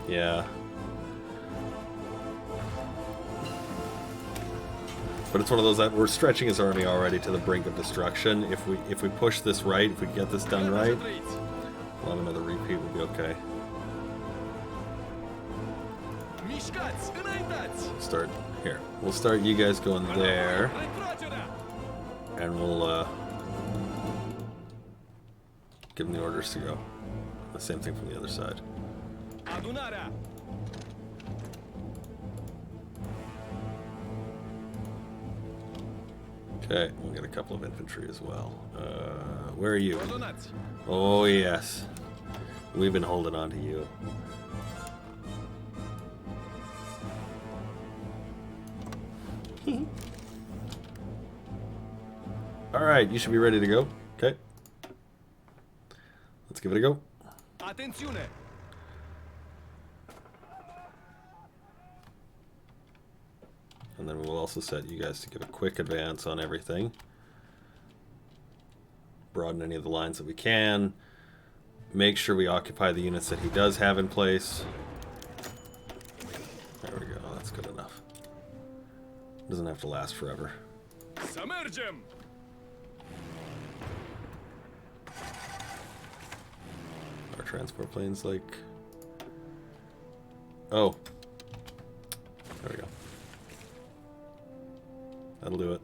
Speaker 1: yeah. But it's one of those that we're stretching his army already to the brink of destruction. If we push this right, if we get this done right, we'll have another repeat. We'll be okay. Start here. We'll start you guys going there, and we'll give them the orders to go. The same thing from the other side. Okay, we'll get a couple of infantry as well. Where are you? Oh yes, we've been holding on to you. Alright, you should be ready to go. Okay. Let's give it a go.
Speaker 2: Attenzione.
Speaker 1: And then we'll also set you guys to get a quick advance on everything. Broaden any of the lines that we can. Make sure we occupy the units that he does have in place. There we go, that's good enough. Doesn't have to last forever.
Speaker 2: Submergem.
Speaker 1: Our transport planes like... Oh. There we go. That'll do it.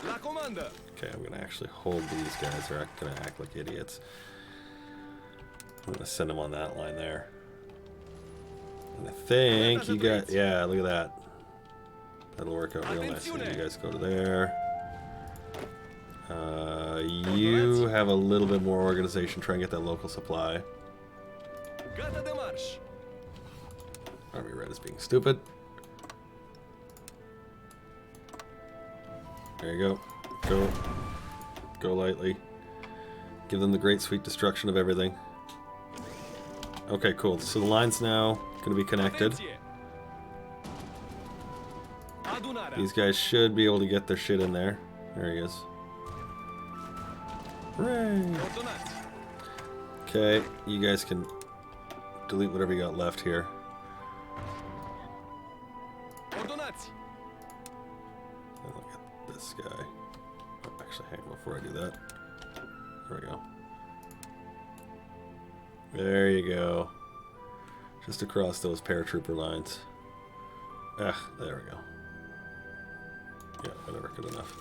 Speaker 2: La comanda.
Speaker 1: Okay, I'm gonna actually hold these guys. They're gonna act like idiots. I'm gonna send them on that line there. And I think you got... Yeah, look at that. That'll work out real nice. You guys go to there. You have a little bit more organization. Try and get that local supply. Army Red is being stupid. There you go. Go lightly. Give them the great sweet destruction of everything. Okay, cool. So the line's now going to be connected. These guys should be able to get their shit in there. There he is. Hooray! Okay, you guys can delete whatever you got left here.
Speaker 2: Ordonanzi.
Speaker 1: And look at this guy. Oh, actually, hang on before I do that. There we go. There you go. Just across those paratrooper lines. There we go. Yeah, whatever, good enough.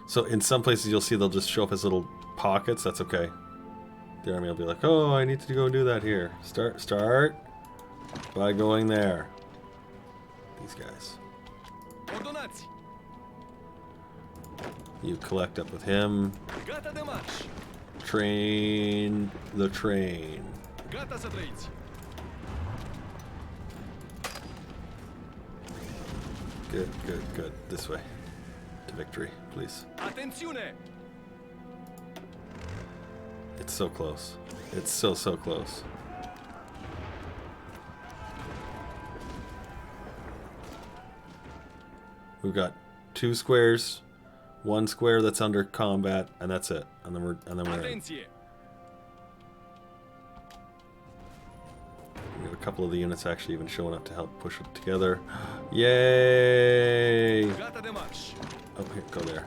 Speaker 1: So in some places you'll see they'll just show up as little pockets. That's okay. The army will be like, oh, I need to go and do that here. Start by going there. These guys.
Speaker 2: Ordonanzi.
Speaker 1: You collect up with him.
Speaker 2: Gata de march.
Speaker 1: Train the train.
Speaker 2: Gata să trăiți.
Speaker 1: Good, good, good. This way. To victory, please.
Speaker 2: Atențiune!
Speaker 1: It's so close. It's so, so close. We've got 2 squares, 1 square that's under combat, and that's it. And then we're in.
Speaker 2: Atenție!
Speaker 1: We got a couple of the units actually even showing up to help push it together. Yay!
Speaker 2: Gata de march.
Speaker 1: Oh, here, go there.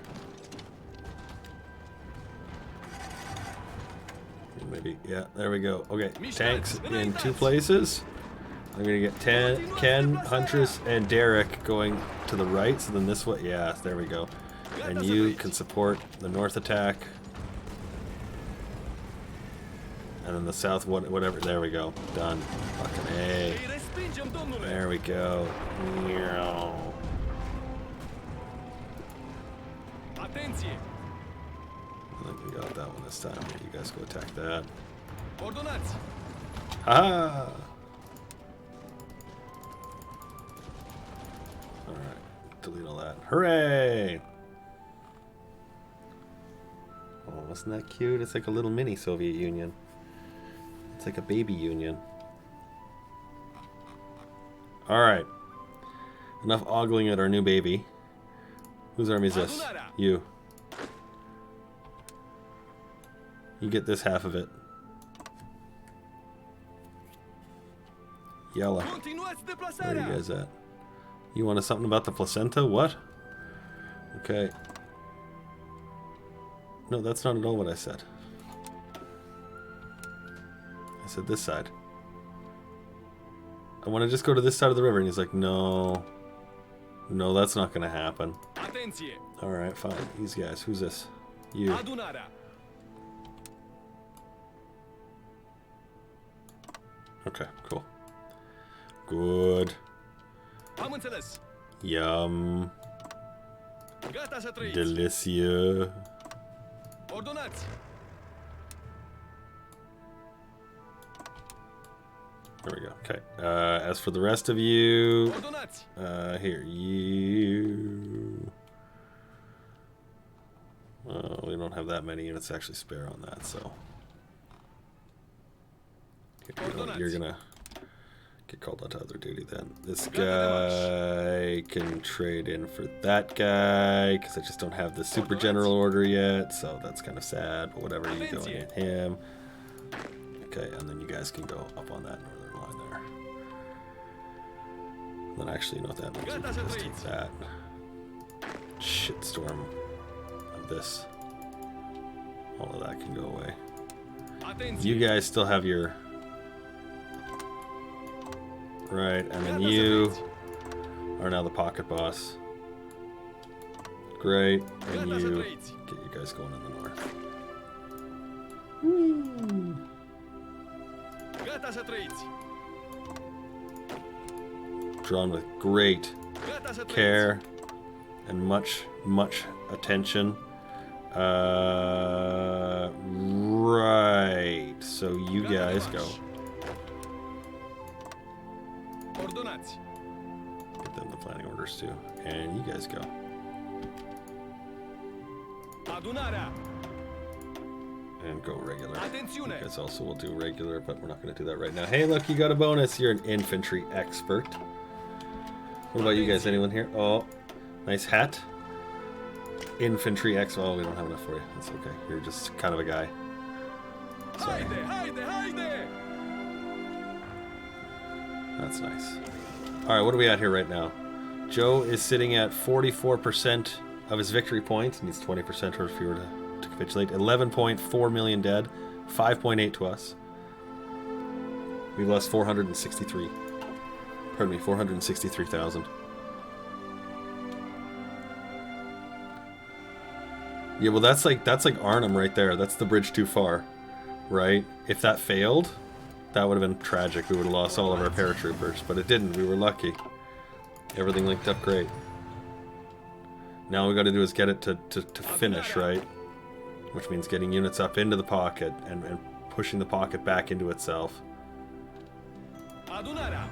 Speaker 1: Maybe, yeah, there we go. Okay, tanks in 2 places. I'm gonna get Ken, Huntress, and Derek going to the right, so then this way, yeah, there we go. And you can support the north attack. And then the south, whatever, there we go. Done. Fucking A.
Speaker 2: Îi respingem, domnule.
Speaker 1: There we go.
Speaker 2: Atenție!
Speaker 1: I think we got that one this time. You guys go attack that.
Speaker 2: Ordonanți.
Speaker 1: Ha! Alright. Delete all that. Hooray! Oh, wasn't that cute? It's like a little mini Soviet Union. It's like a baby union. Alright. Enough ogling at our new baby. Whose army is this? You. You get this half of it. Yalla.
Speaker 2: Continuați
Speaker 1: Where are you
Speaker 2: deplasarea.
Speaker 1: guys at? You wanted something about the placenta? What? Okay. No, that's not at all what I said. I said this side. I want to just go to this side of the river. And he's like, no. No, that's not going to happen.
Speaker 2: Atenție!
Speaker 1: Alright, fine. These guys. Who's this? You.
Speaker 2: Adunarea.
Speaker 1: Okay, cool. Good.
Speaker 2: Am înțeles.
Speaker 1: Yum.
Speaker 2: Gata să trăiți.
Speaker 1: Delicious.
Speaker 2: Ordonați.
Speaker 1: There we go. Okay. As for the rest of you,
Speaker 2: Ordonați.
Speaker 1: here, you. We don't have that many units actually spare on that, so. You're gonna get called out to other duty then. This guy can trade in for that guy, because I just don't have the super general order yet, so that's kind of sad, but whatever, you go in him. Okay, and then you guys can go up on that northern line there. Then actually, you know what that means? We can just take that shitstorm of this. All of that can go away. You guys still have your... Right, and then you are now the pocket boss. Great, and you get you guys going in the north. Whee!
Speaker 2: Gata să trăiți.
Speaker 1: Drawn with great
Speaker 2: Gata să
Speaker 1: care and much attention. Right, so you guys go.
Speaker 2: Ordonați.
Speaker 1: Get them the planning orders too. And you guys go.
Speaker 2: Adunarea.
Speaker 1: And go regular.
Speaker 2: Atențiune.
Speaker 1: You guys also will do regular, but we're not going to do that right now. Hey, look, you got a bonus. You're an infantry expert. What about you guys? Anyone here? Oh, nice hat. Infantry X. Oh, we don't have enough for you. That's okay. You're just kind of a guy. Sorry.
Speaker 2: Haide, haide, haide.
Speaker 1: That's nice. All right, what are we at here right now? Joe is sitting at 44% of his victory points. Needs 20% or fewer to capitulate. 11.4 million dead. 5.8 to us. We lost 463. Pardon me, 463,000. Yeah, well, that's like Arnhem right there. That's the bridge too far, right? If that failed, that would have been tragic. We would have lost all of our paratroopers, but it didn't. We were lucky. Everything linked up great. Now all we got to do is get it to finish, right? Which means getting units up into the pocket and pushing the pocket back into itself.
Speaker 2: Adunarea.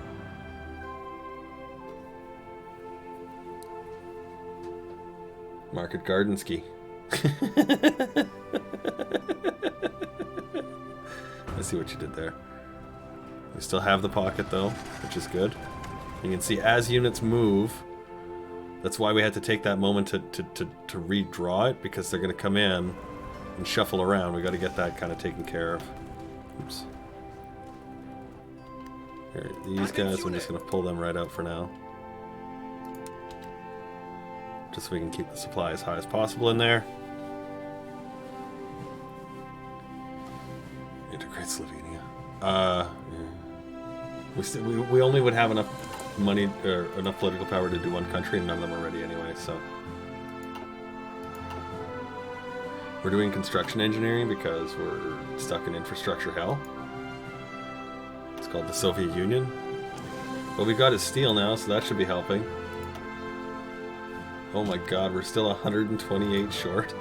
Speaker 1: Market Gardenski. I see what you did there. We still have the pocket though, which is good. You can see as units move, that's why we had to take that moment to redraw it, because they're going to come in and shuffle around. We got to get that kind of taken care of. Oops. Here, these guys, I'm just going to pull them right out for now. Just so we can keep the supply as high as possible in there. Integrate Slovenia. Yeah. We only would have enough money or enough political power to do one country, and none of them are ready anyway, so. We're doing construction engineering because we're stuck in infrastructure hell. It's called the Soviet Union. What we got is steel now, so that should be helping. Oh my god, we're still 128 short.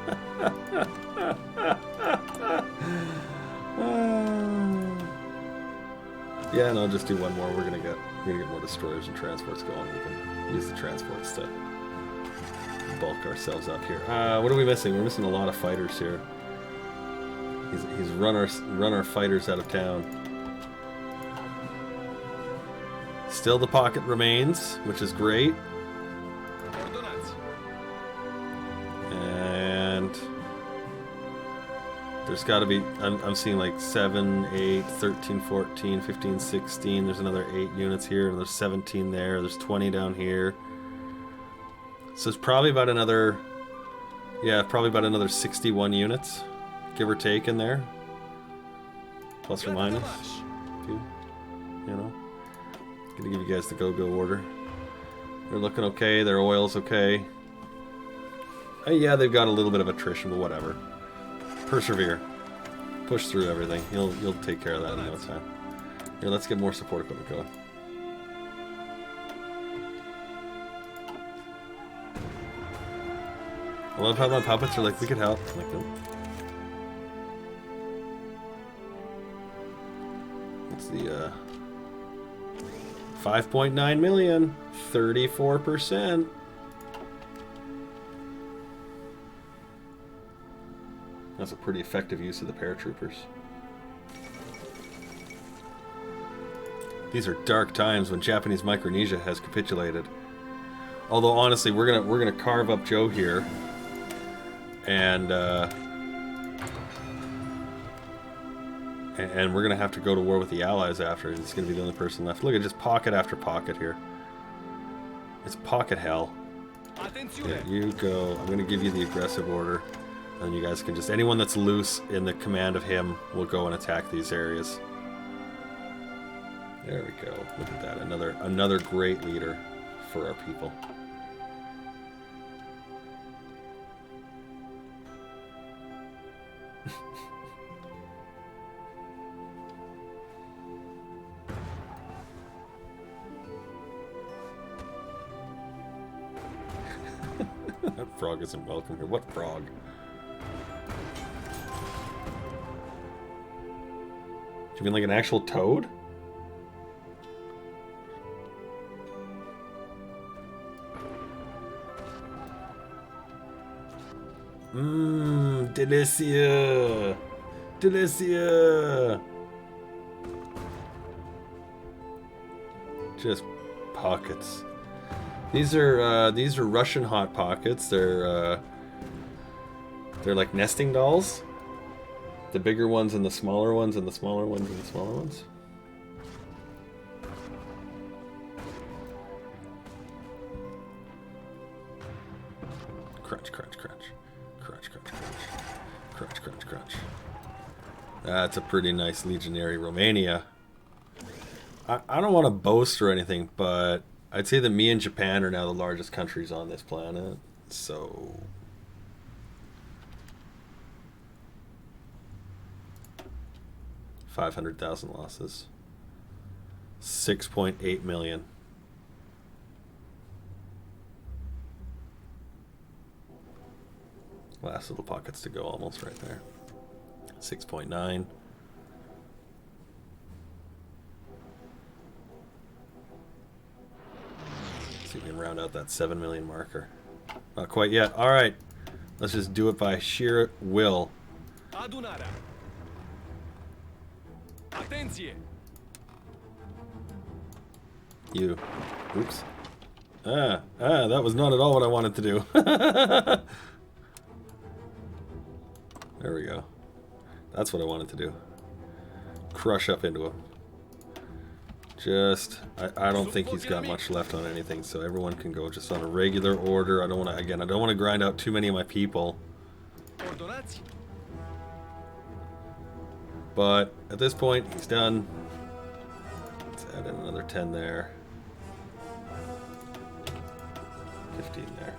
Speaker 1: Yeah, no, just do one more. We're gonna get more destroyers and transports going. We can use the transports to bulk ourselves up here. What are we missing? We're missing a lot of fighters here. He's run our fighters out of town. Still the pocket remains, which is great. And there's got to be, I'm seeing like 7, 8, 13, 14, 15, 16. There's another 8 units here, and there's 17 there. There's 20 down here. So it's probably about another, yeah, probably about another 61 units, give or take, in there. Plus or minus. You know. Gonna give you guys the go-go order. They're looking okay. Their oil's okay. Yeah, they've got a little bit of attrition, but whatever. Persevere. Push through everything. You'll take care of that in no time. Here, let's get more support equipment going. I love how my puppets are like, we could help. I'm like, nope. What's the 5.9 million, 34%. That's a pretty effective use of the paratroopers. These are dark times when Japanese Micronesia has capitulated. Although honestly, we're gonna carve up Joe here, and we're gonna have to go to war with the Allies after. It's gonna be the only person left. Look at just pocket after pocket here. It's pocket hell. Yeah, you go. I'm gonna give you the aggressive order. And you guys can just, anyone that's loose in the command of him will go and attack these areas. There we go. Look at that. Another great leader for our people. That frog isn't welcome here. What frog? You mean like an actual toad? Mmm, delicia! Delicia! Just pockets. These are Russian hot pockets. They're like nesting dolls. The bigger ones and the smaller ones and the smaller ones and the smaller ones. Crunch, crunch, crunch. Crunch, crunch, crunch. Crunch, crunch, crunch. That's a pretty nice legionary Romania. I don't want to boast or anything, but I'd say that me and Japan are now the largest countries on this planet. So 500,000 losses. 6.8 million. Last little pockets to go almost right there. 6.9. See if we can round out that 7 million marker. Not quite yet. All right. Let's just do it by sheer will.
Speaker 2: Adunarea. Atenție.
Speaker 1: You. Oops. That was not at all what I wanted to do. There we go. That's what I wanted to do. Crush up into him. Just, I don't think he's got much left on anything, so everyone can go just on a regular order. I don't want to, again, I don't want to grind out too many of my people.
Speaker 2: Ordonați.
Speaker 1: But at this point, he's done. Let's add in another 10 there. 15 there.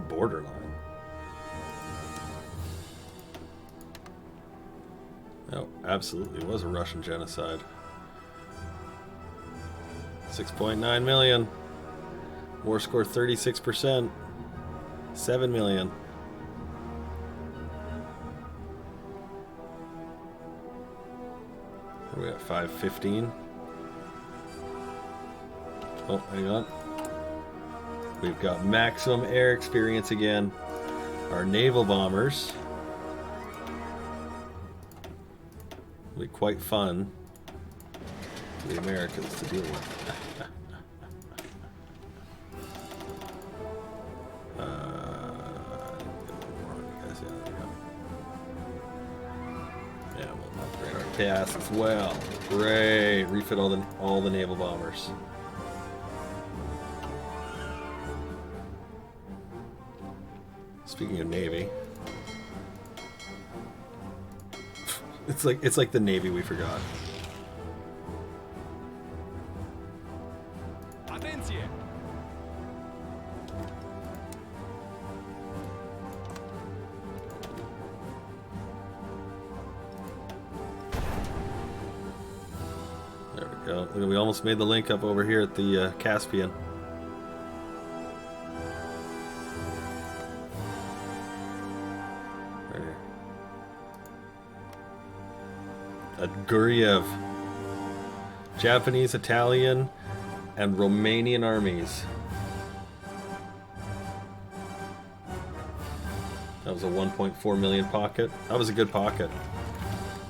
Speaker 1: Borderline. No, absolutely was a Russian genocide. 6.9 million. War score 36%. 7 million. What are we at? 515. Oh, hang on. We've got maximum air experience again. Our naval bombers will be quite fun for the Americans to deal with. Yeah, we'll upgrade our cast as well. Great, refit all the naval bombers. Speaking of Navy, it's like the Navy we forgot.
Speaker 2: Atenție.
Speaker 1: There we go. Look, we almost made the link up over here at the Caspian. At Guryev. Japanese, Italian, and Romanian armies. That was a 1.4 million pocket. That was a good pocket.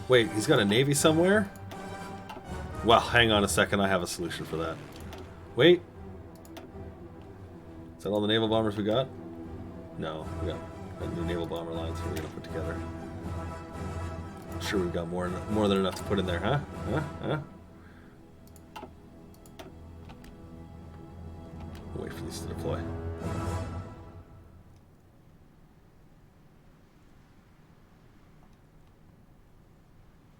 Speaker 1: Wait, he's got a navy somewhere? Well, hang on a second. I have a solution for that. Wait. Is that all the naval bombers we got? No, we got new naval bomber lines we're going to put together. I'm sure we've got more than enough to put in there, huh? Huh? Wait for these to deploy.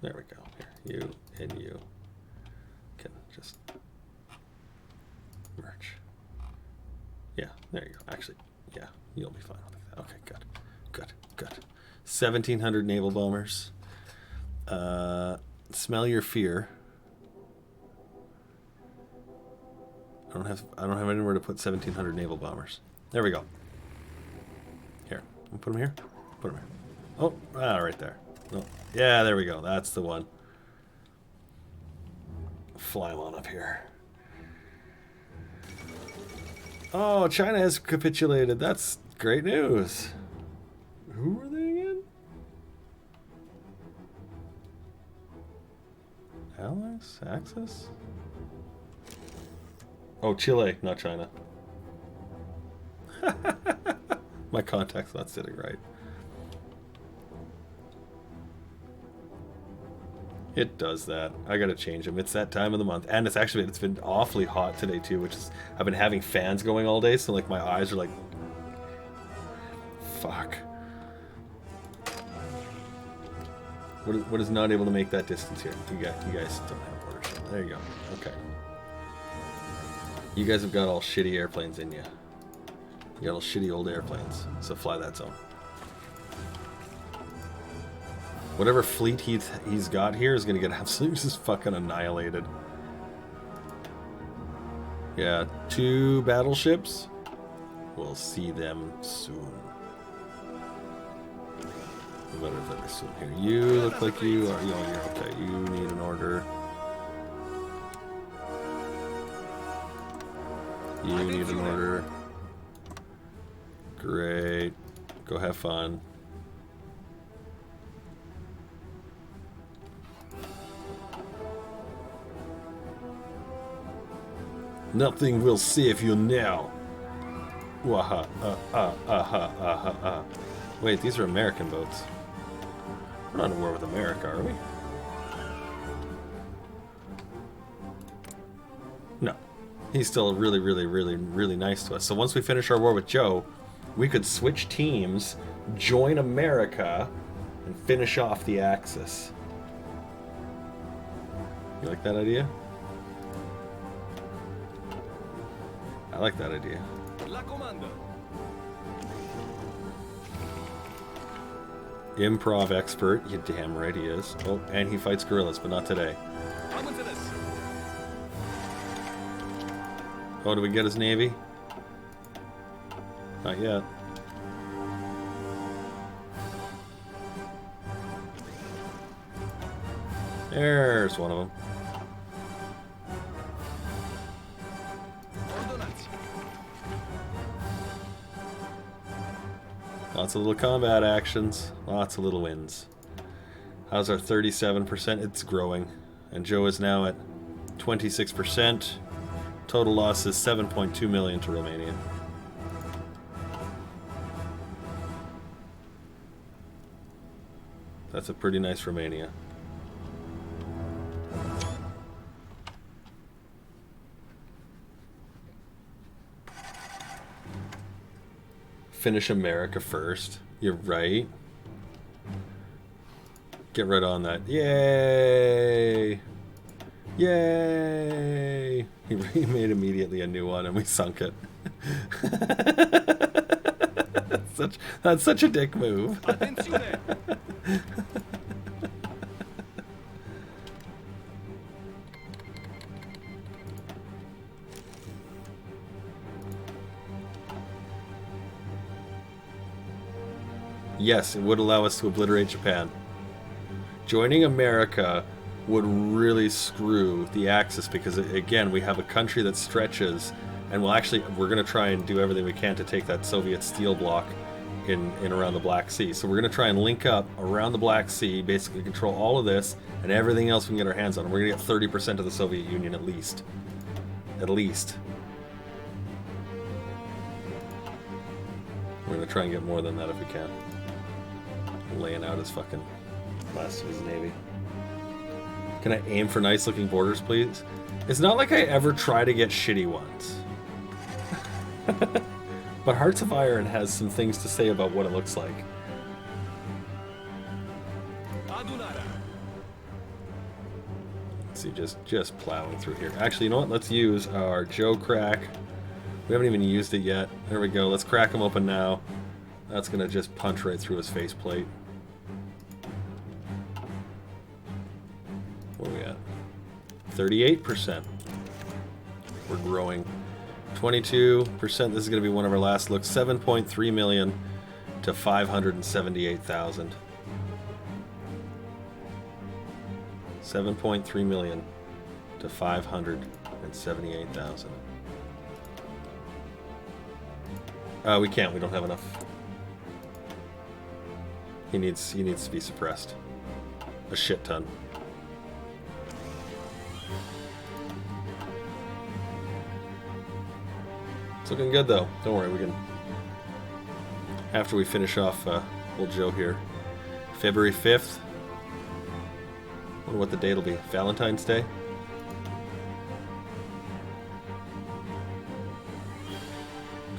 Speaker 1: There we go. Here, you and you can just merge. Yeah, there you go. Actually, yeah, you'll be fine with that. Okay, good. 1,700 naval bombers. Smell your fear. I don't have anywhere to put 1,700 naval bombers. There we go. Here, we'll put them here. Put them here. Oh, right there. No. Yeah, there we go. That's the one. Fly them on up here. Oh, China has capitulated. That's great news. Who are they again? Allies? Axis? Oh, Chile, not China. My contact's not sitting right. It does that. I gotta change them. It's that time of the month, and it's been awfully hot today too, which is I've been having fans going all day, so like my eyes are like, fuck. What is not able to make that distance here? You guys don't have order ship. There you go. Okay. You guys have got all shitty airplanes in you. You got all shitty old airplanes, so fly that zone. Whatever fleet he's got here is gonna get absolutely just fucking annihilated. Yeah, 2 battleships. We'll see them soon. Very soon here. You look like you are. You're okay. You need an order. You need an order. Great. Go have fun. Nothing will save you now. Waha. Wait, these are American boats. We're not at war with America, are we? No. He's still really nice to us. So once we finish our war with Joe, we could switch teams, join America, and finish off the Axis. You like that idea? I like that idea.
Speaker 2: La comando.
Speaker 1: Improv expert, you damn right he is. Oh, and he fights gorillas, but not today.
Speaker 2: Vamos a this.
Speaker 1: Oh, do we get his navy? Not yet. There's one of them. Lots of little combat actions, lots of little wins. How's our 37%? It's growing. And Joe is now at 26%. Total loss is 7.2 million to Romania. That's a pretty nice Romania. Finish America first. You're right. Get right on that. Yay! Yay! He made immediately a new one and we sunk it. That's such a dick move.
Speaker 2: Attenzione.
Speaker 1: Yes, it would allow us to obliterate Japan. Joining America would really screw the Axis because, again, we have a country that stretches, and we're going to try and do everything we can to take that Soviet steel bloc in around the Black Sea. So we're going to try and link up around the Black Sea, basically control all of this, and everything else we can get our hands on. We're going to get 30% of the Soviet Union at least. At least. We're going to try and get more than that if we can. Laying out his fucking last of his navy. Can I aim for nice looking borders, please? It's not like I ever try to get shitty ones. But Hearts of Iron has some things to say about what it looks like.
Speaker 2: Adunara.
Speaker 1: Let's see, just plowing through here. Actually, you know what? Let's use our Joe crack. We haven't even used it yet. There we go. Let's crack him open now. That's gonna just punch right through his faceplate. Where are we at? 38%. We're growing. 22%. This is gonna be one of our last looks. 7.3 million to 578,000. 7.3 million to 578,000. We can't. We don't have enough. He needs to be suppressed. A shit ton. It's looking good though. Don't worry, we can. After we finish off old Joe here, February 5th. What Wonder what the date will be. Valentine's Day?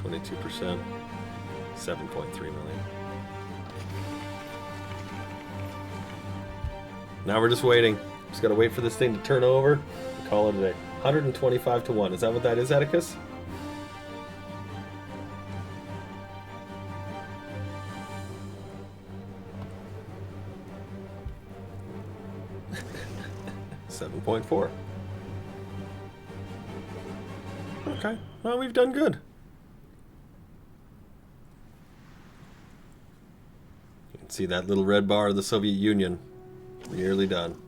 Speaker 1: %, 7.3 million. Now we're just waiting. Just gotta wait for this thing to turn over and call it a day. 125 to 1. Is that what that is, Atticus? .4. Okay, well, we've done good. You can see that little red bar of the Soviet Union. Nearly done.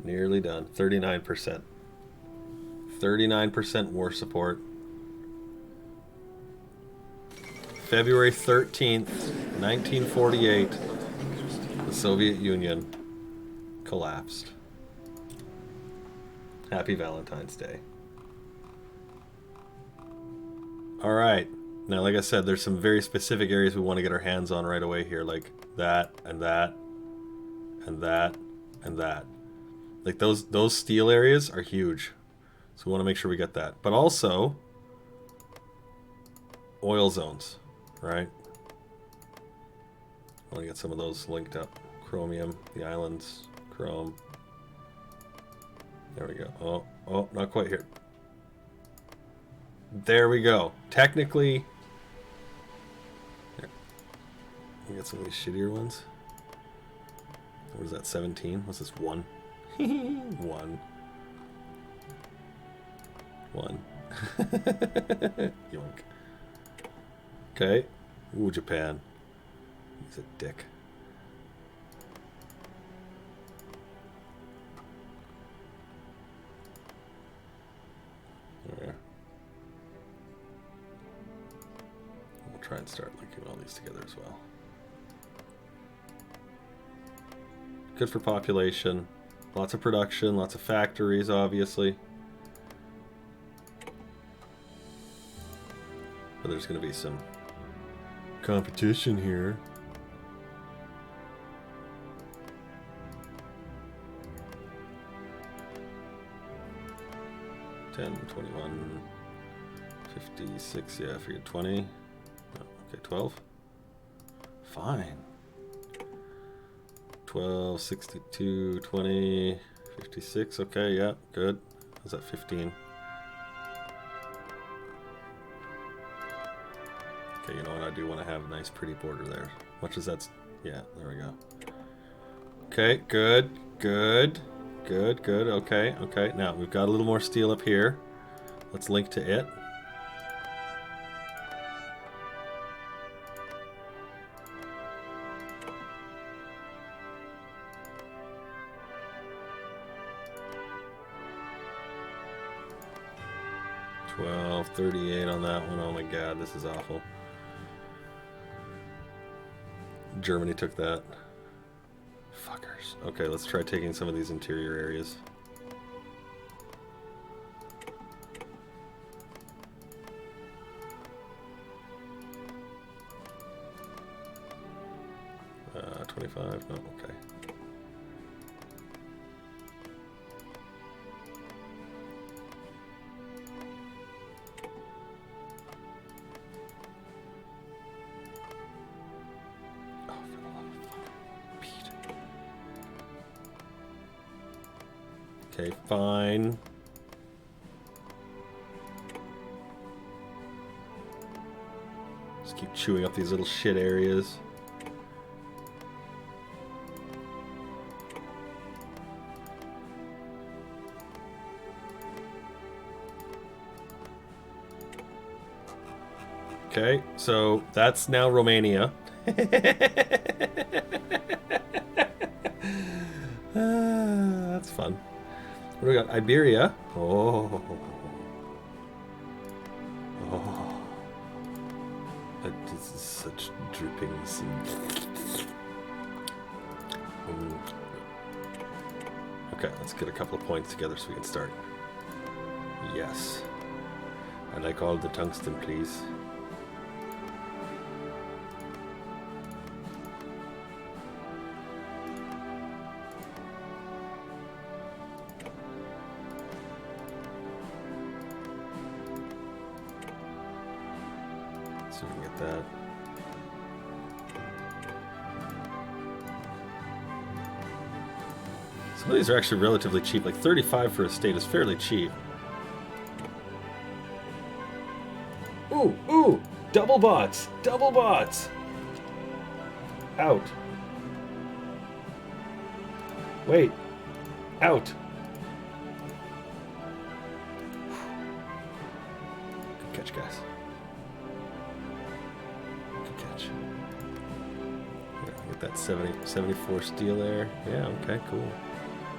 Speaker 1: Nearly done. 39%. 39% war support. February 13th, 1948, the Soviet Union collapsed. Happy Valentine's Day. All right. Now, like I said, there's some very specific areas we want to get our hands on right away here, like that and that and that and that. Like those steel areas are huge. So we want to make sure we get that. But also oil zones, right? I want to get some of those linked up. Chromium, the islands, chrome. There we go. Oh, not quite here. There we go. Technically, here. We get some of these shittier ones. What is that, 17? What's this, 1? 1. 1. Yoink. Okay. Ooh, Japan. He's a dick. There. We'll try and start linking all these together as well. Good for population. Lots of production, lots of factories, obviously. But there's going to be some competition here. $10, $21, $56, yeah, I figured 20. Oh, okay, 12. Fine. 12, 62, 20, 56, okay, yeah, good. How's that, 15? Okay, you know what, I do want to have a nice pretty border there. Much as that's, yeah, there we go. Okay, good, good, good, good, okay, okay. Now, we've got a little more steel up here. Let's link to it. $12.38 on that one. Oh my god, this is awful. Germany took that. Fuckers. Okay, let's try taking some of these interior areas. Uh, 25? No, okay. Okay, fine. Just keep chewing up these little shit areas. Okay, so that's now Romania. That's fun. What do we got? Iberia. Oh. Oh. This is such drippings. Okay, let's get a couple of points together so we can start. Yes. I'd like all the tungsten, please. See if we can get that. Some of these are actually relatively cheap. Like 35 for a state is fairly cheap. Ooh, ooh! Double bots! Double bots! Out. Wait. Out. Good catch, guys. Good catch. Yeah, get that 74 steel there. Yeah, okay, cool.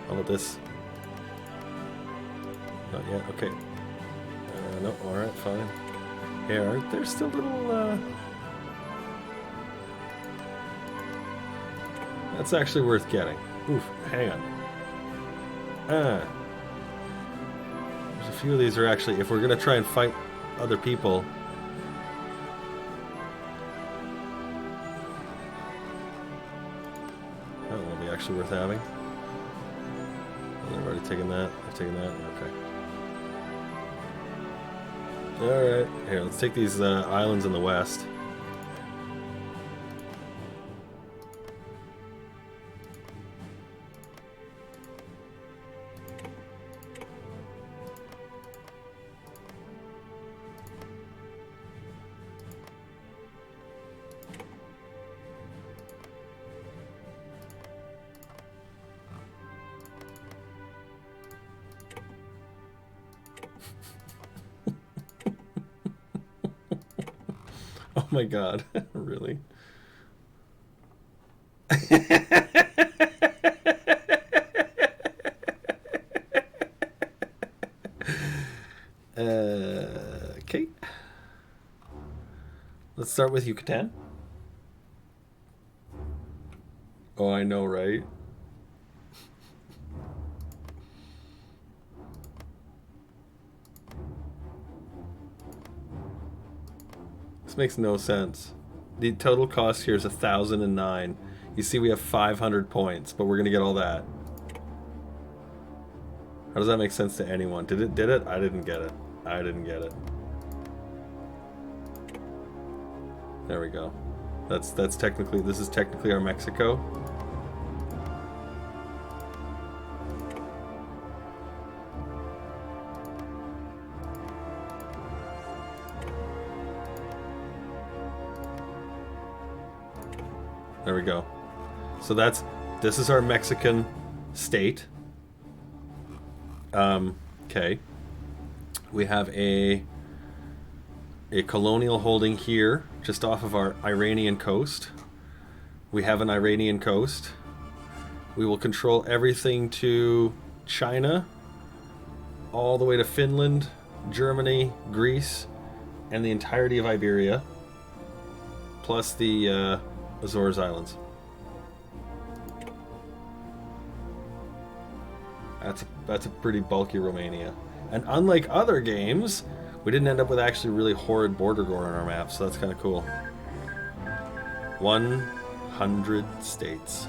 Speaker 1: How about this? Not yet, okay. No, alright, fine. Yeah, aren't there still little, That's actually worth getting. Oof, hang on. There's a few of these are actually, if we're gonna try and fight other people. That will be actually worth having. Oh, they've already taken that. They've taken that. Okay. Alright. Here, let's take these islands in the west. Oh my god, really? Okay. Let's start with Yucatan. Oh, I know, right? This makes no sense. The total cost here is 1,009. You see we have 500 points, but we're gonna get all that. How does that make sense to anyone? Did it? I didn't get it. I didn't get it. There we go. That's technically, this is technically our Mexico. There we go. So this is our Mexican state. Okay. We have a colonial holding here, just off of our Iranian coast. We have an Iranian coast. We will control everything to China, all the way to Finland, Germany, Greece, and the entirety of Iberia, plus the Azores Islands. That's a pretty bulky Romania. And unlike other games, we didn't end up with actually really horrid border gore on our map, so that's kind of cool. 100 states.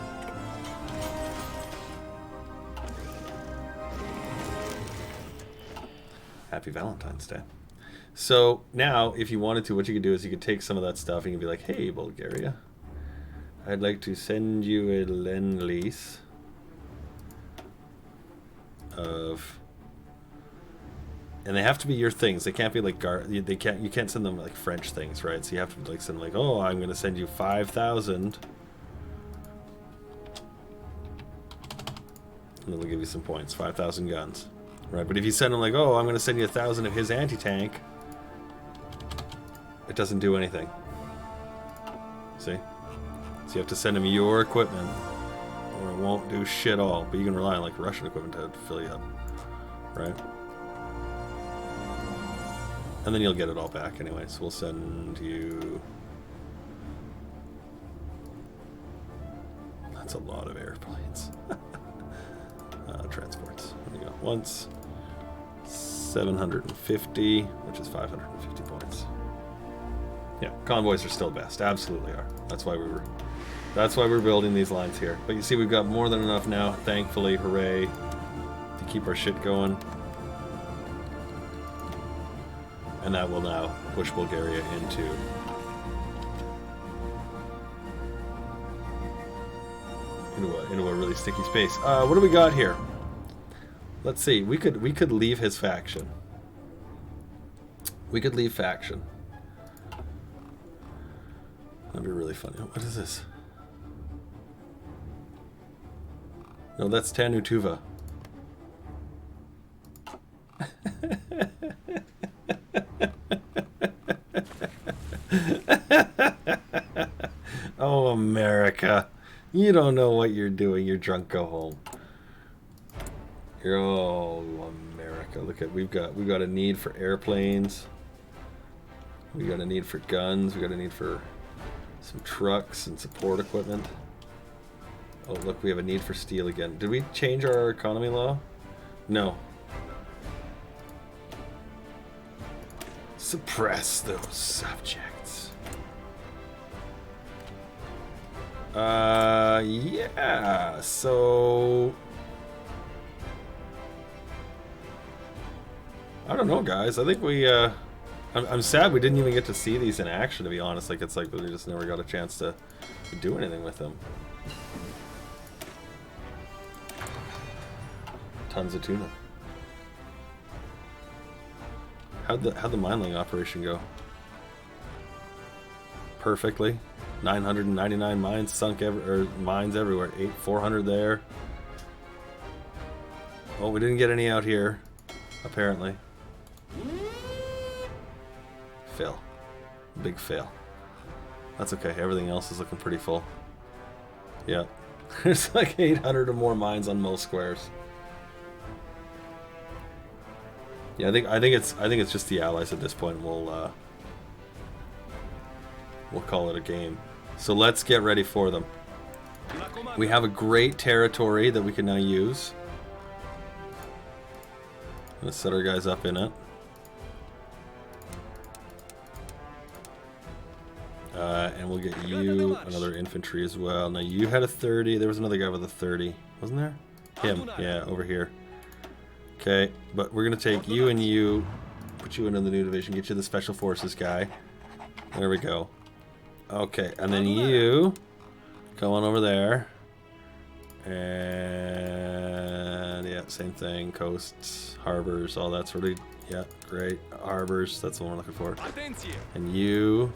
Speaker 1: Happy Valentine's Day. So now, if you wanted to, what you could do is you could take some of that stuff and you could be like, hey, Bulgaria, I'd like to send you a Lend-Lease of, and they have to be your things. They can't be like you can't send them like French things, right? So you have to like send like, oh, I'm going to send you 5,000, and then we'll give you some points. 5,000 guns, right? But if you send them like, oh, I'm going to send you 1,000 of his anti-tank, it doesn't do anything. See? So you have to send him your equipment, or it won't do shit all. But you can rely on like Russian equipment to fill you up, right? And then you'll get it all back anyway. So we'll send you. That's a lot of airplanes. Transports. There you go. Once 750, which is 550 points. Yeah, convoys are still best. Absolutely are. That's why we're building these lines here. But you see, we've got more than enough now, thankfully. Hooray! To keep our shit going. And that will now push Bulgaria into into a really sticky space. What do we got here? Let's see. We could leave his faction. We could leave faction. That'd be really funny. What is this? No, that's Tanu Tuva. Oh, America. You don't know what you're doing. You're drunk. Go home. Oh, America. Look at we've got a need for airplanes. We got a need for guns. We got a need for some trucks and support equipment. Oh, look, we have a need for steel again. Did we change our economy law? No. Suppress those subjects. Yeah, so... I don't know, guys. I think we, I'm sad we didn't even get to see these in action, to be honest. Like, it's like we just never got a chance to do anything with them. Tons of tuna. How'd the mining operation go? Perfectly. 999 mines sunk mines everywhere. 400 there. Oh, we didn't get any out here, apparently. Fail. Big fail. That's okay. Everything else is looking pretty full. Yeah. There's like 800 or more mines on most squares. Yeah, I think it's just the allies at this point. We'll call it a game. So let's get ready for them. We have a great territory that we can now use. Let's set our guys up in it. And we'll get you another infantry as well. Now you had a 30. There was another guy with a 30. Wasn't there? Him. Yeah, over here. Okay, but we're going to take you and you, put you into the new division, get you the Special Forces guy. There we go. Okay, and then you come on over there. And yeah, same thing. Coasts, harbors, all that sort of. Yeah, great. Harbors, that's the one we're looking for. And you,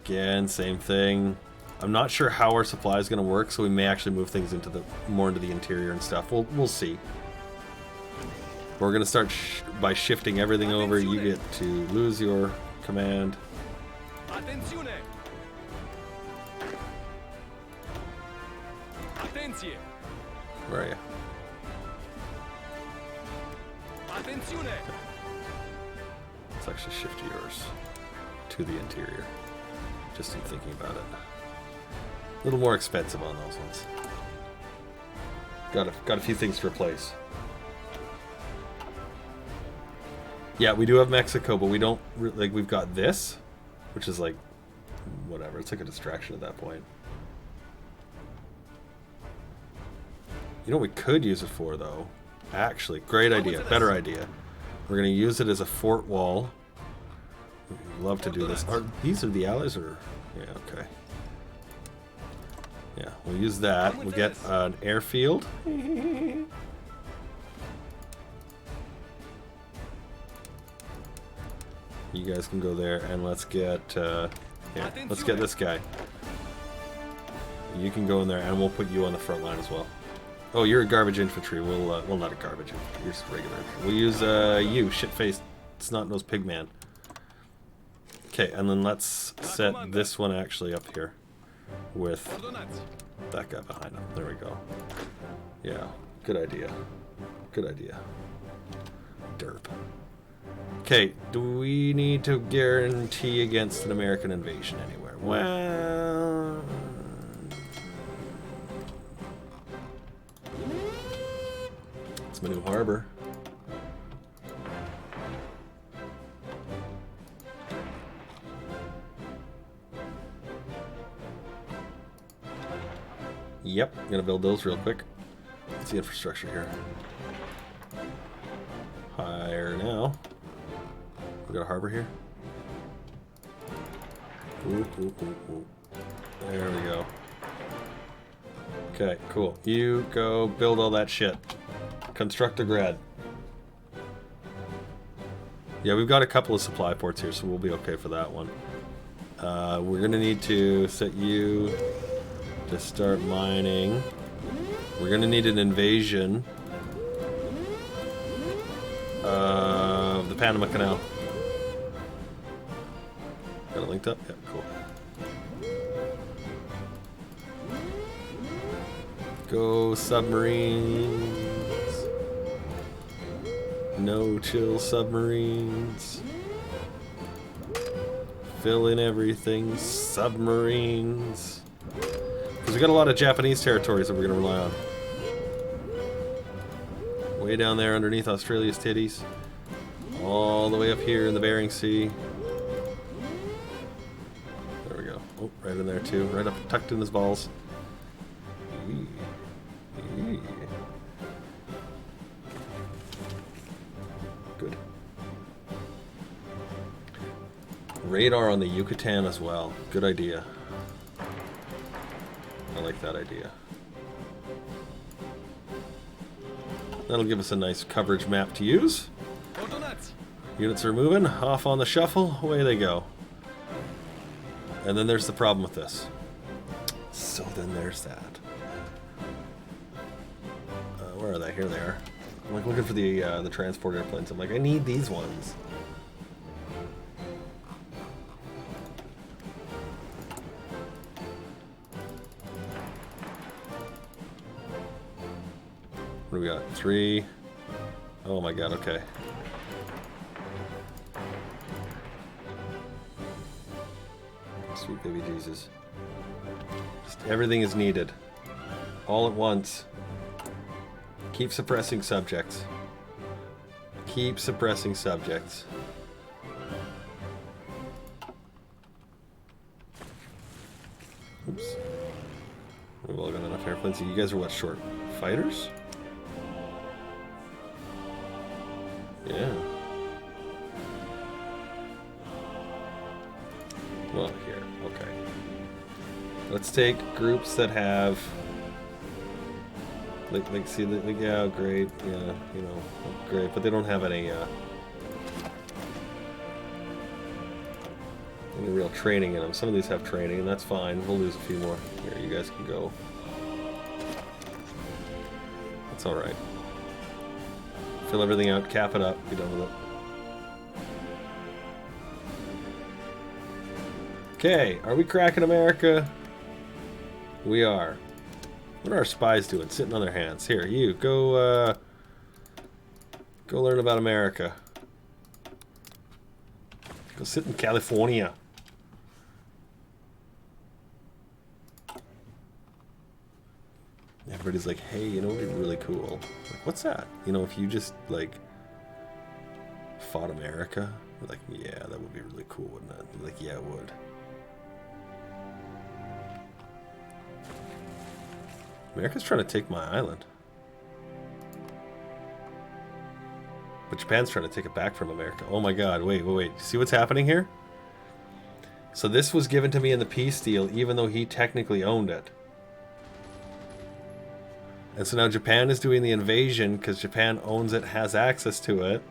Speaker 1: again, same thing. I'm not sure how our supply is going to work, so we may actually move things into more into the interior and stuff. We'll see. We're going to start by shifting everything over. You get to lose your command.
Speaker 2: Attenzione! Attenzione!
Speaker 1: Where are you?
Speaker 2: Attenzione!
Speaker 1: Let's actually shift yours to the interior. Just in thinking about it. A little more expensive on those ones. Got a few things to replace. Yeah, we do have Mexico, but we don't like. We've got this, which is like whatever. It's like a distraction at that point. You know what we could use it for, though? Actually, great idea. Better idea. We're going to use it as a fort wall. We'd love to do this. These are the allies, or yeah, okay. Yeah, we'll use that. We'll get an airfield. You guys can go there, and let's get yeah, let's get this guy. You can go in there, and we'll put you on the front line as well. Oh, you're a garbage infantry. Well, not a garbage infantry. You're just regular. We'll use you, shit-faced, snot-nosed pigman. Okay, and then let's set this one actually up here with that guy behind him. There we go. Yeah, good idea. Good idea. Derp. Okay, do we need to guarantee against an American invasion anywhere? Well... it's my new harbor. Yep, I'm gonna build those real quick. What's the infrastructure here? Higher now. We got a harbor here. Ooh, ooh, ooh, ooh. There we go. Okay, cool. You go build all that shit. Construct a grad. Yeah, we've got a couple of supply ports here, so we'll be okay for that one. We're gonna need to set you to start mining. We're gonna need an invasion of the Panama Canal. Got it linked up? Yeah, cool. Go submarines. No chill submarines. Fill in everything. Submarines. Because we got a lot of Japanese territories that we're going to rely on. Way down there underneath Australia's titties. All the way up here in the Bering Sea. There we go. Oh, right in there too. Right up tucked in his balls. Good. Radar on the Yucatan as well. Good idea. I like that idea. That'll give us a nice coverage map to use. Units are moving, off on the shuffle, away they go. And then there's the problem with this. So then there's that. Where are they? Here they are. I'm like looking for the transport airplanes. I'm like, I need these ones. What do we got? 3. Oh my god, okay. Sweet baby Jesus. Just everything is needed. All at once. Keep suppressing subjects. Keep suppressing subjects. Oops. We've all got enough airplanes. You guys are what, short? Fighters? Yeah. Well, here. Okay. Let's take groups that have... Like, see, like, yeah, great, yeah, you know, great, but they don't have any real training in them. Some of these have training, and that's fine. We'll lose a few more. Here, you guys can go. That's alright. Fill everything out, cap it up, be done with it. Okay, are we cracking America? We are. What are our spies doing? Sitting on their hands. Here, you, go learn about America. Go sit in California. Everybody's like, hey, you know what would be really cool? Like, what's that? You know, if you just, like, fought America? We're like, yeah, that would be really cool, wouldn't it? We're like, yeah, it would. America's trying to take my island. But Japan's trying to take it back from America. Oh my god, wait. See what's happening here? So this was given to me in the peace deal, even though he technically owned it. And so now Japan is doing the invasion because Japan owns it, has access to it.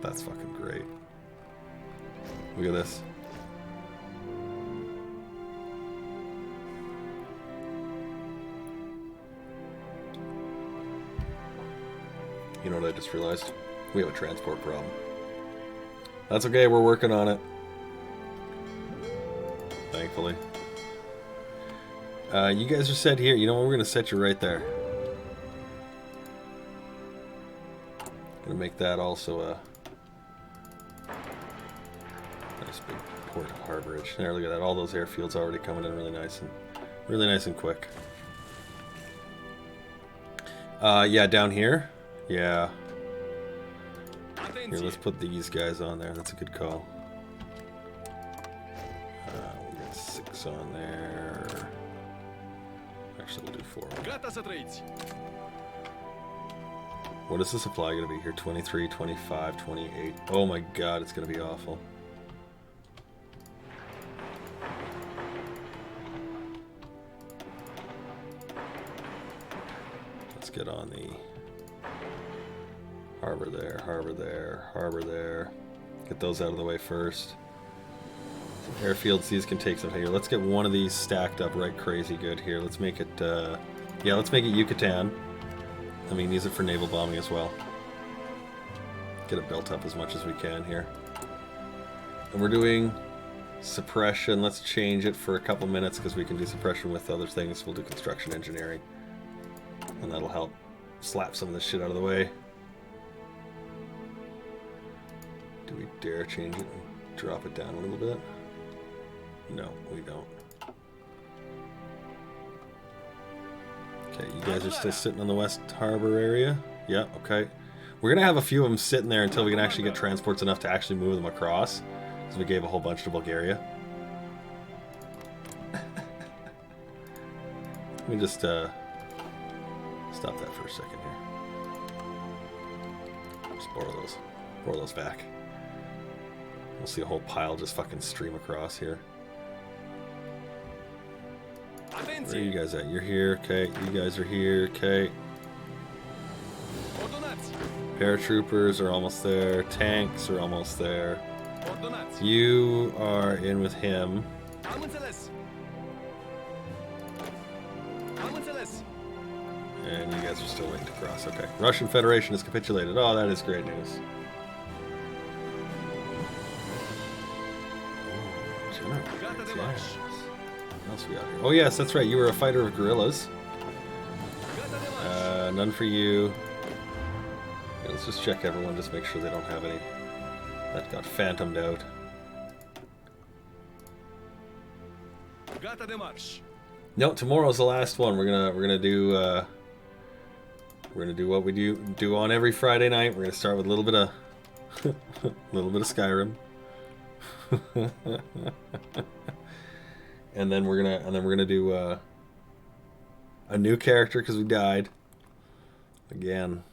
Speaker 1: That's fucking great. Look at this. You know what I just realized? We have a transport problem. That's okay, we're working on it. Thankfully. You guys are set here. You know what? We're going to set you right there. Gonna make that also a nice big port harborage. There, look at that. All those airfields already coming in really nice and quick. Yeah, down here. Yeah. Here, let's put these guys on there. That's a good call. We'll get 6 on there. Actually, we'll do 4. What is the supply going to be here? 23, 25, 28. Oh my god, it's going to be awful. Let's get on the harbor there, harbor there, harbor there. Get those out of the way first. Some airfields, these can take some here. Let's get one of these stacked up right crazy good here. Let's make it, yeah, let's make it Yucatan. I mean, use it for naval bombing as well. Get it built up as much as we can here. And we're doing suppression. Let's change it for a couple minutes because we can do suppression with other things. We'll do construction engineering. And that'll help slap some of this shit out of the way. Do we dare change it and drop it down a little bit? No, we don't. Okay, you guys are still sitting on the West Harbor area? Yeah, okay. We're going to have a few of them sitting there until we can actually get transports enough to actually move them across. Because we gave a whole bunch to Bulgaria. Let me just stop that for a second here. Just borrow those back. We'll see a whole pile just fucking stream across here. Where are you guys at? You're here, okay. You guys are here, okay. Paratroopers are almost there. Tanks are almost there. You are in with him. And you guys are still waiting to cross. Okay. Russian Federation has capitulated. Oh, that is great news. What else we got here? Oh yes, that's right. You were a fighter of guerrillas. None for you. Okay, let's just check everyone, just make sure they don't have any that got phantomed out. No, tomorrow's the last one. We're gonna do what we do on every Friday night. We're gonna start with a little bit of Skyrim. and then we're gonna do a new character because we died again.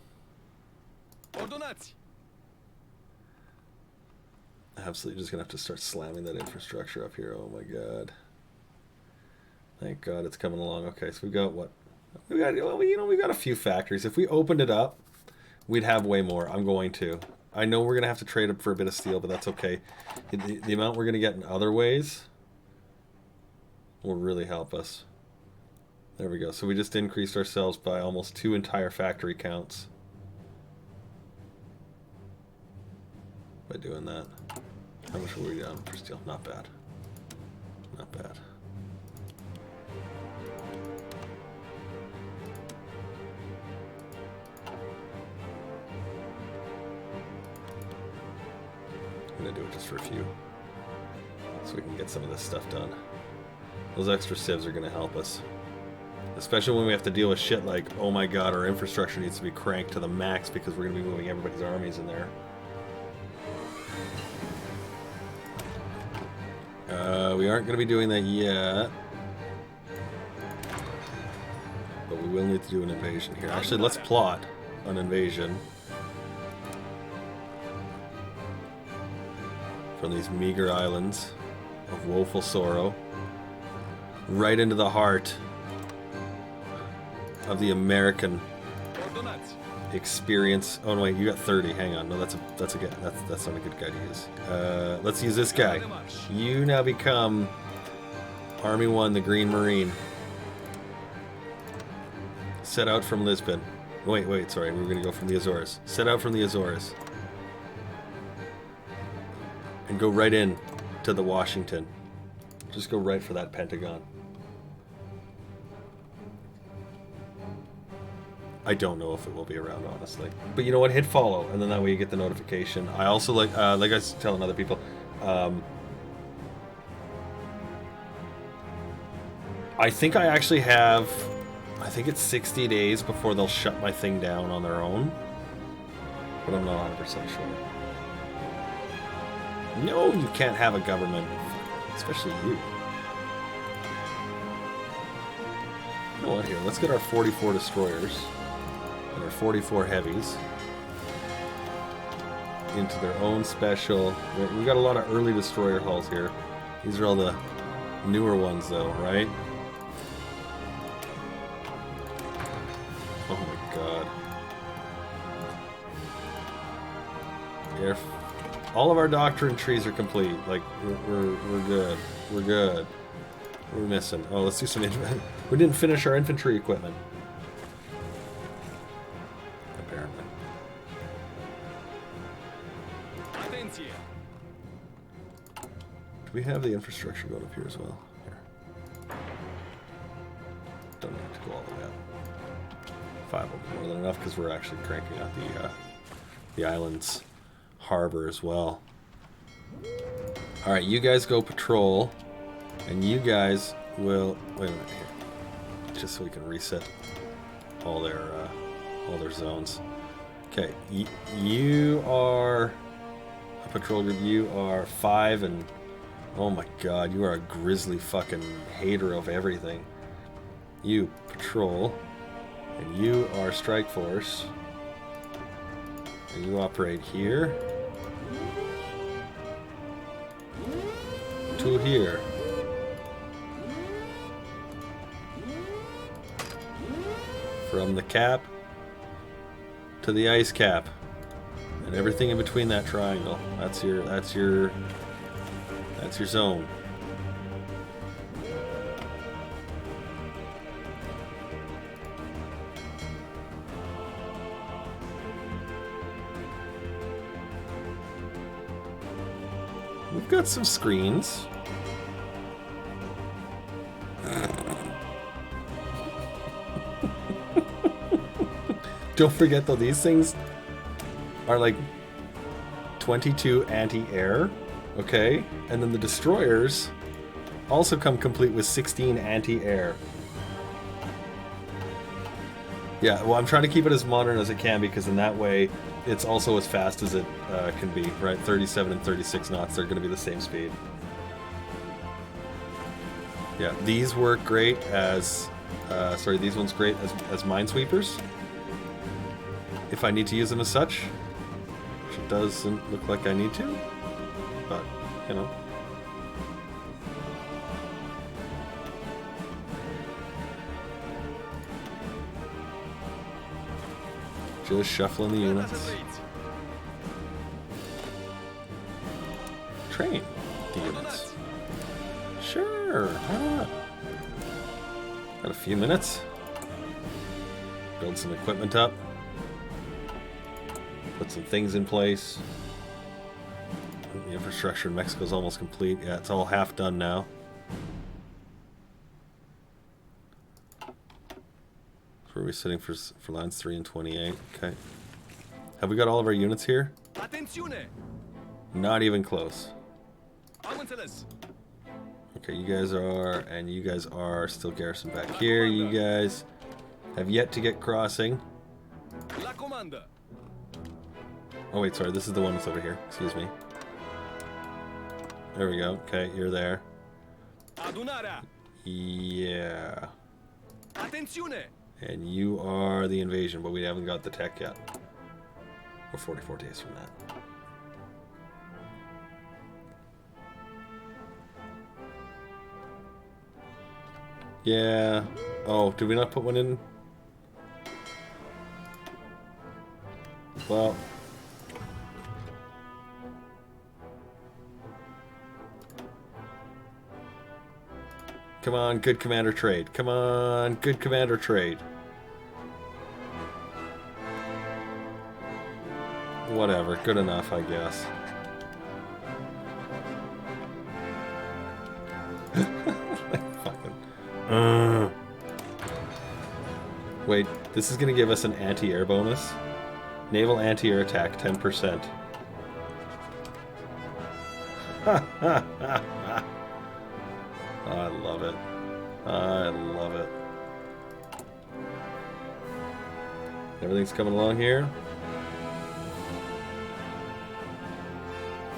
Speaker 1: Absolutely, just gonna have to start slamming that infrastructure up here. Oh my god! Thank God it's coming along. Okay, so we've got what? We got, well, you know, we've got a few factories. If we opened it up, we'd have way more. I'm going to. I know we're gonna have to trade up for a bit of steel, but that's okay. The amount we're gonna get in other ways will really help us. There we go. So we just increased ourselves by almost 2 entire factory counts by doing that. How much were we down for steel? Not bad. Not bad. I'm gonna do it just for a few, so we can get some of this stuff done. Those extra civs are gonna help us, especially when we have to deal with shit like, oh my god, our infrastructure needs to be cranked to the max because we're gonna be moving everybody's armies in there. We aren't gonna be doing that yet, but we will need to do an invasion here. Actually, let's plot an invasion from these meager islands of woeful sorrow right into the heart of the American experience. Oh no, wait, you got 30. Hang on, no, that's not a good guy to use. Let's use this guy. You now become Army 1, the Green Marine. Set out from Lisbon. Wait, sorry, we're gonna go from the Azores. Set out from the Azores. And go right in to the Washington. Just go right for that Pentagon. I don't know if it will be around, honestly. But you know what? Hit follow, and then that way you get the notification. I also like I was telling other people, I think I actually have, I think it's 60 days before they'll shut my thing down on their own. But I'm not 100% sure. No, you can't have a government, especially you. You know what, here, let's get our 44 destroyers. and our 44 heavies into their own special. We got a lot of early destroyer hulls here. These are all the newer ones, though, right? Oh my god. All of our doctrine trees are complete. Like, we're good. We're good. What are we missing? Oh, let's do some... We didn't finish our infantry equipment. Apparently.
Speaker 2: Attenție.
Speaker 1: Do we have the infrastructure going up here as well? Here. Don't need to go all the way up. 5 will be more than enough because we're actually cranking out the island's harbor as well. Alright, you guys go patrol, and you guys will... Wait a minute here. Just so we can reset all their zones. Okay, you are a patrol group. You are 5 and... Oh my god, you are a grizzly fucking hater of everything. You patrol, and you are strike force. And you operate here. To here. From the cap to the ice cap. And everything in between that triangle. That's your zone. We've got some screens. Don't forget though, these things are like 22 anti-air, okay? And then the destroyers also come complete with 16 anti-air. Yeah, well, I'm trying to keep it as modern as it can because in that way it's also as fast as it can be, right? 37 and 36 knots, they're going to be the same speed. Yeah, these work great as... sorry, these ones great as minesweepers. If I need to use them as such. Which it doesn't look like I need to. But, you know. Just shuffling the units. Train the units. Sure, why not? Got a few minutes. Build some equipment up. Put some things in place. The infrastructure in Mexico is almost complete. Yeah, it's all half done now. Where are we sitting for lines 3 and 28? Okay. Have we got all of our units here?
Speaker 2: Attenzione.
Speaker 1: Not even close.
Speaker 2: Am înțeles.
Speaker 1: Okay, you guys are, and you guys are still garrisoned back here. You guys have yet to get crossing.
Speaker 2: La comandă.
Speaker 1: Oh wait, sorry, this is the one that's over here. Excuse me. There we go. Okay, you're there.
Speaker 2: Adunarea.
Speaker 1: Yeah.
Speaker 2: Attenzione.
Speaker 1: And you are the invasion, but we haven't got the tech yet. We're 44 days from that. Yeah. Oh, did we not put one in? Well. Come on, good commander trade. Come on, good commander trade. Whatever, good enough, I guess. Fucking. Wait, this is gonna give us an anti-air bonus. Naval anti-air attack, 10%. I love it. I love it. Everything's coming along here.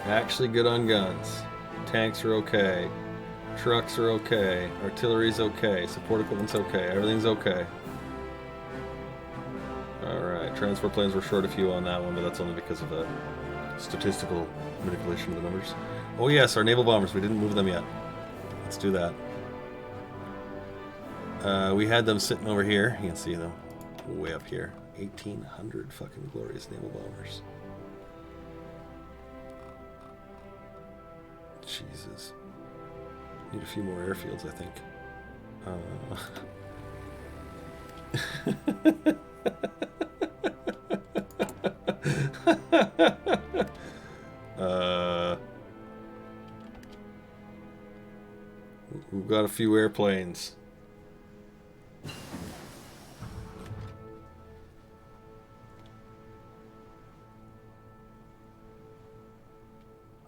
Speaker 1: Actually good on guns. Tanks are okay. Trucks are okay. Artillery's okay. Support equipment's okay. Everything's okay. Alright. transport planes. We're short a few on that one, but that's only because of a statistical manipulation of the numbers. Oh yes, our naval bombers. We didn't move them yet. Let's do that. We had them sitting over here. You can see them way up here. 1,800 fucking glorious naval bombers. Jesus. Need a few more airfields, I think. We've got a few airplanes.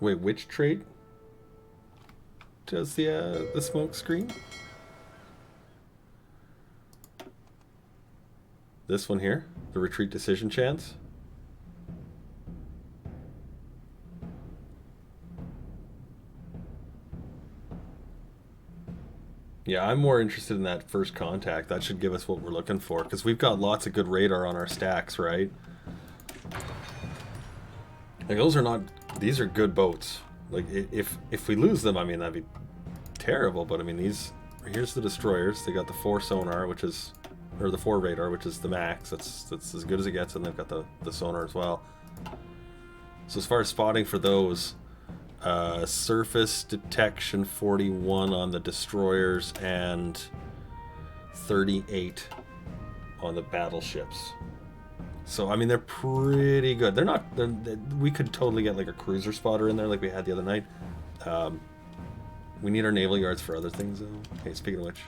Speaker 1: Wait, which trait does the smoke screen? This one here, the retreat decision chance. Yeah, I'm more interested in that first contact. That should give us what we're looking for, because we've got lots of good radar on our stacks, right? Like, those are not... These are good boats. Like, if we lose them, I mean, that'd be terrible, but I mean, these... Here's the destroyers. They got the 4 sonar, which is... Or the 4 radar, which is the max. That's as good as it gets, and they've got the sonar as well. So as far as spotting for those... surface detection 41 on the destroyers and 38 on the battleships. So I mean, they're pretty good. They're not. We could totally get like a cruiser spotter in there, like we had the other night. We need our naval yards for other things, though. Hey, speaking of which,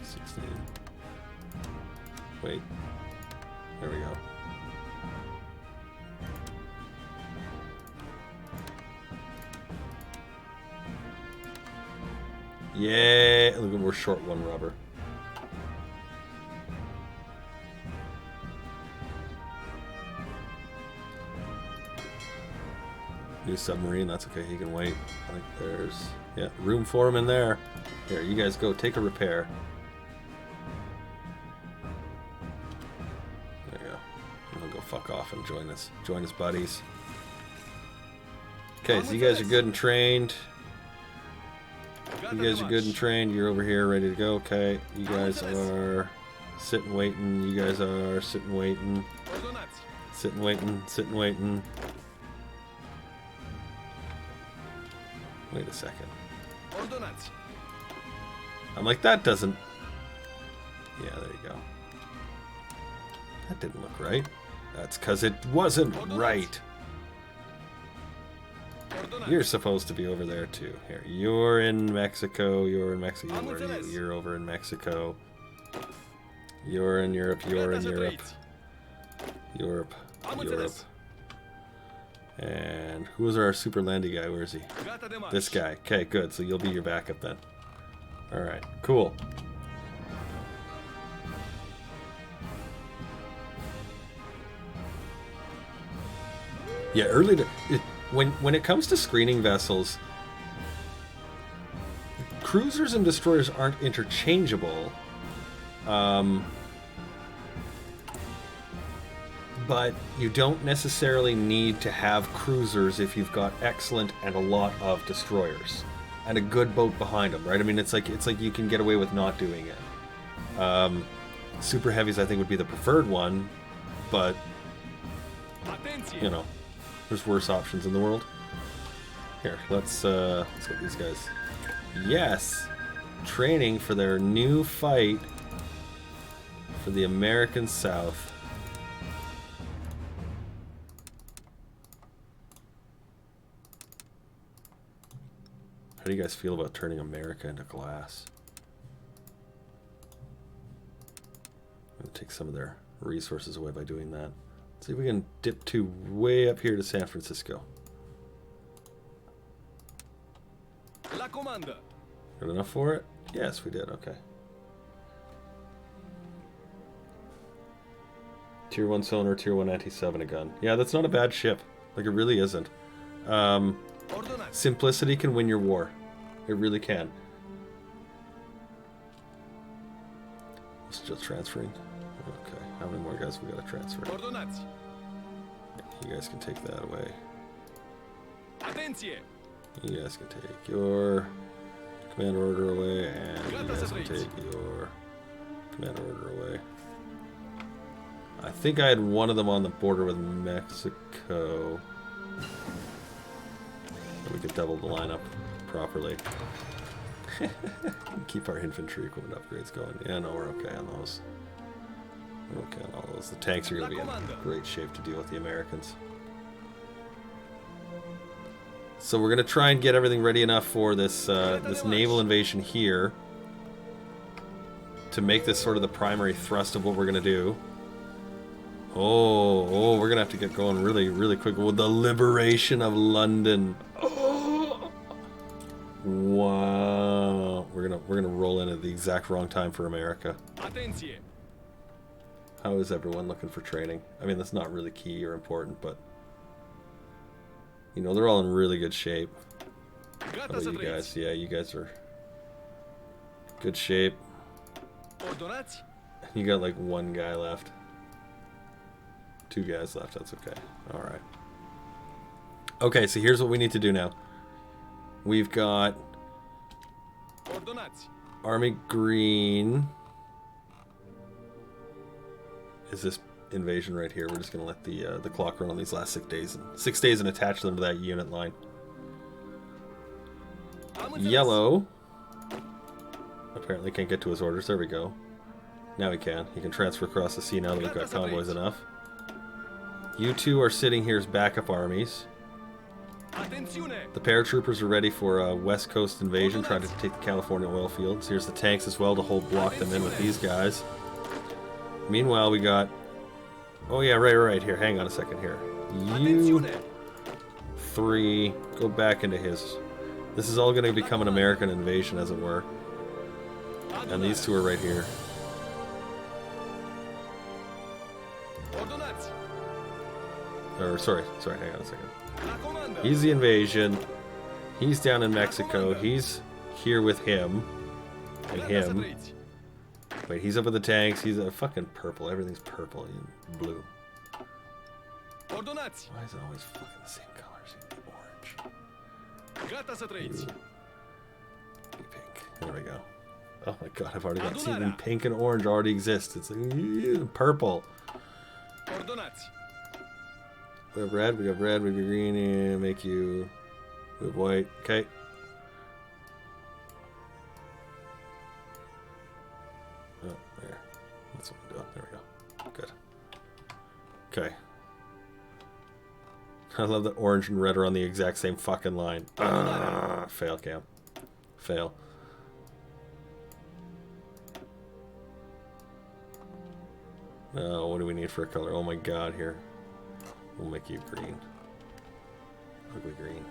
Speaker 1: 16. Wait. There we go. Yeah, look at, we're short one rubber. New submarine, that's okay, he can wait. I think there's, yeah, room for him in there. Here, you guys go, take a repair. There you go. And he'll go fuck off and join his buddies. Okay, so you guys are good and trained. You guys are good and trained. You're over here ready to go. Okay. You guys are sitting waiting. You guys are sitting waiting. Sitting waiting. Sitting waiting. Wait a second. I'm like, that doesn't... Yeah, there you go. That didn't look right. That's because it wasn't right. You're supposed to be over there too. Here, you're in Mexico. You're in Mexico. Where are you? You're over in Mexico. You're in Europe. You're in Europe. Europe. Europe. And who was our super landy guy? Where is he? This guy. Okay, good. So you'll be your backup then. All right. Cool. Yeah, early to... When it comes to screening vessels, cruisers and destroyers aren't interchangeable, but you don't necessarily need to have cruisers if you've got excellent and a lot of destroyers and a good boat behind them, right? I mean, it's like you can get away with not doing it. Super heavies, I think, would be the preferred one, but you know. There's worse options in the world. Here, let's get these guys. Yes! Training for their new fight for the American South. How do you guys feel about turning America into glass? I'm gonna take some of their resources away by doing that. See if we can dip to way up here to San Francisco.
Speaker 2: La comanda.
Speaker 1: Good enough for it? Yes, we did. Okay. Tier 1 sonar, Tier 1 anti-7 a gun. Yeah, that's not a bad ship. Like, it really isn't. Simplicity can win your war. It really can. Still transferring. Okay, how many more guys we gotta transfer?
Speaker 2: Ordonanți.
Speaker 1: You guys can take that away.
Speaker 2: Atenție.
Speaker 1: You guys can take your command order away, and you guys can take your command order away. I think I had one of them on the border with Mexico. We could double the lineup properly. Keep our infantry equipment upgrades going. Yeah, no, we're okay on those. We're okay on all those. The tanks are going to be in great shape to deal with the Americans. So we're going to try and get everything ready enough for this this naval invasion here to make this sort of the primary thrust of what we're going to do. Oh, we're going to have to get going really, really quick with the liberation of London. Oh. Wow. We're gonna roll in at the exact wrong time for America.
Speaker 2: Atenție.
Speaker 1: How is everyone looking for training? I mean, that's not really key or important, but you know, they're all in really good shape. How about you guys? Yeah, you guys are good shape.
Speaker 2: Ordonanți.
Speaker 1: You got like one guy left. 2 guys left, that's okay. Alright. Okay, so here's what we need to do now. We've got
Speaker 2: Ordonanți.
Speaker 1: Army Green. Is this invasion right here? We're just gonna let the clock run on these last 6 days and attach them to that unit line. Yellow apparently can't get to his orders. There we go. Now he can. He can transfer across the sea now that we've got convoys enough. You two are sitting here as backup armies. The paratroopers are ready for a West Coast invasion, trying to take the California oil fields. Here's the tanks as well to block them in with these guys. Meanwhile, we got... Oh yeah, right here. Hang on a second here. You 3 go back into his... This is all going to become an American invasion, as it were. And these 2 are right here. Or, sorry, hang on a second. He's the invasion. He's down in Mexico. He's here with him. And him. Wait, he's up with the tanks. He's a fucking purple. Everything's purple and blue. Why is it always fucking the same colors? Orange. Blue. Pink. There we go. Oh my god, I've already got... See, then pink and orange already exist. It's like, purple. We have red, we got green, and make you... We have white. Okay. Oh, there. That's what we're doing. There we go. Good. Okay. I love that orange and red are on the exact same fucking line. Fail, Cam. Fail. What do we need for a color? Oh my god, here. We'll make you green. Ugly green.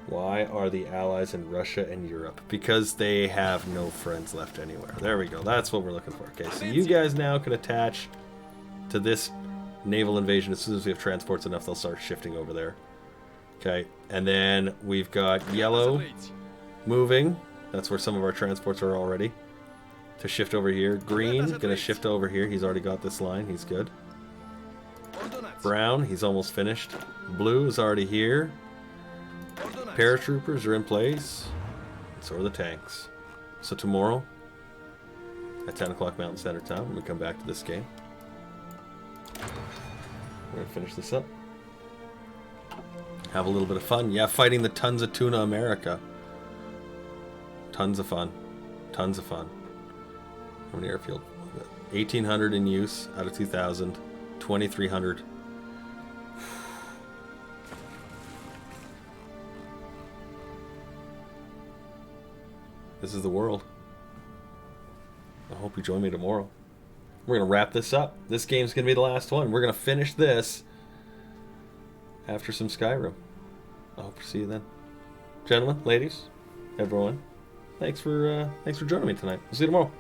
Speaker 1: Why are the Allies in Russia and Europe? Because they have no friends left anywhere. There we go. That's what we're looking for. Okay, so you guys now can attach to this naval invasion. As soon as we have transports enough, they'll start shifting over there. Okay, and then we've got yellow moving. That's where some of our transports are already. To shift over here. Green, gonna shift over here. He's already got this line. He's good. Brown, he's almost finished. Blue is already here. Paratroopers are in place. And so are the tanks. So tomorrow, at 10 o'clock Mountain Standard Time, when we come back to this game, we're going to finish this up. Have a little bit of fun. Yeah, fighting the tons of tuna America. Tons of fun. Tons of fun. How many airfield? 1,800 in use out of 2,000. 2,300. This is the world. I hope you join me tomorrow. We're going to wrap this up. This game's going to be the last one. We're going to finish this after some Skyrim. I hope to see you then. Gentlemen, ladies, everyone, thanks for joining me tonight. We'll see you tomorrow.